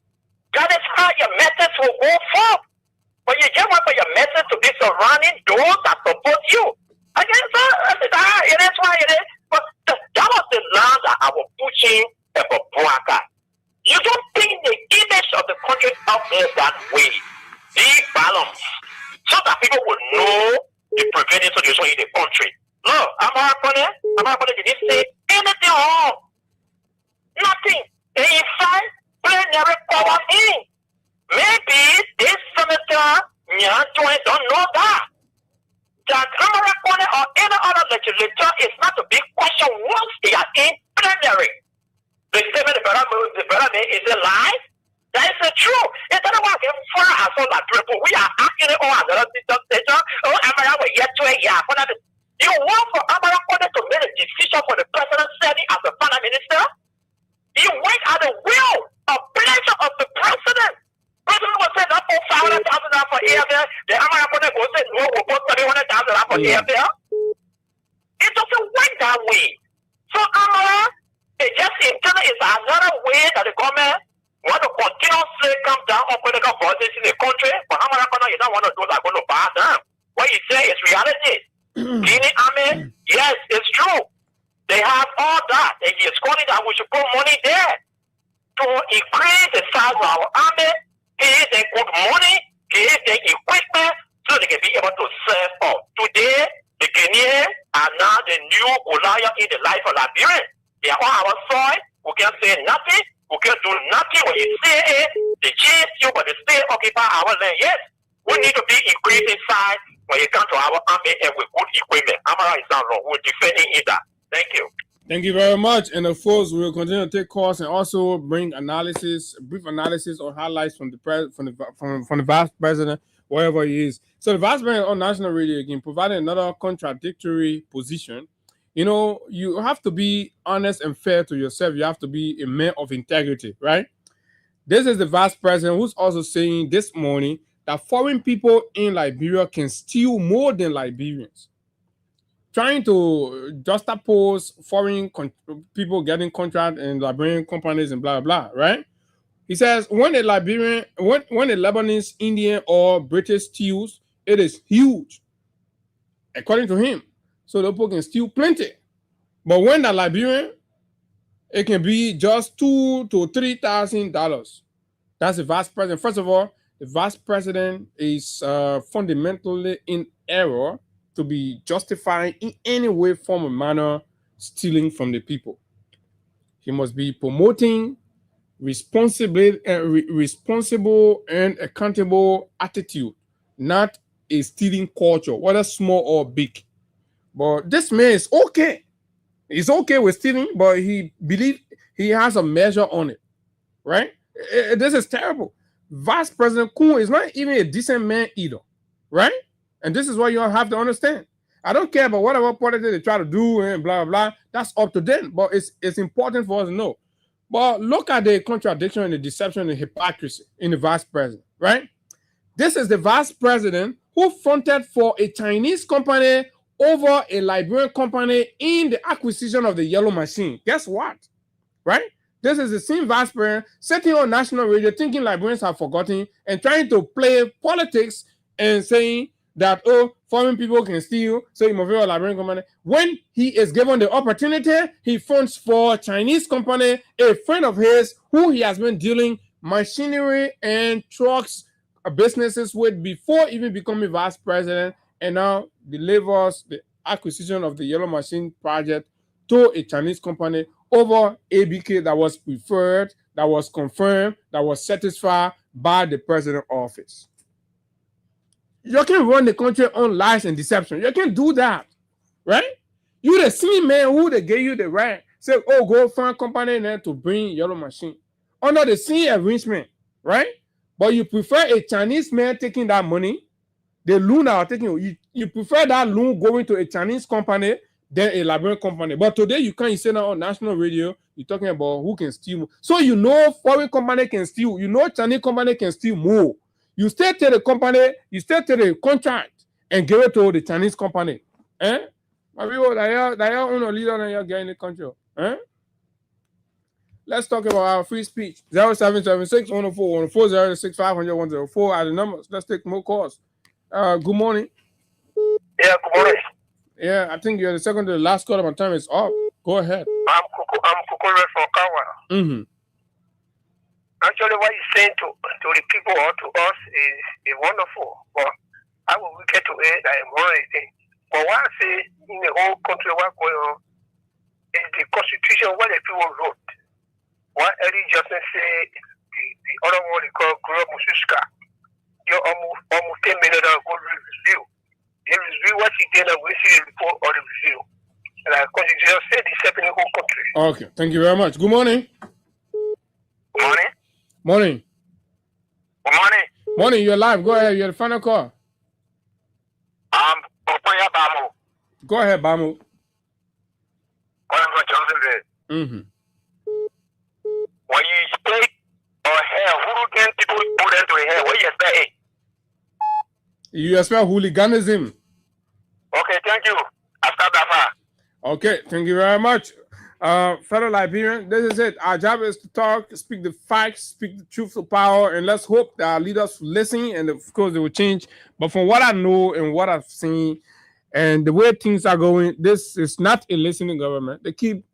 That is how your message will go forth. But you just want for your message to be surrounding those that support you. Again, sir, it is why it is. But that was the line that I was pushing You don't think the image of the country out there that way. Be balanced so that people will know the prevailing situation in the country. No, Amara didn't say anything wrong. Nothing. And in fact, plenary power in. Maybe this senator Nyantoy don't know that. That Amara or any other legislature is not a big question once they are in plenary. The statement the brother is a lie. That is the truth. It doesn't work for us all that people. We are acting on another station. Oh, Amara will yet to a year. You want for Amara to make a decision for the president serving as the prime minister? You went at the will of pleasure of the president. President was saying up for $500,000 for airfare. The Amara will say no, we'll put $700,000 for airfare. It doesn't work that way. So Amara, it just intended is another way that the government want to continuously come down on political politics in the country. But Amara, you don't want to do that, going to bow down. What you say is reality. Guinea Army, yes, it's true. They have all that. They are calling that we should put money there to increase the size of our army, give them good money, give them equipment, so they can be able to serve up. Today, the Guineans are now the new Goliath in the life of Liberia. They are on our soil. We can't say nothing. We can't do nothing. When you say it, they chase you, but they still occupy our land. Yes, we need to be increasing size when you come to our army and with good equipment. Amara is not wrong. We're defending either. Thank you. Thank you very much. And of course, we will continue to take calls and also bring analysis, brief analysis or highlights from the vice president, wherever he is. So the vice president on national radio again provided another contradictory position. You know, you have to be honest and fair to yourself. You have to be a man of integrity, right? This is the vice president who's also saying this morning that foreign people in Liberia can steal more than Liberians. Trying to juxtapose foreign people getting contract in Liberian companies and blah, blah, right? He says when a Lebanese, Indian, or British steals, it is huge, according to him. So the people can steal plenty. But when the Liberian, it can be just $2,000 to $3,000. That's the vice president. First of all, the vice president is fundamentally in error to be justified in any way, form, or manner stealing from the people. He must be promoting responsible and accountable attitude, not a stealing culture, whether small or big. But this man is okay. He's okay with stealing, but he believes he has a measure on it, right? This is terrible. Vice President Kuhn is not even a decent man either, right? And this is what you have to understand. I don't care about whatever politics they try to do and blah, blah, blah. That's up to them. But it's important for us to know. But look at the contradiction and the deception and the hypocrisy in the vice president, right? This is the vice president who fronted for a Chinese company over a Liberian company in the acquisition of the yellow machine. Guess what? Right? This is the same vice president sitting on national radio thinking Liberians have forgotten and trying to play politics and saying that, oh, foreign people can steal, so he must be a Liberian company. When he is given the opportunity, he funds for a Chinese company, a friend of his who he has been dealing machinery and trucks businesses with before even becoming vice president, and now delivers the acquisition of the yellow machine project to a Chinese company over ABK that was preferred, that was confirmed, that was satisfied by the president's office. You can run the country on lies and deception. You can do that, right? You the same man who they gave you the right, say, oh, go find company there to bring yellow machine. Under the same arrangement, right? But you prefer a Chinese man taking that money, the loan are taking, you prefer that loan going to a Chinese company than a Liberian company. But today you can't say that on national radio, you're talking about who can steal. So you know foreign company can steal. You know Chinese company can steal more. You stay to the company, you stay to the contract and give it to the Chinese company. Eh? My people, they are on a leader and you're getting the country. Eh? Let's talk about our free speech. 0776 104 104 065 100 104 are the numbers. Let's take more calls. Good morning. Yeah, good morning. Yeah, I think you're the second to the last call. My time is up. Go ahead. I'm Kukure from Kawa. Actually, what he's saying to the people or to us is wonderful. But I will get to it. I am one thing. But what I say in the whole country, what's going on is the constitution, what the people wrote. What Eddie Johnson said, the other one they call Guru Mususka, you almost 10 minutes ago review. They review what he did and we see the report or the review. And the constitution said it's happening in the whole country. Okay, thank you very much. Good morning. Good morning. Morning. Good morning. Morning, you're live. Go ahead. You're the final call. Opoya Bamu. Go ahead, Bamu. Mm-hmm. When you speak or hair, who can people put into the hair? What you expect? You expect hooliganism. Okay, thank you. I start that far. Okay, thank you very much. Fellow Liberian, this is it. Our job is to talk, speak the facts, speak the truth to power, and let's hope that our leaders will listen, and of course they will change. But from what I know and what I've seen and the way things are going, this is not a listening government. They keep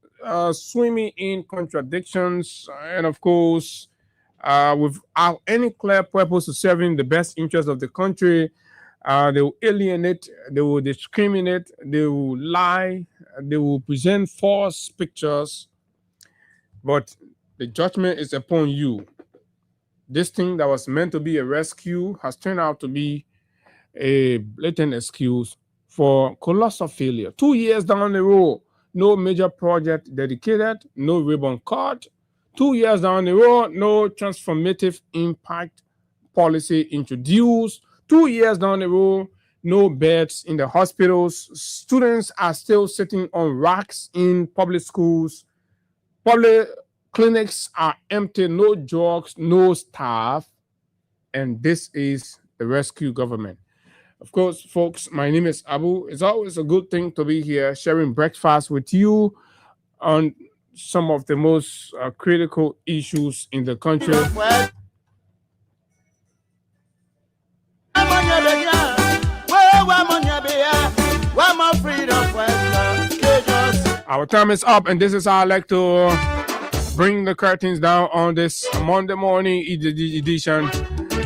swimming in contradictions, and of course, without any clear purpose of serving the best interest of the country. They will alienate, they will discriminate, they will lie, they will present false pictures, but the judgment is upon you. This thing that was meant to be a rescue has turned out to be a blatant excuse for colossal failure. 2 years down the road, no major project dedicated, no ribbon cut. 2 years down the road, no transformative impact policy introduced. 2 years down the road, no beds in the hospitals. Students are still sitting on racks in public schools. Public clinics are empty, no drugs, no staff. And this is the rescue government. Of course, folks, my name is Abu. It's always a good thing to be here sharing breakfast with you on some of the most critical issues in the country. Our time is up, and this is how I like to bring the curtains down on this Monday morning edition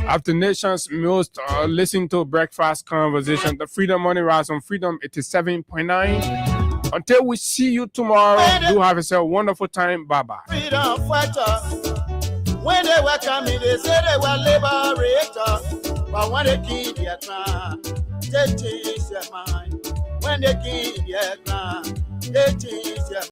of the nation's most listened to breakfast conversation, the Freedom Money Rise on Freedom 87.9. Until we see you tomorrow, do have yourself a wonderful time. Bye-bye. Freedom fighter. When they were coming, they said they were liberators. But when they kill their crown, they change their mind. When they kill their crown, they change their mind.